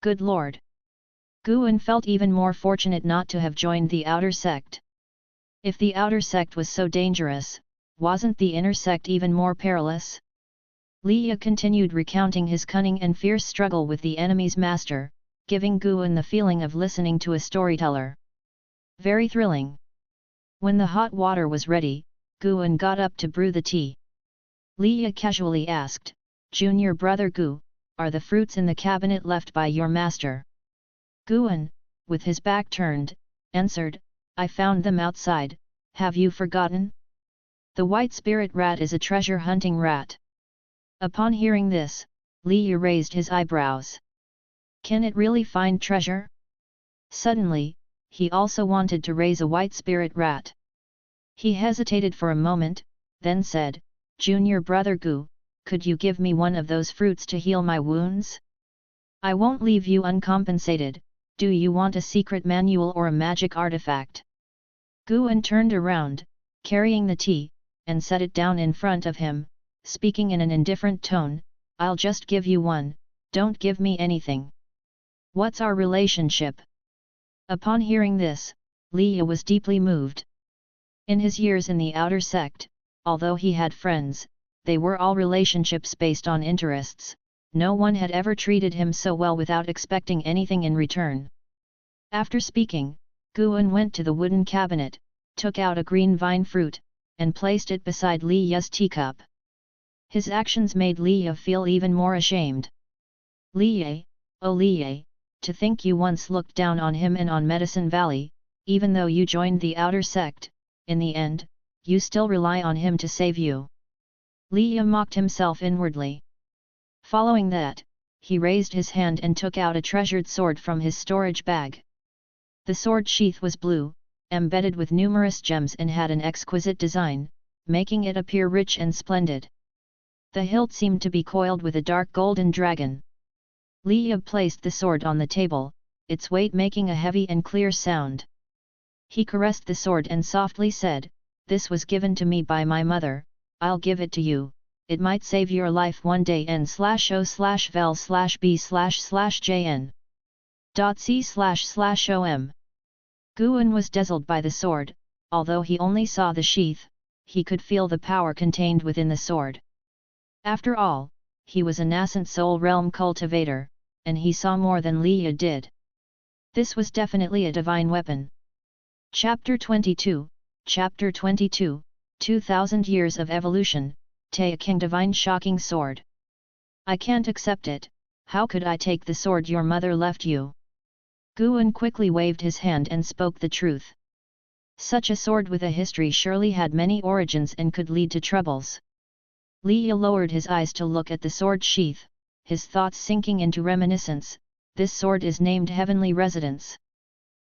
Good Lord! Guan felt even more fortunate not to have joined the outer sect. If the outer sect was so dangerous, wasn't the inner sect even more perilous? Li Ye continued recounting his cunning and fierce struggle with the enemy's master, giving Guan the feeling of listening to a storyteller. Very thrilling. When the hot water was ready, Guan got up to brew the tea. Li Ye casually asked, "Junior brother Gu, are the fruits in the cabinet left by your master?" Guan, with his back turned, answered, "I found them outside, have you forgotten? The white spirit rat is a treasure hunting rat." Upon hearing this, Li Ye raised his eyebrows. Can it really find treasure? Suddenly, he also wanted to raise a white spirit rat. He hesitated for a moment, then said, "Junior brother Gu, could you give me one of those fruits to heal my wounds? I won't leave you uncompensated. Do you want a secret manual or a magic artifact?" Guan turned around, carrying the tea, and set it down in front of him, speaking in an indifferent tone, "I'll just give you one, don't give me anything. What's our relationship?" Upon hearing this, Li Ye was deeply moved. In his years in the outer sect, although he had friends, they were all relationships based on interests. No one had ever treated him so well without expecting anything in return. After speaking, Guan went to the wooden cabinet, took out a green vine fruit, and placed it beside Li Ye's teacup. His actions made Li Ye feel even more ashamed. "Li Ye, oh Li Ye, to think you once looked down on him and on Medicine Valley, even though you joined the outer sect, in the end, you still rely on him to save you." Li Ye mocked himself inwardly. Following that, he raised his hand and took out a treasured sword from his storage bag. The sword sheath was blue, embedded with numerous gems and had an exquisite design, making it appear rich and splendid. The hilt seemed to be coiled with a dark golden dragon. Li Ye placed the sword on the table, its weight making a heavy and clear sound. He caressed the sword and softly said, "This was given to me by my mother, I'll give it to you. It might save your life one day n/o/vel/b/jn.c//om." Guan was dazzled by the sword, although he only saw the sheath, he could feel the power contained within the sword. After all, he was a nascent soul realm cultivator, and he saw more than Li Ye did. This was definitely a divine weapon. Chapter 22, 2000 Years of Evolution, Taya King Divine Shocking Sword. "I can't accept it, how could I take the sword your mother left you?" Guan quickly waved his hand and spoke the truth. Such a sword with a history surely had many origins and could lead to troubles. Li Ye lowered his eyes to look at the sword sheath, his thoughts sinking into reminiscence. "This sword is named Heavenly Residence.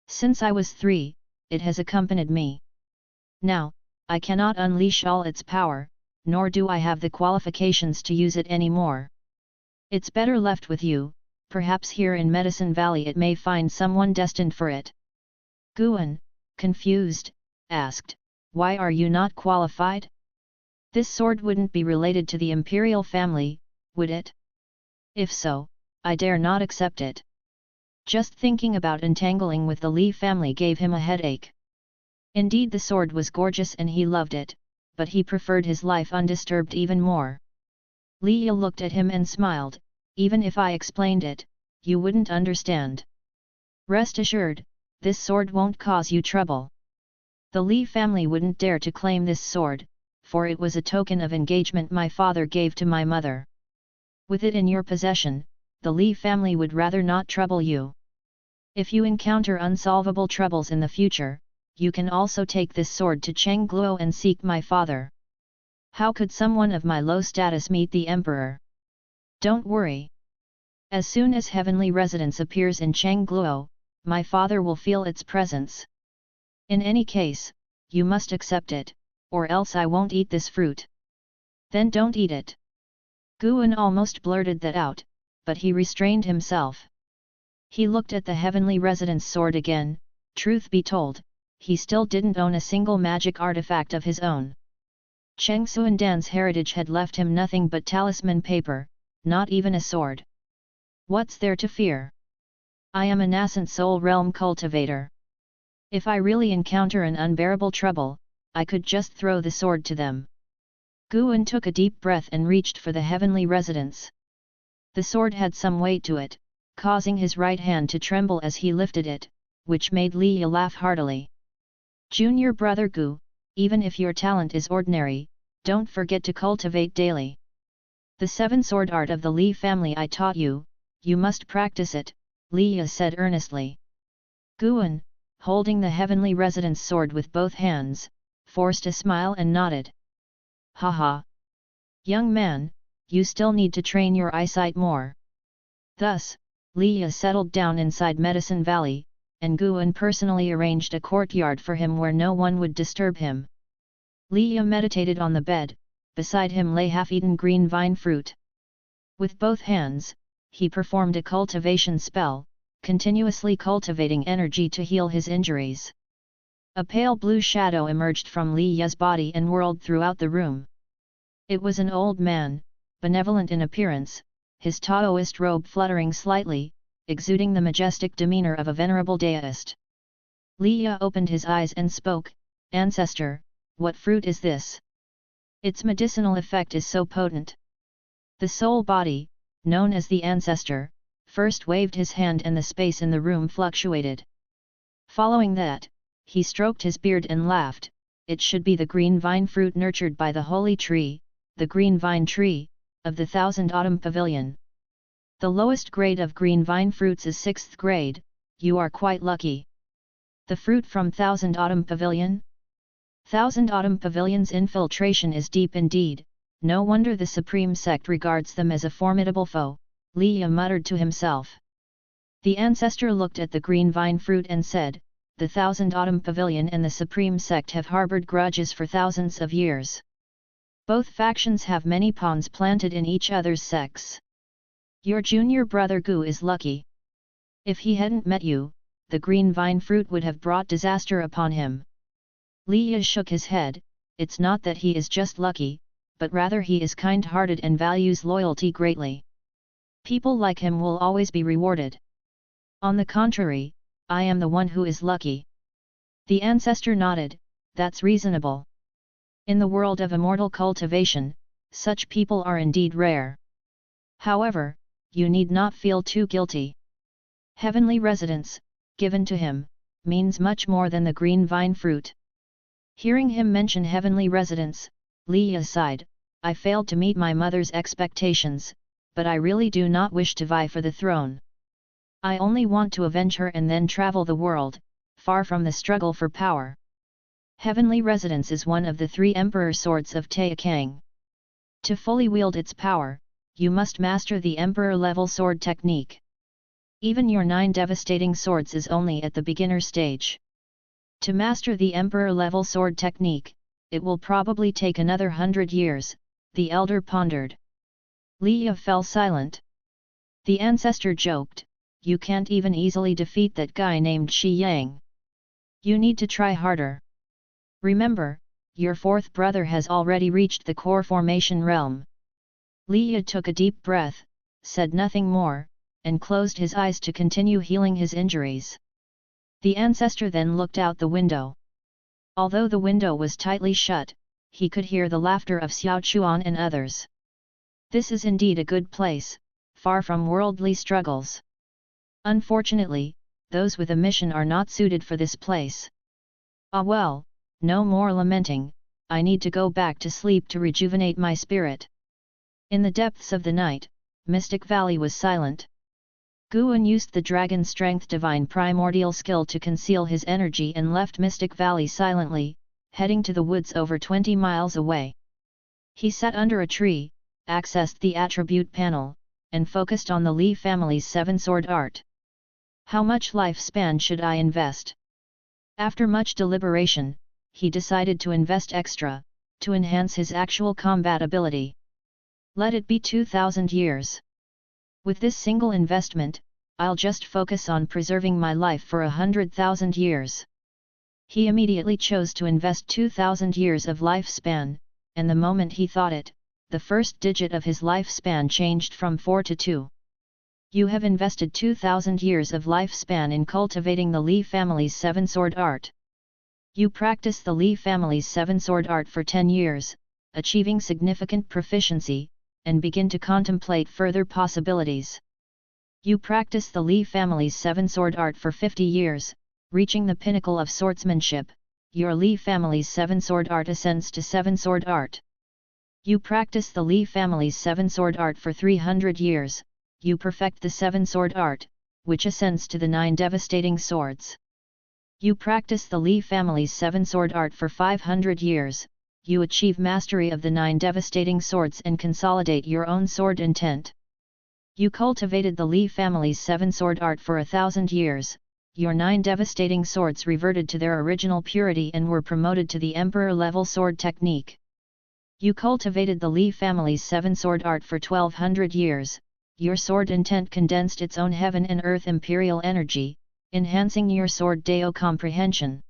Since I was 3, it has accompanied me. Now, I cannot unleash all its power, nor do I have the qualifications to use it anymore. It's better left with you, perhaps here in Medicine Valley it may find someone destined for it." Guan, confused, asked, "Why are you not qualified? This sword wouldn't be related to the imperial family, would it? If so, I dare not accept it." Just thinking about entangling with the Li family gave him a headache. Indeed, the sword was gorgeous and he loved it, but he preferred his life undisturbed even more. Li Ye looked at him and smiled, "Even if I explained it, you wouldn't understand. Rest assured, this sword won't cause you trouble." The Li family wouldn't dare to claim this sword, for it was a token of engagement my father gave to my mother. With it in your possession, the Li family would rather not trouble you. If you encounter unsolvable troubles in the future, you can also take this sword to Chengluo and seek my father. How could someone of my low status meet the emperor? Don't worry. As soon as heavenly residence appears in Chengluo, my father will feel its presence. In any case, you must accept it, or else I won't eat this fruit. Then don't eat it. Guan almost blurted that out, but he restrained himself. He looked at the heavenly residence sword again. Truth be told, he still didn't own a single magic artifact of his own. Cheng Xuandan's heritage had left him nothing but talisman paper, not even a sword. What's there to fear? I am a nascent soul realm cultivator. If I really encounter an unbearable trouble, I could just throw the sword to them. Guan took a deep breath and reached for the heavenly residence. The sword had some weight to it, causing his right hand to tremble as he lifted it, which made Li laugh heartily. Junior brother Gu, even if your talent is ordinary, don't forget to cultivate daily. The 7-sword art of the Li family I taught you, you must practice it, Li said earnestly. Guan, holding the heavenly residence sword with both hands, forced a smile and nodded. Haha! Young man, you still need to train your eyesight more. Thus, Li settled down inside Medicine Valley, and Guan personally arranged a courtyard for him where no one would disturb him. Li meditated on the bed, beside him lay half-eaten green vine fruit. With both hands, he performed a cultivation spell, continuously cultivating energy to heal his injuries. A pale blue shadow emerged from Li's body and whirled throughout the room. It was an old man, benevolent in appearance, his Taoist robe fluttering slightly, exuding the majestic demeanor of a venerable deist. Li opened his eyes and spoke, "Ancestor, what fruit is this? Its medicinal effect is so potent." The soul body, known as the Ancestor, first waved his hand and the space in the room fluctuated. Following that, he stroked his beard and laughed. It should be the green vine fruit nurtured by the holy tree, the green vine tree, of the 1000 Autumn Pavilion. The lowest grade of green vine fruits is 6th grade, you are quite lucky. The fruit from 1000 Autumn Pavilion? 1000 Autumn Pavilion's infiltration is deep indeed, no wonder the Supreme Sect regards them as a formidable foe, Li muttered to himself. The Ancestor looked at the green vine fruit and said, the 1000 Autumn Pavilion and the Supreme Sect have harbored grudges for thousands of years. Both factions have many pawns planted in each other's sects. Your junior brother Gu is lucky. If he hadn't met you, the green vine fruit would have brought disaster upon him. Li shook his head. It's not that he is just lucky, but rather he is kind-hearted and values loyalty greatly. People like him will always be rewarded. On the contrary, I am the one who is lucky. The Ancestor nodded, that's reasonable. In the world of immortal cultivation, such people are indeed rare. However, you need not feel too guilty. Heavenly residence, given to him, means much more than the green vine fruit. Hearing him mention heavenly residence, Li sighed, I failed to meet my mother's expectations, but I really do not wish to vie for the throne. I only want to avenge her and then travel the world, far from the struggle for power. Heavenly residence is one of the 3 emperor swords of Taikang. To fully wield its power, you must master the emperor-level sword technique. Even your 9 devastating swords is only at the beginner stage. To master the emperor-level sword technique, it will probably take another 100 years, the elder pondered. Li fell silent. The Ancestor joked, you can't even easily defeat that guy named Shi Yang. You need to try harder. Remember, your 4th brother has already reached the core formation realm. Li took a deep breath, said nothing more, and closed his eyes to continue healing his injuries. The Ancestor then looked out the window. Although the window was tightly shut, he could hear the laughter of Xiao Chuan and others. This is indeed a good place, far from worldly struggles. Unfortunately, those with a mission are not suited for this place. Ah well, no more lamenting, I need to go back to sleep to rejuvenate my spirit. In the depths of the night, Mystic Valley was silent. Guan used the dragon strength divine primordial skill to conceal his energy and left Mystic Valley silently, heading to the woods over 20 miles away. He sat under a tree, accessed the attribute panel, and focused on the Li family's 7-sword art. How much lifespan should I invest? After much deliberation, he decided to invest extra, to enhance his actual combat ability. Let it be 2,000 years. With this single investment, I'll just focus on preserving my life for 100,000 years. He immediately chose to invest 2,000 years of lifespan, and the moment he thought it, the first digit of his lifespan changed from 4 to 2. You have invested 2,000 years of lifespan in cultivating the Li family's 7-sword art. You practice the Li family's 7-sword art for 10 years, achieving significant proficiency, and begin to contemplate further possibilities. You practice the Li family's 7-sword art for 50 years, reaching the pinnacle of swordsmanship. Your Li family's 7-sword art ascends to 7-sword art. You practice the Li family's 7-sword art for 300 years, you perfect the 7-sword art, which ascends to the 9 devastating swords. You practice the Li family's 7-sword art for 500 years, you achieve mastery of the 9 devastating swords and consolidate your own sword intent. You cultivated the Li family's 7-sword art for 1,000 years, your 9 devastating swords reverted to their original purity and were promoted to the Emperor-level sword technique. You cultivated the Li family's 7-sword art for 1,200 years, your sword intent condensed its own heaven and earth imperial energy, enhancing your sword Dao comprehension.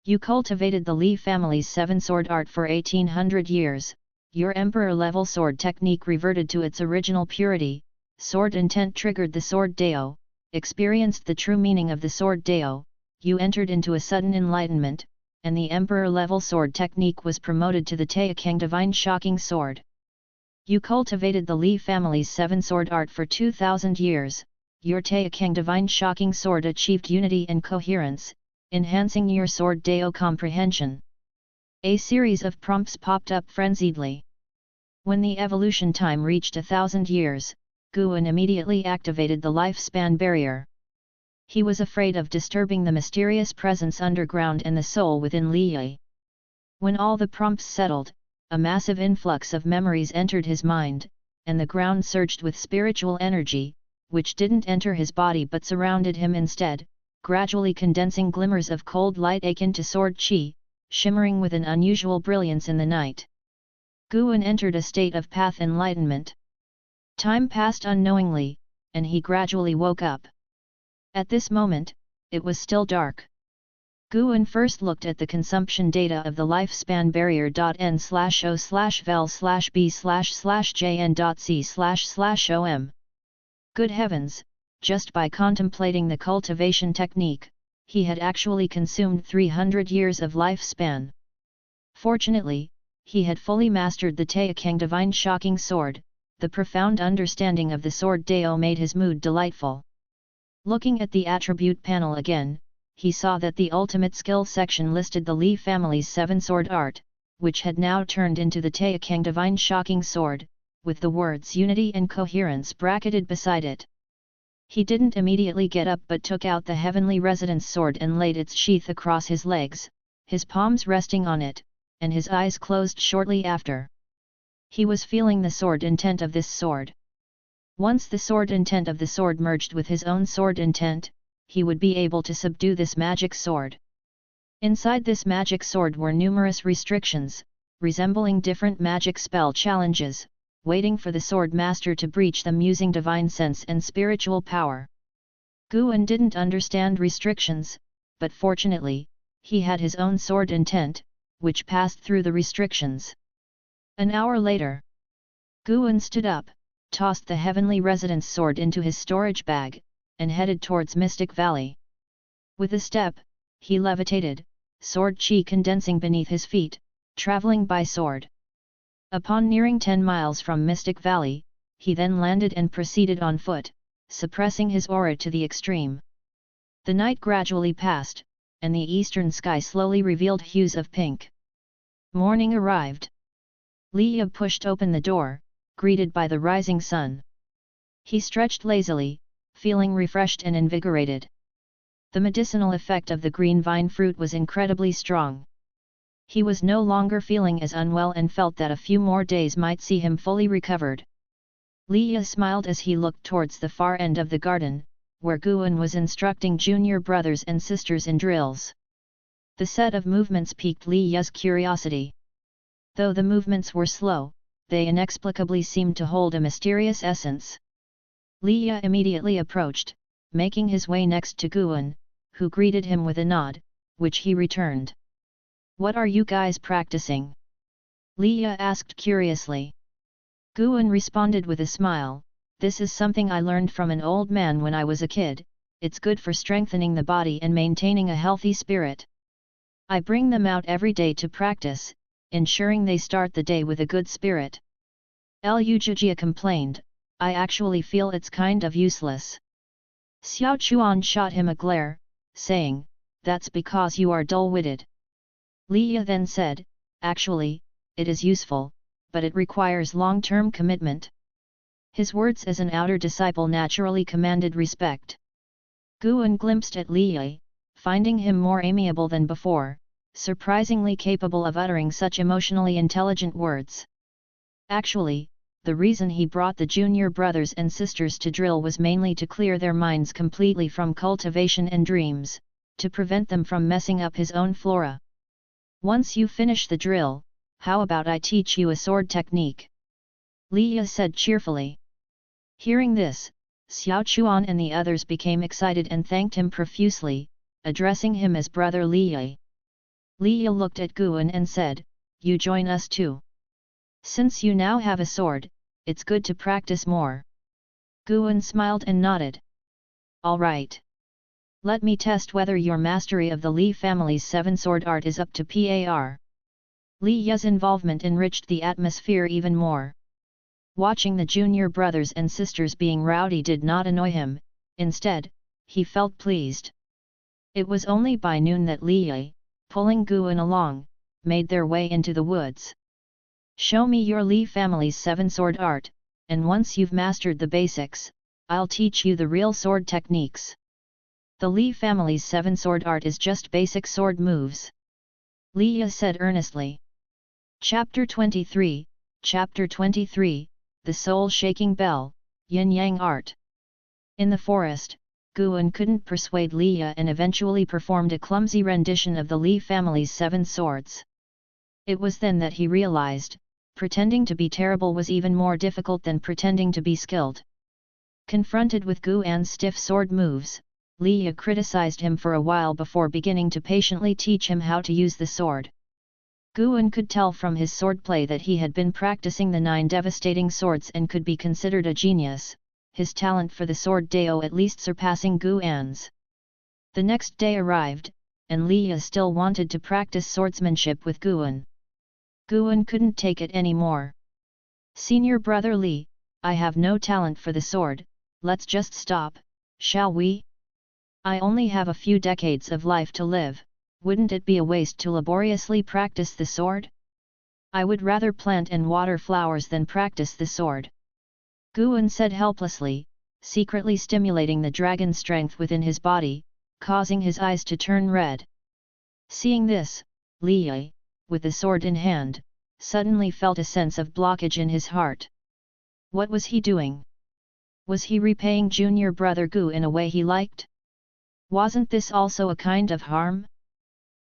You cultivated the Li family's 7-sword art for 1,800 years, your Emperor-level sword technique reverted to its original purity, sword intent triggered the sword Dao, experienced the true meaning of the sword Dao, you entered into a sudden enlightenment, and the Emperor-level sword technique was promoted to the Taekang Divine Shocking Sword. You cultivated the Li family's 7-sword art for 2,000 years, your Taekang Divine Shocking Sword achieved unity and coherence, enhancing your sword Dao comprehension. A series of prompts popped up frenziedly. When the evolution time reached 1,000 years, Guan immediately activated the lifespan barrier. He was afraid of disturbing the mysterious presence underground and the soul within Li Yi. When all the prompts settled, a massive influx of memories entered his mind, and the ground surged with spiritual energy, which didn't enter his body but surrounded him instead, gradually condensing glimmers of cold light akin to sword qi, shimmering with an unusual brilliance in the night. Guan entered a state of path enlightenment. Time passed unknowingly, and he gradually woke up. At this moment, it was still dark. Guan first looked at the consumption data of the lifespan barrier.n/o/vel/b/jn.c//om. Good heavens, just by contemplating the cultivation technique, he had actually consumed 300 years of lifespan. Fortunately, he had fully mastered the Taekang Divine Shocking Sword. The profound understanding of the sword Dao made his mood delightful. Looking at the attribute panel again, he saw that the ultimate skill section listed the Li family's 7-sword art, which had now turned into the Taekang Divine Shocking Sword, with the words unity and coherence bracketed beside it. He didn't immediately get up but took out the heavenly resonance sword and laid its sheath across his legs, his palms resting on it, and his eyes closed shortly after. He was feeling the sword intent of this sword. Once the sword intent of the sword merged with his own sword intent, he would be able to subdue this magic sword. Inside this magic sword were numerous restrictions, resembling different magic spell challenges, waiting for the sword master to breach them using divine sense and spiritual power. Guan didn't understand restrictions, but fortunately, he had his own sword intent, which passed through the restrictions. An hour later, Guan stood up, tossed the heavenly residence sword into his storage bag, and headed towards Mystic Valley. With a step, he levitated, sword chi condensing beneath his feet, traveling by sword. Upon nearing 10 miles from Mystic Valley, he then landed and proceeded on foot, suppressing his aura to the extreme. The night gradually passed, and the eastern sky slowly revealed hues of pink. Morning arrived. Li Yi pushed open the door, greeted by the rising sun. He stretched lazily, feeling refreshed and invigorated. The medicinal effect of the green vine fruit was incredibly strong. He was no longer feeling as unwell and felt that a few more days might see him fully recovered. Li Yi smiled as he looked towards the far end of the garden, where Guan was instructing junior brothers and sisters in drills. The set of movements piqued Li Yi's curiosity. Though the movements were slow, they inexplicably seemed to hold a mysterious essence. Li Yi immediately approached, making his way next to Guan, who greeted him with a nod, which he returned. "What are you guys practicing?" Li Yi asked curiously. Guan responded with a smile, "This is something I learned from an old man when I was a kid. It's good for strengthening the body and maintaining a healthy spirit. I bring them out every day to practice, ensuring they start the day with a good spirit." Lu Jijia complained, "I actually feel it's kind of useless." Xiao Chuan shot him a glare, saying, "That's because you are dull-witted." Li Yi then said, "Actually, it is useful, but it requires long-term commitment." His words as an outer disciple naturally commanded respect. Guan glimpsed at Li Yi, finding him more amiable than before, surprisingly capable of uttering such emotionally intelligent words. Actually, the reason he brought the junior brothers and sisters to drill was mainly to clear their minds completely from cultivation and dreams, to prevent them from messing up his own flora. "Once you finish the drill, how about I teach you a sword technique?" Li Yi said cheerfully. Hearing this, Xiao Chuan and the others became excited and thanked him profusely, addressing him as Brother Li Yi. Li Yi looked at Guan and said, "You join us too. Since you now have a sword, it's good to practice more." Guan smiled and nodded. "All right. Let me test whether your mastery of the Li family's seven-sword art is up to par." Li Yi's involvement enriched the atmosphere even more. Watching the junior brothers and sisters being rowdy did not annoy him, instead, he felt pleased. It was only by noon that Li Yi, pulling Guan along, made their way into the woods. "Show me your Li family's seven-sword art, and once you've mastered the basics, I'll teach you the real sword techniques." "The Li family's seven-sword art is just basic sword moves," Li Yi said earnestly. Chapter 23, The Soul-Shaking Bell, Yin-Yang Art. In the forest, Guan couldn't persuade Li Yi and eventually performed a clumsy rendition of the Li family's seven swords. It was then that he realized, pretending to be terrible was even more difficult than pretending to be skilled. Confronted with Guan's stiff sword moves, Li Yi criticized him for a while before beginning to patiently teach him how to use the sword. Guan could tell from his swordplay that he had been practicing the 9 devastating swords and could be considered a genius, his talent for the sword Dao at least surpassing Guan's. The next day arrived, and Li Yi still wanted to practice swordsmanship with Guan. Guan couldn't take it anymore. "Senior brother Li, I have no talent for the sword, let's just stop, shall we? I only have a few decades of life to live, wouldn't it be a waste to laboriously practice the sword? I would rather plant and water flowers than practice the sword." Guan said helplessly, secretly stimulating the dragon strength within his body, causing his eyes to turn red. Seeing this, Li Yi, with the sword in hand, suddenly felt a sense of blockage in his heart. What was he doing? Was he repaying junior brother Gu in a way he liked? Wasn't this also a kind of harm?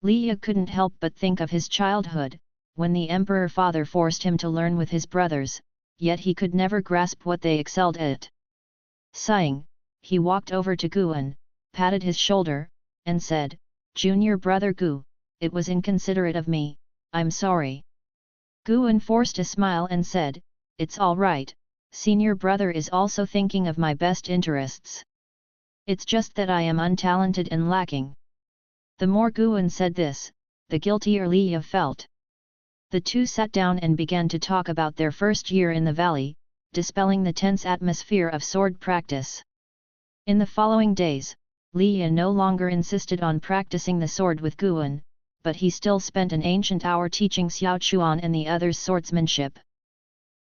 Li Yi couldn't help but think of his childhood, when the emperor father forced him to learn with his brothers, yet he could never grasp what they excelled at. Sighing, he walked over to Guan, patted his shoulder, and said, "Junior brother Gu, it was inconsiderate of me, I'm sorry." Guan forced a smile and said, "It's all right, senior brother is also thinking of my best interests. It's just that I am untalented and lacking." The more Guan said this, the guiltier Li Yi felt. The two sat down and began to talk about their first year in the valley, dispelling the tense atmosphere of sword practice. In the following days, Li Yi no longer insisted on practicing the sword with Guan, but he still spent an ancient hour teaching Xiao Chuan and the others swordsmanship.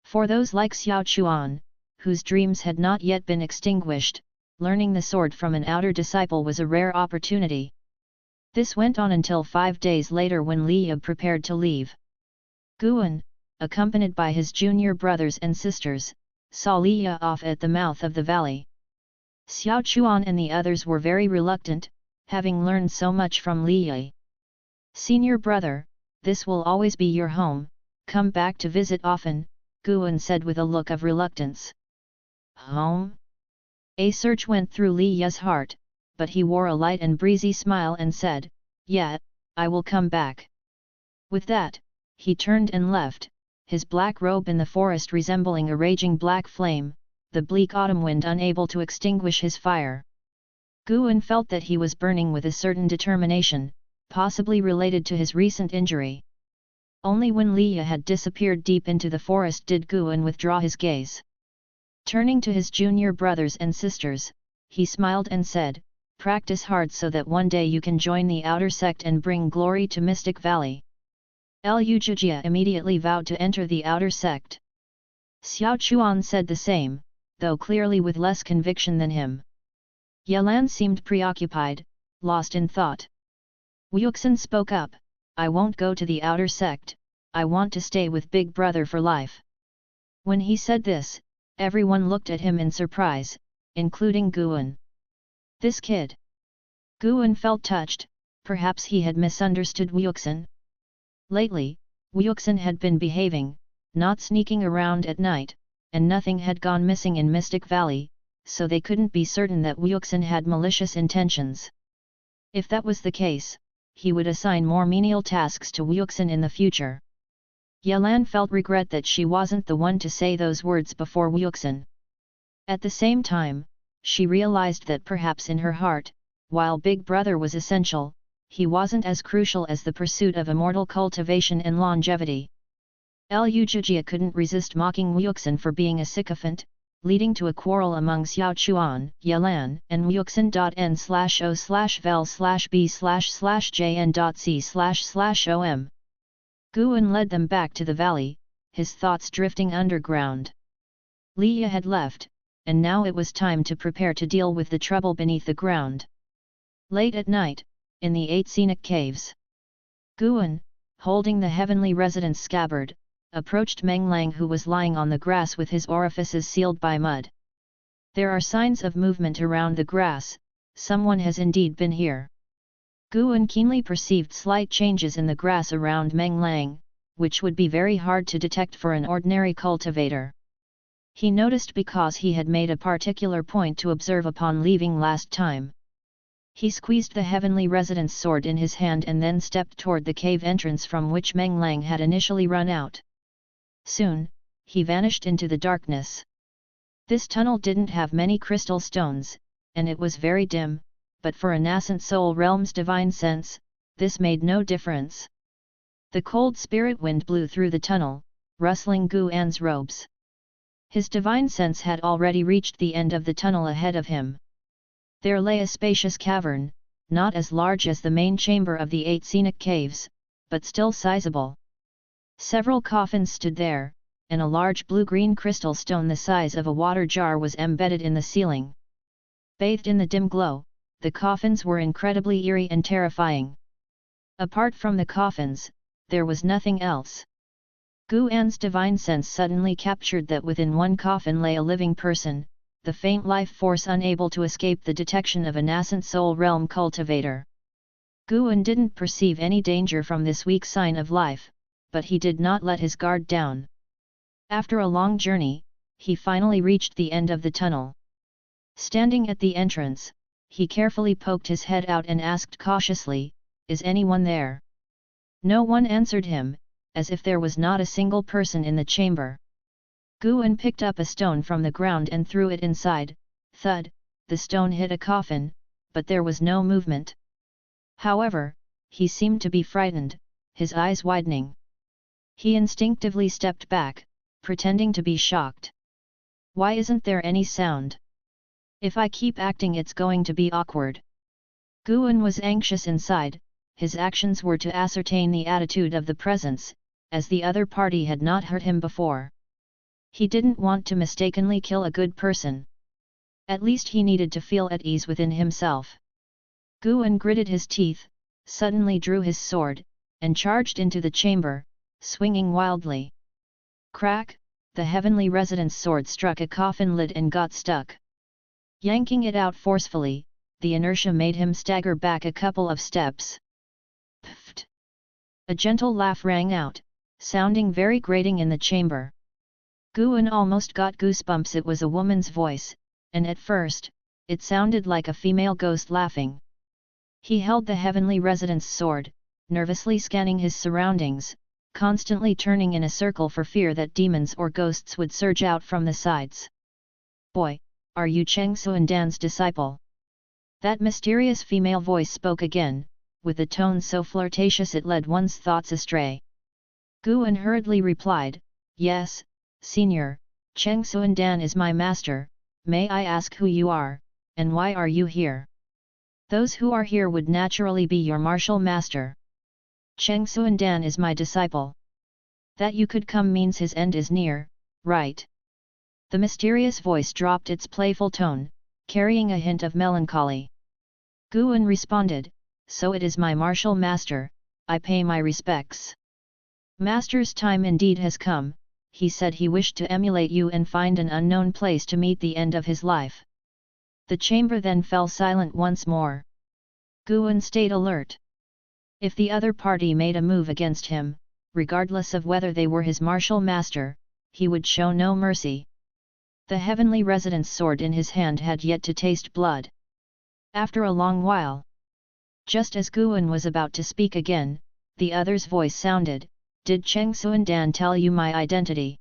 For those like Xiao Chuan, whose dreams had not yet been extinguished, learning the sword from an outer disciple was a rare opportunity. This went on until 5 days later when Li Yi prepared to leave. Guan, accompanied by his junior brothers and sisters, saw Li Yi off at the mouth of the valley. Xiao Chuan and the others were very reluctant, having learned so much from Li Yi. "Senior brother, this will always be your home, come back to visit often," Guan said with a look of reluctance. "Home?" A surge went through Li Yi's heart, but he wore a light and breezy smile and said, "Yeah, I will come back." With that, he turned and left, his black robe in the forest resembling a raging black flame, the bleak autumn wind unable to extinguish his fire. Guan felt that he was burning with a certain determination, possibly related to his recent injury. Only when Li Yi had disappeared deep into the forest did Guan withdraw his gaze. Turning to his junior brothers and sisters, he smiled and said, "Practice hard so that one day you can join the outer sect and bring glory to Mystic Valley." Lu Jijia immediately vowed to enter the outer sect. Xiao Chuan said the same, though clearly with less conviction than him. Yelan seemed preoccupied, lost in thought. Wuxin spoke up, "I won't go to the outer sect, I want to stay with Big Brother for life." When he said this, everyone looked at him in surprise, including Guan. This kid. Guan felt touched, perhaps he had misunderstood Wuxin. Lately, Wuxin had been behaving, not sneaking around at night, and nothing had gone missing in Mystic Valley, so they couldn't be certain that Wuxin had malicious intentions. If that was the case, he would assign more menial tasks to Wuxin in the future. Yelan felt regret that she wasn't the one to say those words before Wuxin. At the same time, she realized that perhaps in her heart, while Big Brother was essential, he wasn't as crucial as the pursuit of immortal cultivation and longevity. Lu Jijia couldn't resist mocking Wuxin for being a sycophant, leading to a quarrel among Xiao Chuan, Yelan, and Wuxin.N/O/vel/b/jn.c//om. Guan led them back to the valley, his thoughts drifting underground. Li Yi had left, and now it was time to prepare to deal with the trouble beneath the ground. Late at night, in the 8 scenic caves, Guan, holding the heavenly residence scabbard, approached Meng Lang who was lying on the grass with his orifices sealed by mud. "There are signs of movement around the grass, someone has indeed been here." Guan keenly perceived slight changes in the grass around Meng Lang, which would be very hard to detect for an ordinary cultivator. He noticed because he had made a particular point to observe upon leaving last time. He squeezed the heavenly residence sword in his hand and then stepped toward the cave entrance from which Meng Lang had initially run out. Soon, he vanished into the darkness. This tunnel didn't have many crystal stones, and it was very dim, but for a nascent soul realm's divine sense, this made no difference. The cold spirit wind blew through the tunnel, rustling Guan's robes. His divine sense had already reached the end of the tunnel ahead of him. There lay a spacious cavern, not as large as the main chamber of the 8 scenic caves, but still sizable. Several coffins stood there, and a large blue-green crystal stone the size of a water jar was embedded in the ceiling. Bathed in the dim glow, the coffins were incredibly eerie and terrifying. Apart from the coffins, there was nothing else. Guan's divine sense suddenly captured that within one coffin lay a living person, the faint life force unable to escape the detection of a nascent soul realm cultivator. Guan didn't perceive any danger from this weak sign of life, but he did not let his guard down. After a long journey, he finally reached the end of the tunnel. Standing at the entrance, he carefully poked his head out and asked cautiously, "Is anyone there?" No one answered him, as if there was not a single person in the chamber. Guan picked up a stone from the ground and threw it inside. Thud, the stone hit a coffin, but there was no movement. However, he seemed to be frightened, his eyes widening. He instinctively stepped back, pretending to be shocked. "Why isn't there any sound? If I keep acting it's going to be awkward." Guan was anxious inside. His actions were to ascertain the attitude of the presence, as the other party had not hurt him before. He didn't want to mistakenly kill a good person. At least he needed to feel at ease within himself. Guan gritted his teeth, suddenly drew his sword, and charged into the chamber, swinging wildly. Crack! The heavenly resident's sword struck a coffin lid and got stuck. Yanking it out forcefully, the inertia made him stagger back a couple of steps. Pfft! A gentle laugh rang out, sounding very grating in the chamber. Guan almost got goosebumps. It was a woman's voice, and at first, it sounded like a female ghost laughing. He held the heavenly resident's sword, nervously scanning his surroundings, constantly turning in a circle for fear that demons or ghosts would surge out from the sides. "Boy, are you Cheng Xuandan's disciple?" That mysterious female voice spoke again, with a tone so flirtatious it led one's thoughts astray. Guan hurriedly replied, "Yes, Senior, Cheng Xuandan is my master. May I ask who you are, and why are you here?" "Those who are here would naturally be your martial master. Cheng Xuandan is my disciple. That you could come means his end is near, right?" The mysterious voice dropped its playful tone, carrying a hint of melancholy. Guan responded, "So it is my martial master, I pay my respects." "Master's time indeed has come," he said. He wished to emulate you and find an unknown place to meet the end of his life. The chamber then fell silent once more. Guan stayed alert. If the other party made a move against him, regardless of whether they were his martial master, he would show no mercy. The heavenly resident's sword in his hand had yet to taste blood. After a long while, just as Guan was about to speak again, the other's voice sounded, "Did Cheng Xuandan tell you my identity?"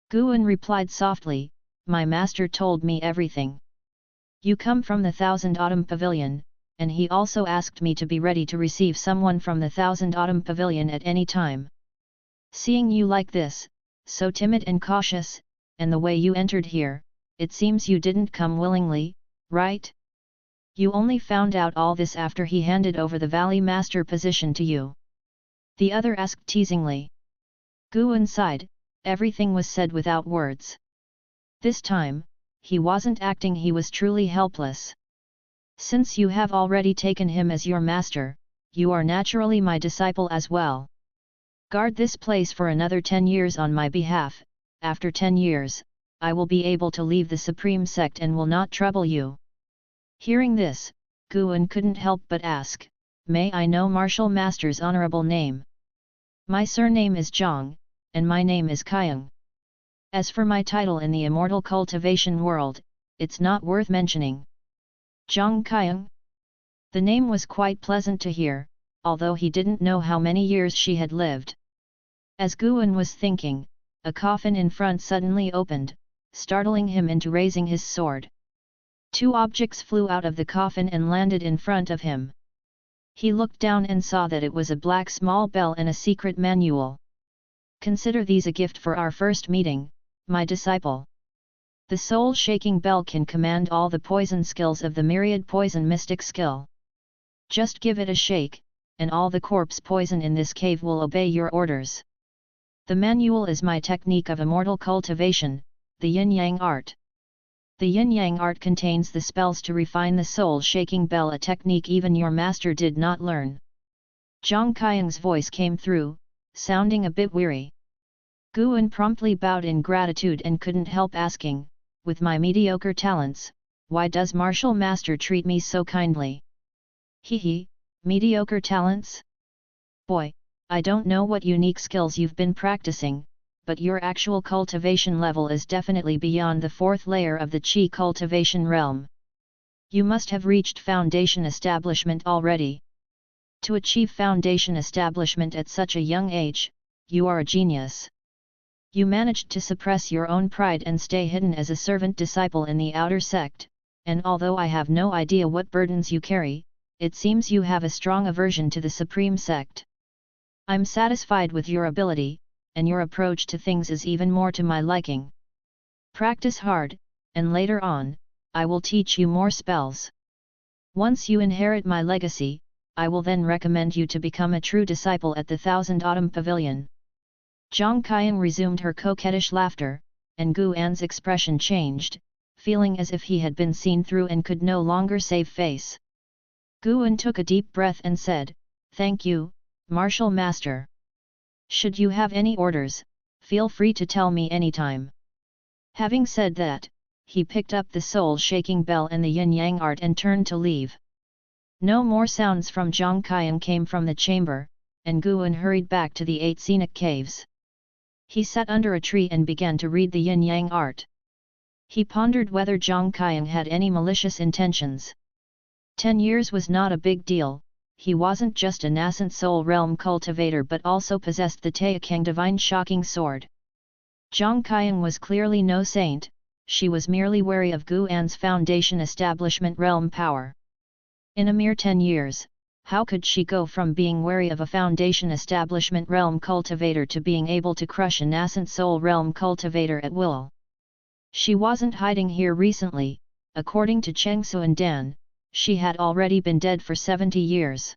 Guan replied softly, "My master told me everything. You come from the Thousand Autumn Pavilion, and he also asked me to be ready to receive someone from the Thousand Autumn Pavilion at any time. Seeing you like this, so timid and cautious, and the way you entered here, it seems you didn't come willingly, right? You only found out all this after he handed over the Valley Master position to you?" the other asked teasingly. Guan sighed. Everything was said without words. This time, he wasn't acting, he was truly helpless. "Since you have already taken him as your master, you are naturally my disciple as well. Guard this place for another 10 years on my behalf. After 10 years, I will be able to leave the Supreme Sect and will not trouble you." Hearing this, Guan couldn't help but ask, "May I know Martial Master's honorable name?" "My surname is Zhang, and my name is Kaiyang. As for my title in the immortal cultivation world, it's not worth mentioning." Zhang Kaiyang? The name was quite pleasant to hear, although he didn't know how many years she had lived. As Guan was thinking, a coffin in front suddenly opened, startling him into raising his sword. 2 objects flew out of the coffin and landed in front of him. He looked down and saw that it was a black small bell and a secret manual. "Consider these a gift for our first meeting, my disciple. The soul-shaking bell can command all the poison skills of the myriad poison mystic skill. Just give it a shake, and all the corpse poison in this cave will obey your orders. The manual is my technique of immortal cultivation, the yin-yang art. The yin-yang art contains the spells to refine the soul-shaking bell, a technique even your master did not learn." Zhang Kaiyang's voice came through, sounding a bit weary. Guan promptly bowed in gratitude and couldn't help asking, "With my mediocre talents, why does Martial Master treat me so kindly?" "Hee, mediocre talents? Boy, I don't know what unique skills you've been practicing, but your actual cultivation level is definitely beyond the 4th layer of the Qi cultivation realm. You must have reached foundation establishment already. To achieve foundation establishment at such a young age, you are a genius. You managed to suppress your own pride and stay hidden as a servant disciple in the outer sect, and although I have no idea what burdens you carry, it seems you have a strong aversion to the Supreme Sect. I'm satisfied with your ability, and your approach to things is even more to my liking. Practice hard, and later on, I will teach you more spells." Once you inherit my legacy, I will then recommend you to become a true disciple at the Thousand Autumn Pavilion. Zhang Qian resumed her coquettish laughter, and Gu An's expression changed, feeling as if he had been seen through and could no longer save face. Gu An took a deep breath and said, "Thank you, Martial Master. Should you have any orders, feel free to tell me anytime." Having said that, he picked up the soul-shaking bell and the yin-yang art and turned to leave. No more sounds from Zhang Qian came from the chamber, and Gu An hurried back to the 8 scenic caves. He sat under a tree and began to read the yin-yang art. He pondered whether Zhang Qian had any malicious intentions. 10 years was not a big deal, he wasn't just a nascent soul realm cultivator but also possessed the Taekang divine shocking sword. Zhang Qian was clearly no saint, she was merely wary of Gu An's foundation establishment realm power. In a mere 10 years, how could she go from being wary of a foundation establishment realm cultivator to being able to crush a nascent soul realm cultivator at will? She wasn't hiding here recently, according to Cheng Su and Dan, she had already been dead for 70 years.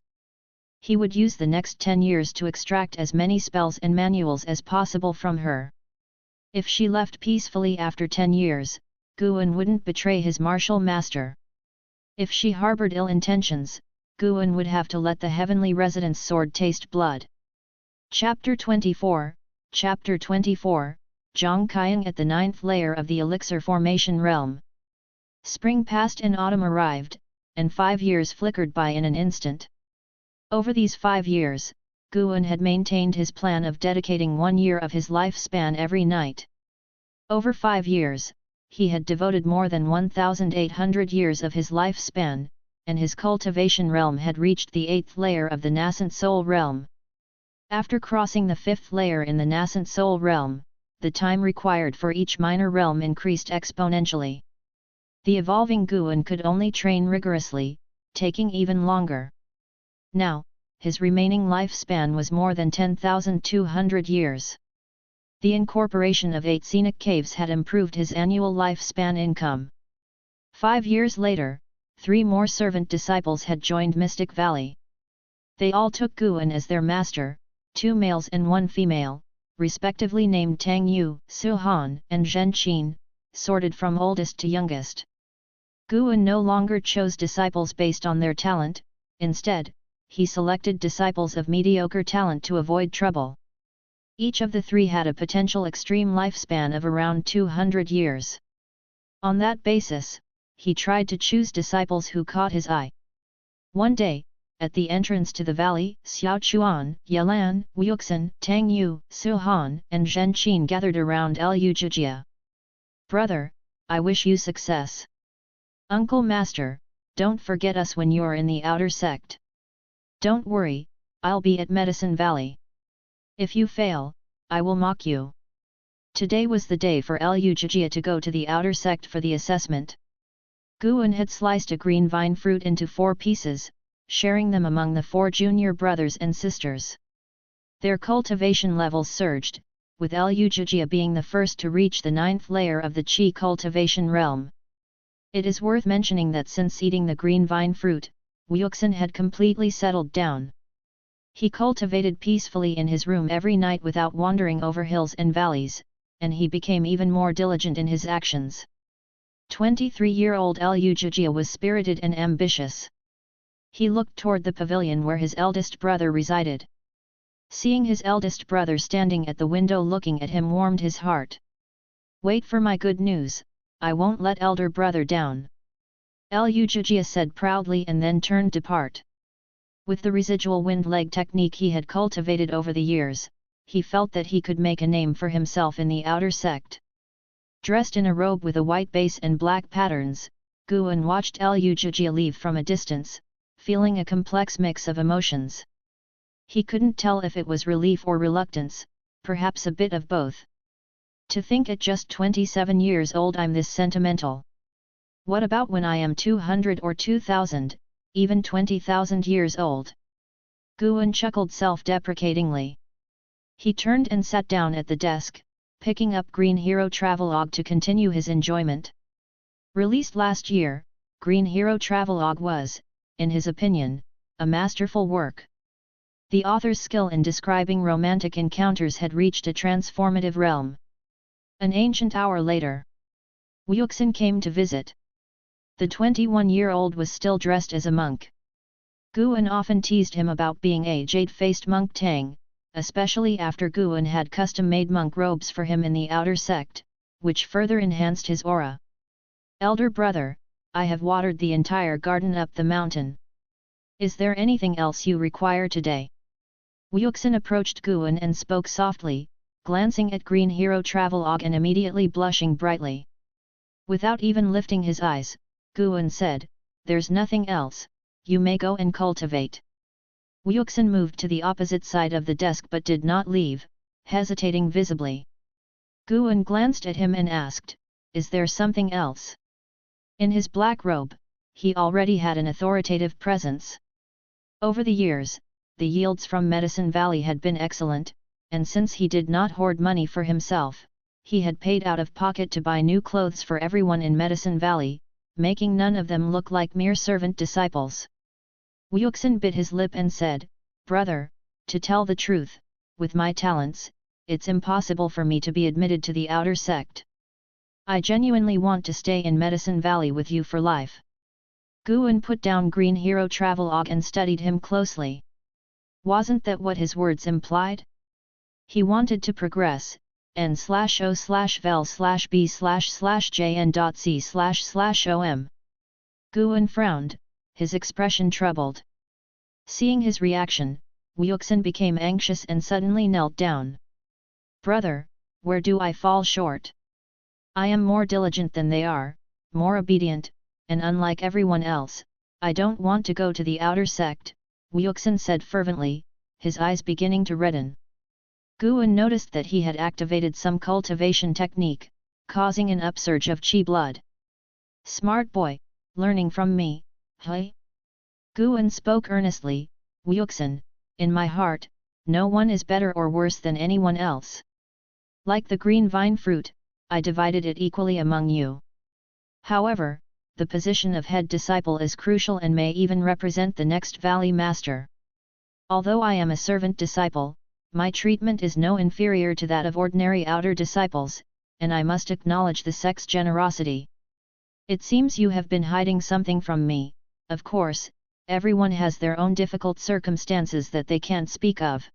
He would use the next 10 years to extract as many spells and manuals as possible from her. If she left peacefully after 10 years, Gu An wouldn't betray his martial master. If she harbored ill intentions, Gu An would have to let the heavenly resident's sword taste blood. Chapter 24, Chapter 24, Zhang Qian at the 9th layer of the elixir formation realm. Spring passed and autumn arrived, and 5 years flickered by in an instant. Over these 5 years, Gu An had maintained his plan of dedicating 1 year of his lifespan every night. Over 5 years, he had devoted more than 1,800 years of his lifespan, and his cultivation realm had reached the 8th layer of the nascent soul realm. After crossing the 5th layer in the nascent soul realm, the time required for each minor realm increased exponentially. The evolving Gu An could only train rigorously, taking even longer. Now, his remaining lifespan was more than 10,200 years. The incorporation of 8 scenic caves had improved his annual lifespan income. 5 years later, 3 more servant disciples had joined Mystic Valley. They all took Gu An as their master, 2 males and 1 female, respectively named Tang Yu, Su Han, and Zhen Qin, sorted from oldest to youngest. Gu An no longer chose disciples based on their talent, instead, he selected disciples of mediocre talent to avoid trouble. Each of the 3 had a potential extreme lifespan of around 200 years. On that basis, he tried to choose disciples who caught his eye. One day, at the entrance to the valley, Xiao Chuan, Yelan, Wuxin, Tang Yu, Su Han, and Zhen Qin gathered around Lu Jijia. "Brother, I wish you success. Uncle Master, don't forget us when you're in the outer sect. Don't worry, I'll be at Medicine Valley. If you fail, I will mock you." Today was the day for Lu Jijia to go to the outer sect for the assessment. Gu An had sliced a green vine fruit into 4 pieces, sharing them among the 4 junior brothers and sisters. Their cultivation levels surged, with Lu Jijia being the first to reach the 9th layer of the Qi cultivation realm. It is worth mentioning that since eating the green vine fruit, Wuxin had completely settled down. He cultivated peacefully in his room every night without wandering over hills and valleys, and he became even more diligent in his actions. 23-year-old Lu Jijia was spirited and ambitious. He looked toward the pavilion where his eldest brother resided. Seeing his eldest brother standing at the window looking at him warmed his heart. "Wait for my good news, I won't let elder brother down," Lu Jijia said proudly and then turned to depart. With the residual wind leg technique he had cultivated over the years, he felt that he could make a name for himself in the outer sect. Dressed in a robe with a white base and black patterns, Gu An watched Lu Jijia leave from a distance, feeling a complex mix of emotions. He couldn't tell if it was relief or reluctance, perhaps a bit of both. To think at just 27 years old I'm this sentimental. What about when I am 200 or 2000, even 20,000 years old? Gu An chuckled self-deprecatingly. He turned and sat down at the desk, picking up Green Hero Travelogue to continue his enjoyment. Released last year, Green Hero Travelogue was, in his opinion, a masterful work. The author's skill in describing romantic encounters had reached a transformative realm. An ancient hour later, Wuxin came to visit. The 21-year-old was still dressed as a monk. Guan often teased him about being a jade-faced monk Tang, especially after Guan had custom-made monk robes for him in the outer sect, which further enhanced his aura. "Elder brother, I have watered the entire garden up the mountain. Is there anything else you require today?" Wuxin approached Guan and spoke softly, glancing at Green Hero Travelogue and immediately blushing brightly. Without even lifting his eyes, Guan said, "There's nothing else, you may go and cultivate." Wuxin moved to the opposite side of the desk but did not leave, hesitating visibly. Guan glanced at him and asked, "Is there something else?" In his black robe, he already had an authoritative presence. Over the years, the yields from Medicine Valley had been excellent, and since he did not hoard money for himself, he had paid out of pocket to buy new clothes for everyone in Medicine Valley, making none of them look like mere servant disciples. Wuxin bit his lip and said, "Brother, to tell the truth, with my talents, it's impossible for me to be admitted to the outer sect. I genuinely want to stay in Medicine Valley with you for life." Guan put down Green Hero Travelogue and studied him closely. Wasn't that what his words implied? He wanted to progress, n/o/vel/b/jn.c//om. Guan frowned, his expression troubled. Seeing his reaction, Wuxin became anxious and suddenly knelt down. "Brother, where do I fall short? I am more diligent than they are, more obedient, and unlike everyone else, I don't want to go to the outer sect," Wuxin said fervently, his eyes beginning to redden. Guan noticed that he had activated some cultivation technique, causing an upsurge of qi blood. "Smart boy, learning from me, hey?" Guan spoke earnestly, "Wuxin, in my heart, no one is better or worse than anyone else. Like the green vine fruit, I divided it equally among you. However, the position of head disciple is crucial and may even represent the next valley master. Although I am a servant disciple, my treatment is no inferior to that of ordinary outer disciples, and I must acknowledge the sect's generosity. It seems you have been hiding something from me. Of course, everyone has their own difficult circumstances that they can't speak of.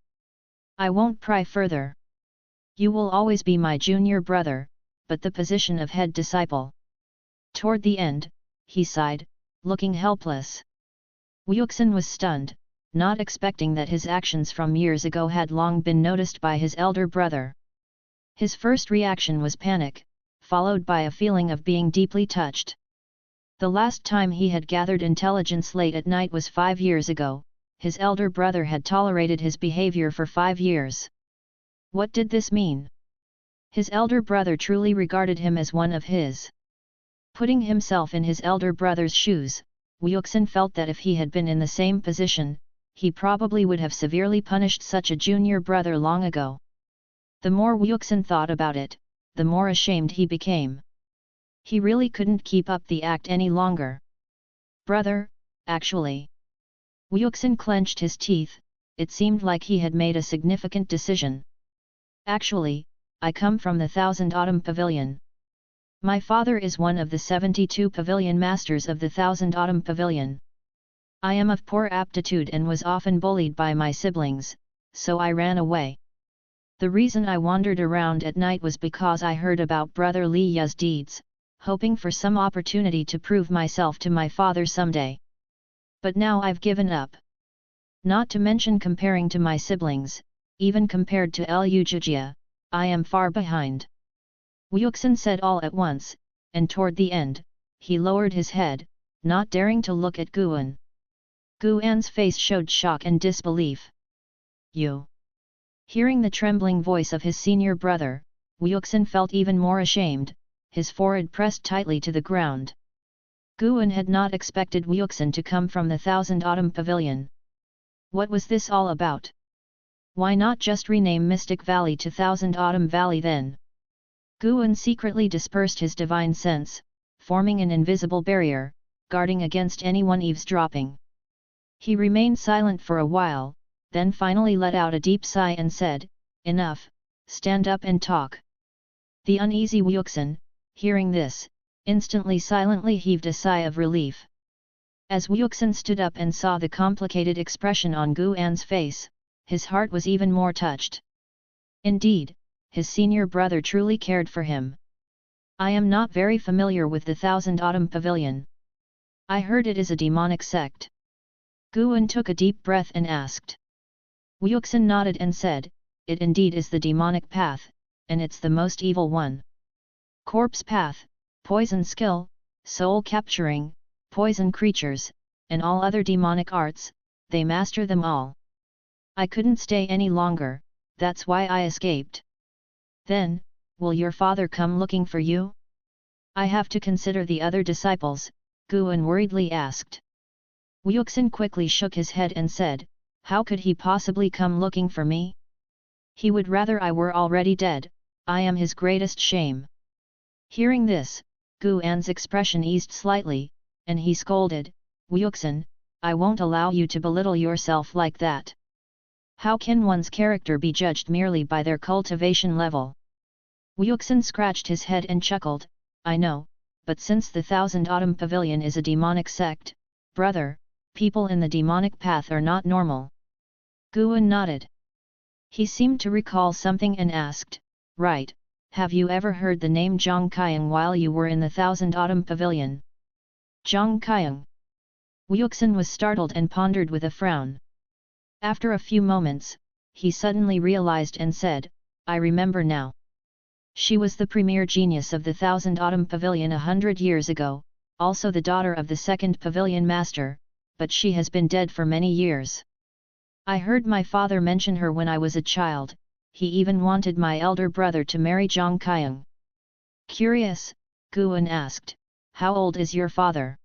I won't pry further. You will always be my junior brother, but the position of head disciple." Toward the end, he sighed, looking helpless. Wuxin was stunned, not expecting that his actions from years ago had long been noticed by his elder brother. His first reaction was panic, followed by a feeling of being deeply touched. The last time he had gathered intelligence late at night was 5 years ago. His elder brother had tolerated his behavior for 5 years. What did this mean? His elder brother truly regarded him as one of his. Putting himself in his elder brother's shoes, Wuxin felt that if he had been in the same position, he probably would have severely punished such a junior brother long ago. The more Wuxin thought about it, the more ashamed he became. He really couldn't keep up the act any longer. "Brother, actually..." Wuxin clenched his teeth, it seemed like he had made a significant decision. "Actually, I come from the 1000 Autumn Pavilion. My father is one of the 72 pavilion masters of the 1000 Autumn Pavilion. I am of poor aptitude and was often bullied by my siblings, so I ran away. The reason I wandered around at night was because I heard about Brother Li Yu's deeds, hoping for some opportunity to prove myself to my father someday. But now I've given up. Not to mention comparing to my siblings, even compared to Lu Jujia, I am far behind." Wuxin said all at once, and toward the end, he lowered his head, not daring to look at Guan. Guan's face showed shock and disbelief. "You?" Hearing the trembling voice of his senior brother, Wuxin felt even more ashamed, his forehead pressed tightly to the ground. Guan had not expected Wuxin to come from the 1000 Autumn Pavilion. What was this all about? Why not just rename Mystic Valley to 1000 Autumn Valley then? Guan secretly dispersed his divine sense, forming an invisible barrier, guarding against anyone eavesdropping. He remained silent for a while, then finally let out a deep sigh and said, "Enough, stand up and talk." The uneasy Wuxin, hearing this, instantly silently heaved a sigh of relief. As Wuxin stood up and saw the complicated expression on Guan's face, his heart was even more touched. Indeed, his senior brother truly cared for him. "I am not very familiar with the Thousand Autumn Pavilion. I heard it is a demonic sect." Guan took a deep breath and asked. Wuxin nodded and said, "It indeed is the demonic path, and it's the most evil one. Corpse path, poison skill, soul capturing, poison creatures, and all other demonic arts, they master them all. I couldn't stay any longer, that's why I escaped." "Then, will your father come looking for you?" "I have to consider the other disciples," Guan worriedly asked. Wuxin quickly shook his head and said, "How could he possibly come looking for me? He would rather I were already dead, I am his greatest shame." Hearing this, Guan's expression eased slightly, and he scolded, "Wuxin, I won't allow you to belittle yourself like that. How can one's character be judged merely by their cultivation level?" Wuxin scratched his head and chuckled, "I know, but since the Thousand Autumn Pavilion is a demonic sect, brother, people in the demonic path are not normal." Guan nodded. He seemed to recall something and asked, "Right, have you ever heard the name Zhang Qiang while you were in the Thousand Autumn Pavilion?" "Zhang Qiang?" Wuxin was startled and pondered with a frown. After a few moments, he suddenly realized and said, "I remember now. She was the premier genius of the Thousand Autumn Pavilion 100 years ago, also the daughter of the second pavilion master, but she has been dead for many years. I heard my father mention her when I was a child, he even wanted my elder brother to marry Zhang Qiang." Curious, Guan asked, "How old is your father?"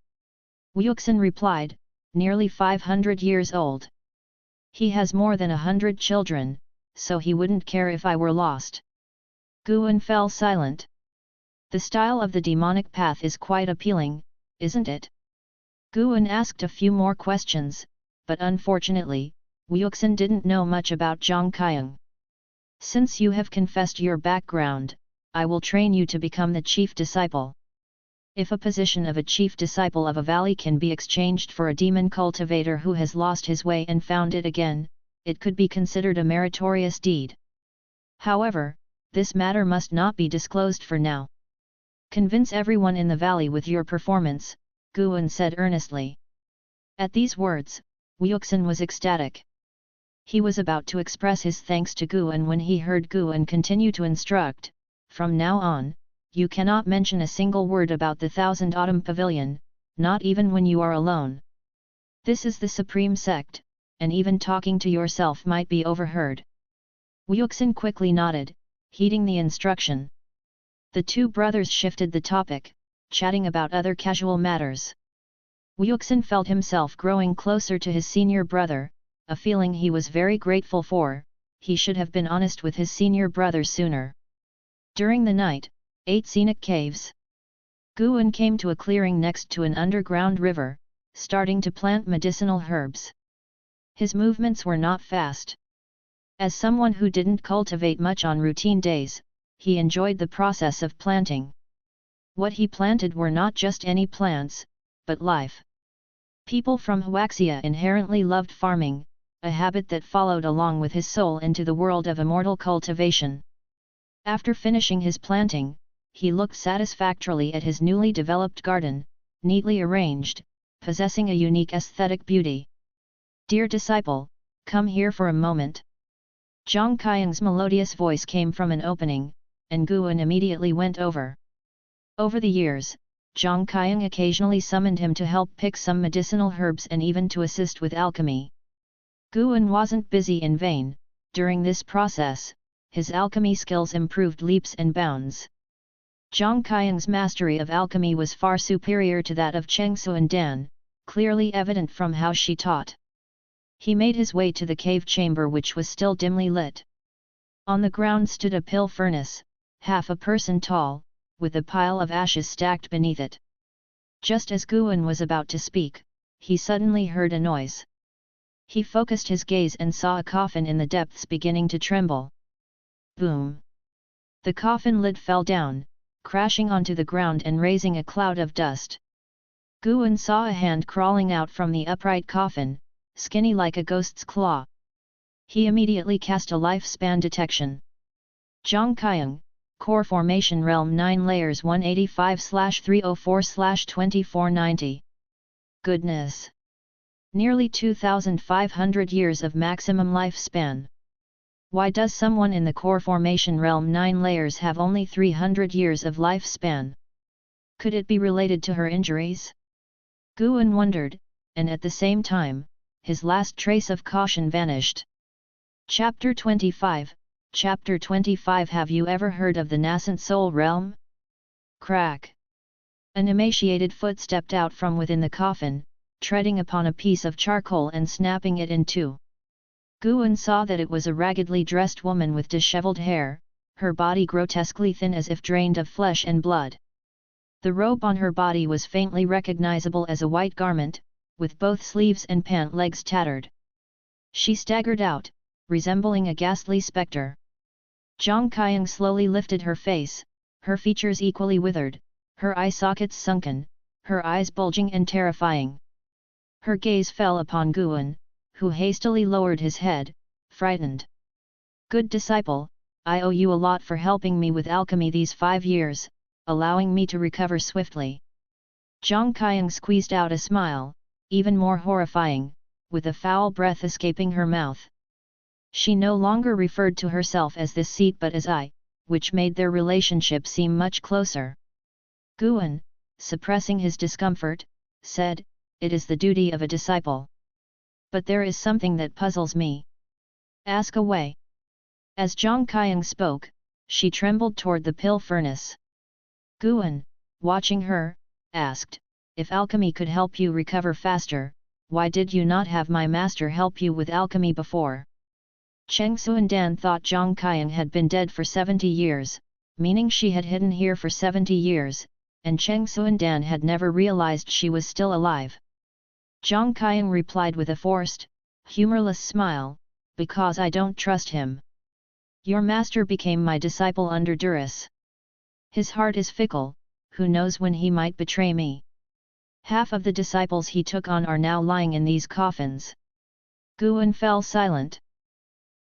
Wuxin replied, "Nearly 500 years old. He has more than 100 children, so he wouldn't care if I were lost." Guan fell silent. "The style of the demonic path is quite appealing, isn't it?" Guan asked a few more questions, but unfortunately, Wuxin didn't know much about Zhang Qiang. "Since you have confessed your background, I will train you to become the chief disciple. If a position of a chief disciple of a valley can be exchanged for a demon cultivator who has lost his way and found it again, it could be considered a meritorious deed. However, this matter must not be disclosed for now. Convince everyone in the valley with your performance," Guan said earnestly. At these words, Wuxin was ecstatic. He was about to express his thanks to Guan when he heard Guan continue to instruct, "From now on, you cannot mention a single word about the Thousand Autumn Pavilion, not even when you are alone. This is the supreme sect, and even talking to yourself might be overheard." Wuxin quickly nodded, heeding the instruction. The two brothers shifted the topic, chatting about other casual matters. Wuxin felt himself growing closer to his senior brother, a feeling he was very grateful for. He should have been honest with his senior brother sooner. During the night, 8 scenic caves. Guan came to a clearing next to an underground river, starting to plant medicinal herbs. His movements were not fast. As someone who didn't cultivate much on routine days, he enjoyed the process of planting. What he planted were not just any plants, but life. People from Huaxia inherently loved farming, a habit that followed along with his soul into the world of immortal cultivation. After finishing his planting, he looked satisfactorily at his newly developed garden, neatly arranged, possessing a unique aesthetic beauty. "Dear disciple, come here for a moment." Zhang Qiang's melodious voice came from an opening, and Guan immediately went over. Over the years, Zhang Qiang occasionally summoned him to help pick some medicinal herbs and even to assist with alchemy. Guan wasn't busy in vain. During this process, his alchemy skills improved leaps and bounds. Zhang Qiang's mastery of alchemy was far superior to that of Cheng Su and Dan, clearly evident from how she taught. He made his way to the cave chamber, which was still dimly lit. On the ground stood a pill furnace, half a person tall, with a pile of ashes stacked beneath it. Just as Guan was about to speak, he suddenly heard a noise. He focused his gaze and saw a coffin in the depths beginning to tremble. Boom! The coffin lid fell down, crashing onto the ground and raising a cloud of dust. Guan saw a hand crawling out from the upright coffin, skinny like a ghost's claw. He immediately cast a lifespan detection. Zhang Qiang, Core Formation Realm 9 Layers 185/304/2490. Goodness! Nearly 2,500 years of maximum lifespan. Why does someone in the Core Formation Realm 9 Layers have only 300 years of lifespan? Could it be related to her injuries? Guan wondered, and at the same time, his last trace of caution vanished. Chapter 25, Chapter 25. Have you ever heard of the nascent soul realm? Crack! An emaciated foot stepped out from within the coffin, treading upon a piece of charcoal and snapping it in two. Guan saw that it was a raggedly dressed woman with disheveled hair, her body grotesquely thin as if drained of flesh and blood. The robe on her body was faintly recognizable as a white garment, with both sleeves and pant legs tattered. She staggered out, resembling a ghastly spectre. Zhang Qiang slowly lifted her face, her features equally withered, her eye sockets sunken, her eyes bulging and terrifying. Her gaze fell upon Guan, who hastily lowered his head, frightened. Good disciple, I owe you a lot for helping me with alchemy these 5 years, allowing me to recover swiftly. Zhang Qiang squeezed out a smile, even more horrifying, with a foul breath escaping her mouth. She no longer referred to herself as this seat but as I, which made their relationship seem much closer. Guan, suppressing his discomfort, said, "It is the duty of a disciple. But there is something that puzzles me." "Ask away." As Zhang Qiang spoke, she trembled toward the pill furnace. Guan, watching her, asked, "If alchemy could help you recover faster, why did you not have my master help you with alchemy before?" Cheng Xuandan thought Zhang Qiang had been dead for 70 years, meaning she had hidden here for 70 years, and Cheng Xuandan had never realized she was still alive. Zhang Qiang replied with a forced, humorless smile, "Because I don't trust him. Your master became my disciple under duress. His heart is fickle, who knows when he might betray me. Half of the disciples he took on are now lying in these coffins." Guan fell silent.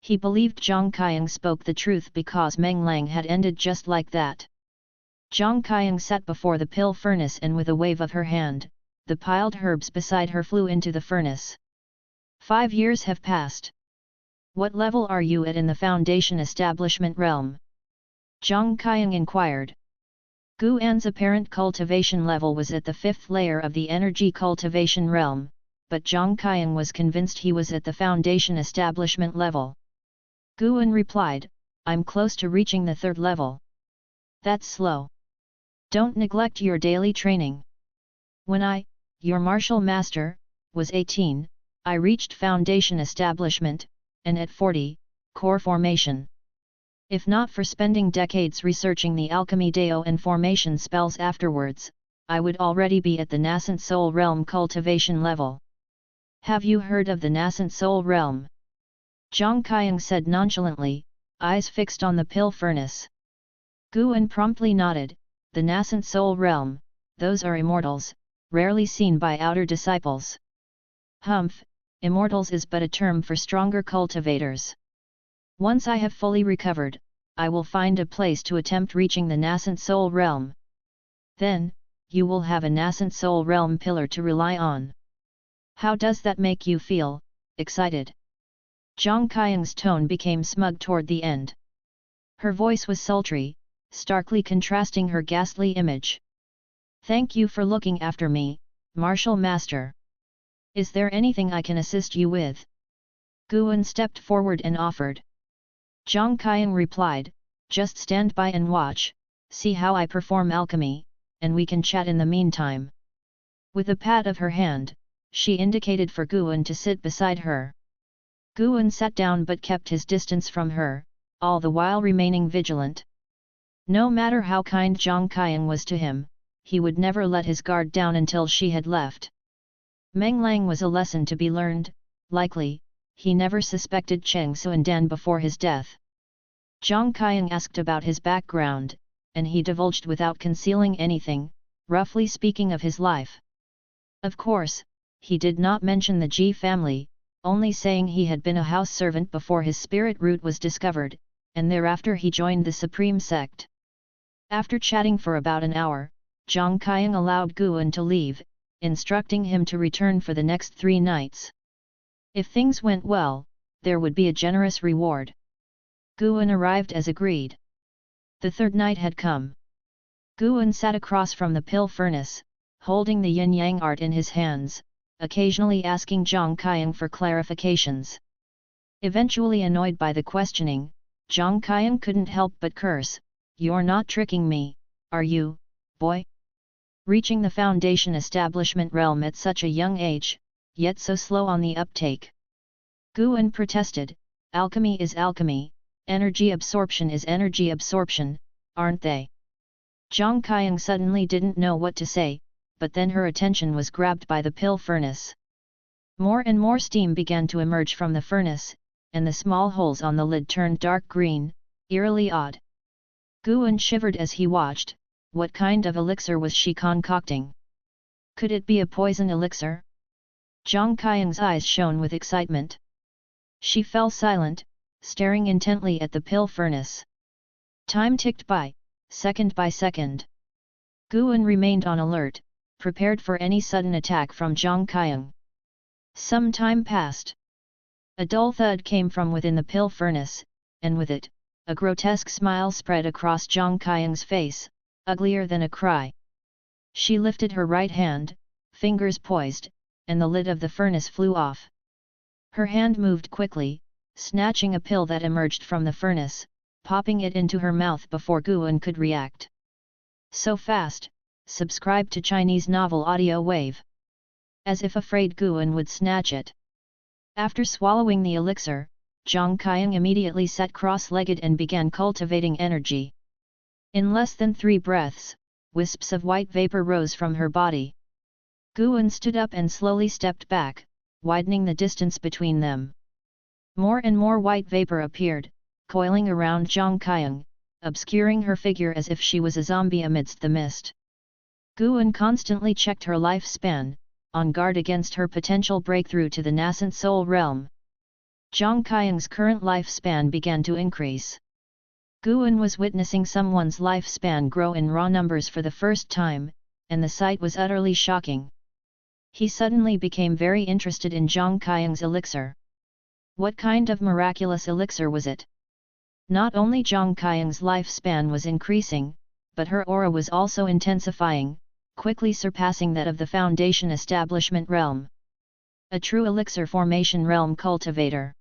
He believed Zhang Qiang spoke the truth because Meng Lang had ended just like that. Zhang Qiang sat before the pill furnace and with a wave of her hand, the piled herbs beside her flew into the furnace. 5 years have passed. What level are you at in the foundation establishment realm? Zhang Qiang inquired. Guan's apparent cultivation level was at the 5th layer of the energy cultivation realm, but Zhang Qiang was convinced he was at the foundation establishment level. Guan replied, "I'm close to reaching the 3rd level. That's slow. Don't neglect your daily training. When I, your martial master, was 18, I reached foundation establishment, and at 40, core formation. If not for spending decades researching the alchemy Dao and formation spells afterwards, I would already be at the nascent soul realm cultivation level." "Have you heard of the nascent soul realm?" Zhang Qiang said nonchalantly, eyes fixed on the pill furnace. Guan promptly nodded, "The nascent soul realm, those are immortals, rarely seen by outer disciples." "Humph, immortals is but a term for stronger cultivators. Once I have fully recovered, I will find a place to attempt reaching the nascent soul realm. Then, you will have a nascent soul realm pillar to rely on. How does that make you feel, excited?" Zhang Qiang's tone became smug toward the end. Her voice was sultry, starkly contrasting her ghastly image. "Thank you for looking after me, martial master. Is there anything I can assist you with?" Guan stepped forward and offered. Zhang Qiang replied, "Just stand by and watch, see how I perform alchemy, and we can chat in the meantime." With a pat of her hand, she indicated for Guan to sit beside her. Guan sat down but kept his distance from her, all the while remaining vigilant. No matter how kind Zhang Qiang was to him, he would never let his guard down until she had left. Meng Lang was a lesson to be learned. Likely, he never suspected Cheng Suandan before his death. Zhang Qiang asked about his background, and he divulged without concealing anything, roughly speaking of his life. Of course, he did not mention the Ji family, only saying he had been a house servant before his spirit root was discovered, and thereafter he joined the Supreme Sect. After chatting for about an hour, Zhang Qiang allowed Guan to leave, instructing him to return for the next 3 nights. If things went well, there would be a generous reward. Guan arrived as agreed. The 3rd night had come. Guan sat across from the pill furnace, holding the yin-yang art in his hands, occasionally asking Zhang Qiang for clarifications. Eventually annoyed by the questioning, Zhang Qiang couldn't help but curse, "You're not tricking me, are you, boy? Reaching the foundation establishment realm at such a young age, yet so slow on the uptake." Guan protested, "Alchemy is alchemy, energy absorption is energy absorption, aren't they?" Zhang Qiang suddenly didn't know what to say, but then her attention was grabbed by the pill furnace. More and more steam began to emerge from the furnace, and the small holes on the lid turned dark green, eerily odd. Guan shivered as he watched. What kind of elixir was she concocting? Could it be a poison elixir? Zhang Qiang's eyes shone with excitement. She fell silent, staring intently at the pill furnace. Time ticked by second. Guan remained on alert, prepared for any sudden attack from Zhang Qiang. Some time passed. A dull thud came from within the pill furnace, and with it, a grotesque smile spread across Zhang Qiang's face, uglier than a cry. She lifted her right hand, fingers poised, and the lid of the furnace flew off. Her hand moved quickly, snatching a pill that emerged from the furnace, popping it into her mouth before Guan could react. So fast. Subscribe to Chinese novel audio wave. As if afraid Guan would snatch it. After swallowing the elixir, Zhang Qiang immediately sat cross-legged and began cultivating energy. In less than 3 breaths, wisps of white vapor rose from her body. Guan stood up and slowly stepped back, widening the distance between them. More and more white vapor appeared, coiling around Zhang Qiang, obscuring her figure as if she was a zombie amidst the mist. Guan constantly checked her lifespan, on guard against her potential breakthrough to the nascent soul realm. Zhang Qiang's current lifespan began to increase. Guan was witnessing someone's lifespan grow in raw numbers for the first time, and the sight was utterly shocking. He suddenly became very interested in Zhang Qiang's elixir. What kind of miraculous elixir was it? Not only Zhang Qiang's lifespan was increasing, but her aura was also intensifying, quickly surpassing that of the Foundation Establishment realm. A true elixir formation realm cultivator.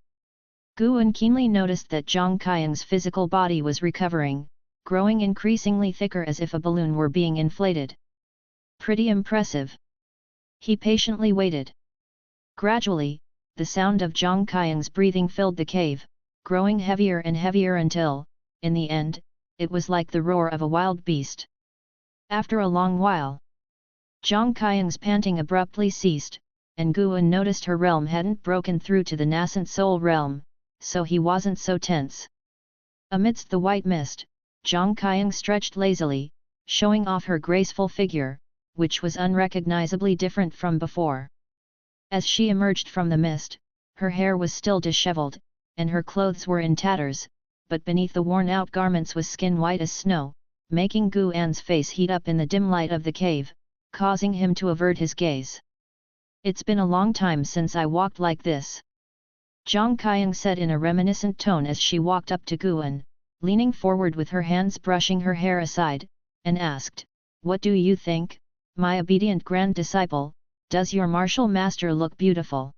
Guan keenly noticed that Zhang Qiang's physical body was recovering, growing increasingly thicker as if a balloon were being inflated. Pretty impressive. He patiently waited. Gradually, the sound of Zhang Qiang's breathing filled the cave, growing heavier and heavier until, in the end, it was like the roar of a wild beast. After a long while, Zhang Qiang's panting abruptly ceased, and Guan noticed her realm hadn't broken through to the nascent soul realm, so he wasn't so tense. Amidst the white mist, Zhang Qiang stretched lazily, showing off her graceful figure, which was unrecognizably different from before. As she emerged from the mist, her hair was still disheveled, and her clothes were in tatters, but beneath the worn-out garments was skin white as snow, making Guan's face heat up in the dim light of the cave, causing him to avert his gaze. "It's been a long time since I walked like this," Zhang Qiang said in a reminiscent tone as she walked up to Guan, leaning forward with her hands brushing her hair aside, and asked, "What do you think, my obedient grand disciple, does your martial master look beautiful?"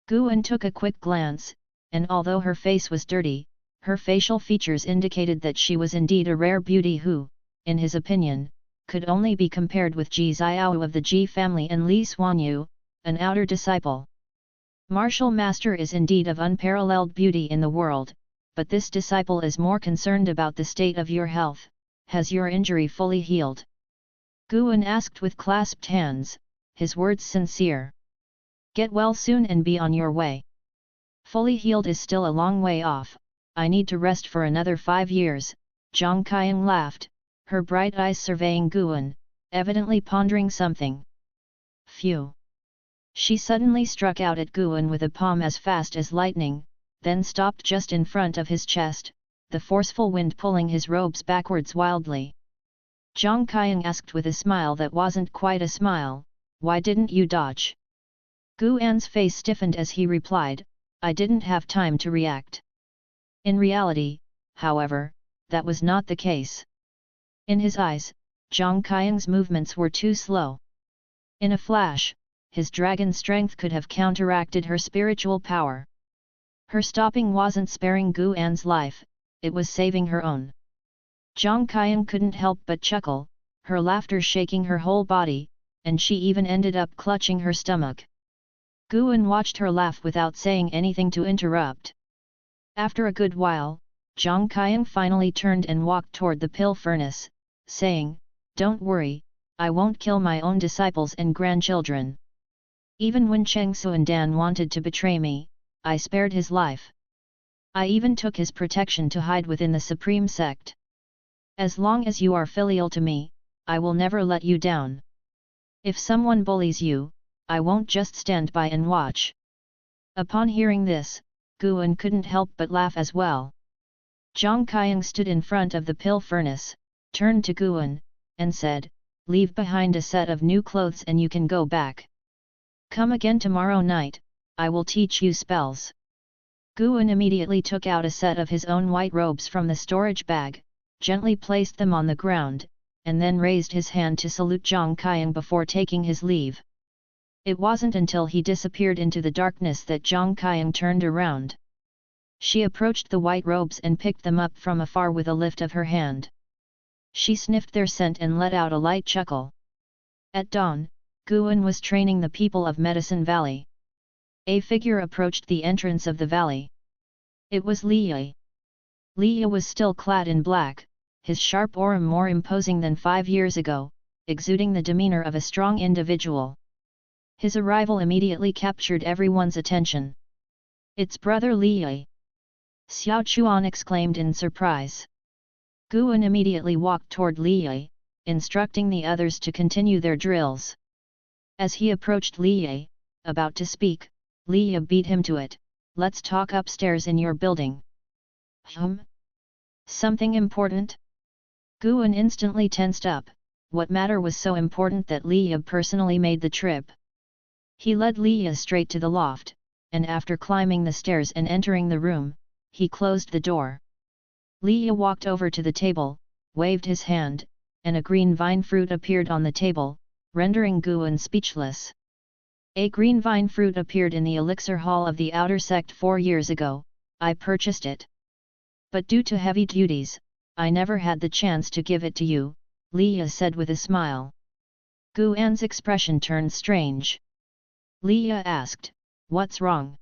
Guan took a quick glance, and although her face was dirty, her facial features indicated that she was indeed a rare beauty who, in his opinion, could only be compared with Ji Xiao of the Ji family and Li Xuanyu, an outer disciple. Martial master is indeed of unparalleled beauty in the world, but this disciple is more concerned about the state of your health. Has your injury fully healed? Guan asked with clasped hands, his words sincere. Get well soon and be on your way. Fully healed is still a long way off, I need to rest for another 5 years, Zhang Qiang laughed, her bright eyes surveying Guan, evidently pondering something. Phew! She suddenly struck out at Guan with a palm as fast as lightning, then stopped just in front of his chest, the forceful wind pulling his robes backwards wildly. Zhang Qiang asked with a smile that wasn't quite a smile, why didn't you dodge? Guan's face stiffened as he replied, I didn't have time to react. In reality, however, that was not the case. In his eyes, Zhang Qiang's movements were too slow. In a flash, his dragon strength could have counteracted her spiritual power. Her stopping wasn't sparing Guan's life, it was saving her own. Zhang Qiang couldn't help but chuckle, her laughter shaking her whole body, and she even ended up clutching her stomach. Guan watched her laugh without saying anything to interrupt. After a good while, Zhang Qiang finally turned and walked toward the pill furnace, saying, Don't worry, I won't kill my own disciples and grandchildren. Even when Cheng Suandan wanted to betray me, I spared his life. I even took his protection to hide within the Supreme Sect. As long as you are filial to me, I will never let you down. If someone bullies you, I won't just stand by and watch. Upon hearing this, Guan couldn't help but laugh as well. Zhang Qiang stood in front of the pill furnace, turned to Guan, and said, Leave behind a set of new clothes and you can go back. Come again tomorrow night, I will teach you spells. Guan immediately took out a set of his own white robes from the storage bag, gently placed them on the ground, and then raised his hand to salute Zhang Qiang before taking his leave. It wasn't until he disappeared into the darkness that Zhang Qiang turned around. She approached the white robes and picked them up from afar with a lift of her hand. She sniffed their scent and let out a light chuckle. At dawn, Guan was training the people of Medicine Valley. A figure approached the entrance of the valley. It was Li. Li was still clad in black, his sharp aura more imposing than 5 years ago, exuding the demeanor of a strong individual. His arrival immediately captured everyone's attention. It's brother Li! Xiao Chuan exclaimed in surprise. Guan immediately walked toward Li, instructing the others to continue their drills. As he approached Li, about to speak, Li beat him to it. Let's talk upstairs in your building. Something important? Guan instantly tensed up. What matter was so important that Li personally made the trip? He led Li straight to the loft, and after climbing the stairs and entering the room, he closed the door. Li walked over to the table, waved his hand, and a green vine fruit appeared on the table, rendering Guan speechless. A green vine fruit appeared in the elixir hall of the outer sect 4 years ago, I purchased it. But due to heavy duties, I never had the chance to give it to you, Li said with a smile. Guan's expression turned strange. Li asked, What's wrong?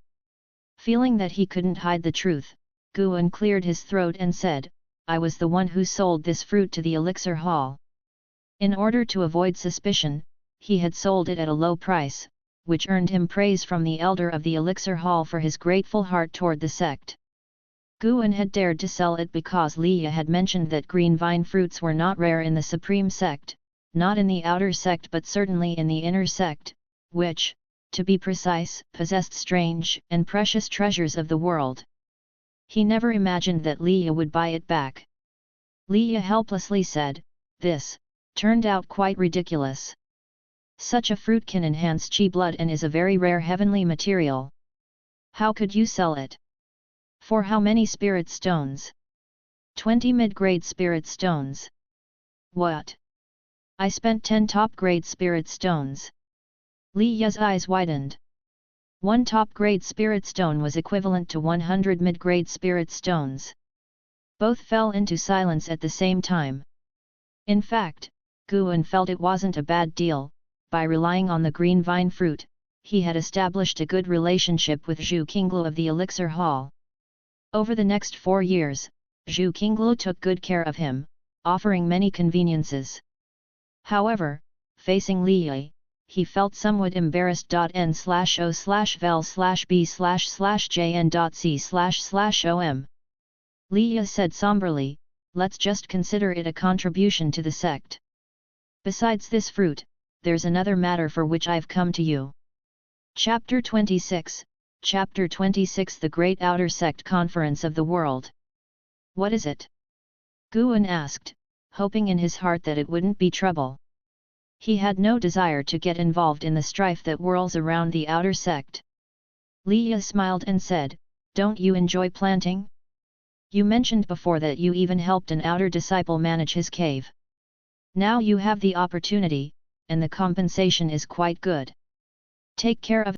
Feeling that he couldn't hide the truth, Guan cleared his throat and said, I was the one who sold this fruit to the elixir hall. In order to avoid suspicion, he had sold it at a low price, which earned him praise from the elder of the elixir hall for his grateful heart toward the sect. Guan had dared to sell it because Li had mentioned that green vine fruits were not rare in the supreme sect, not in the outer sect but certainly in the inner sect, which, to be precise, possessed strange and precious treasures of the world. He never imagined that Li would buy it back. Li helplessly said, This turned out quite ridiculous. Such a fruit can enhance chi blood and is a very rare heavenly material. How could you sell it? For how many spirit stones? 20 mid-grade spirit stones. What? I spent 10 top-grade spirit stones. Li's eyes widened. 1 top-grade spirit stone was equivalent to 100 mid-grade spirit stones. Both fell into silence at the same time. In fact, Guan felt it wasn't a bad deal. By relying on the green vine fruit, he had established a good relationship with Zhu Qinglu of the Elixir Hall. Over the next 4 years, Zhu Qinglu took good care of him, offering many conveniences. However, facing Li, he felt somewhat embarrassed. N/O/V/B/jn.C//om. Li said somberly, let's just consider it a contribution to the sect. Besides this fruit, there's another matter for which I've come to you. Chapter 26, Chapter 26 The Great Outer Sect Conference of the World. What is it? Guan asked, hoping in his heart that it wouldn't be trouble. He had no desire to get involved in the strife that whirls around the outer sect. Li smiled and said, don't you enjoy planting? You mentioned before that you even helped an outer disciple manage his cave. Now you have the opportunity, and the compensation is quite good. Take care of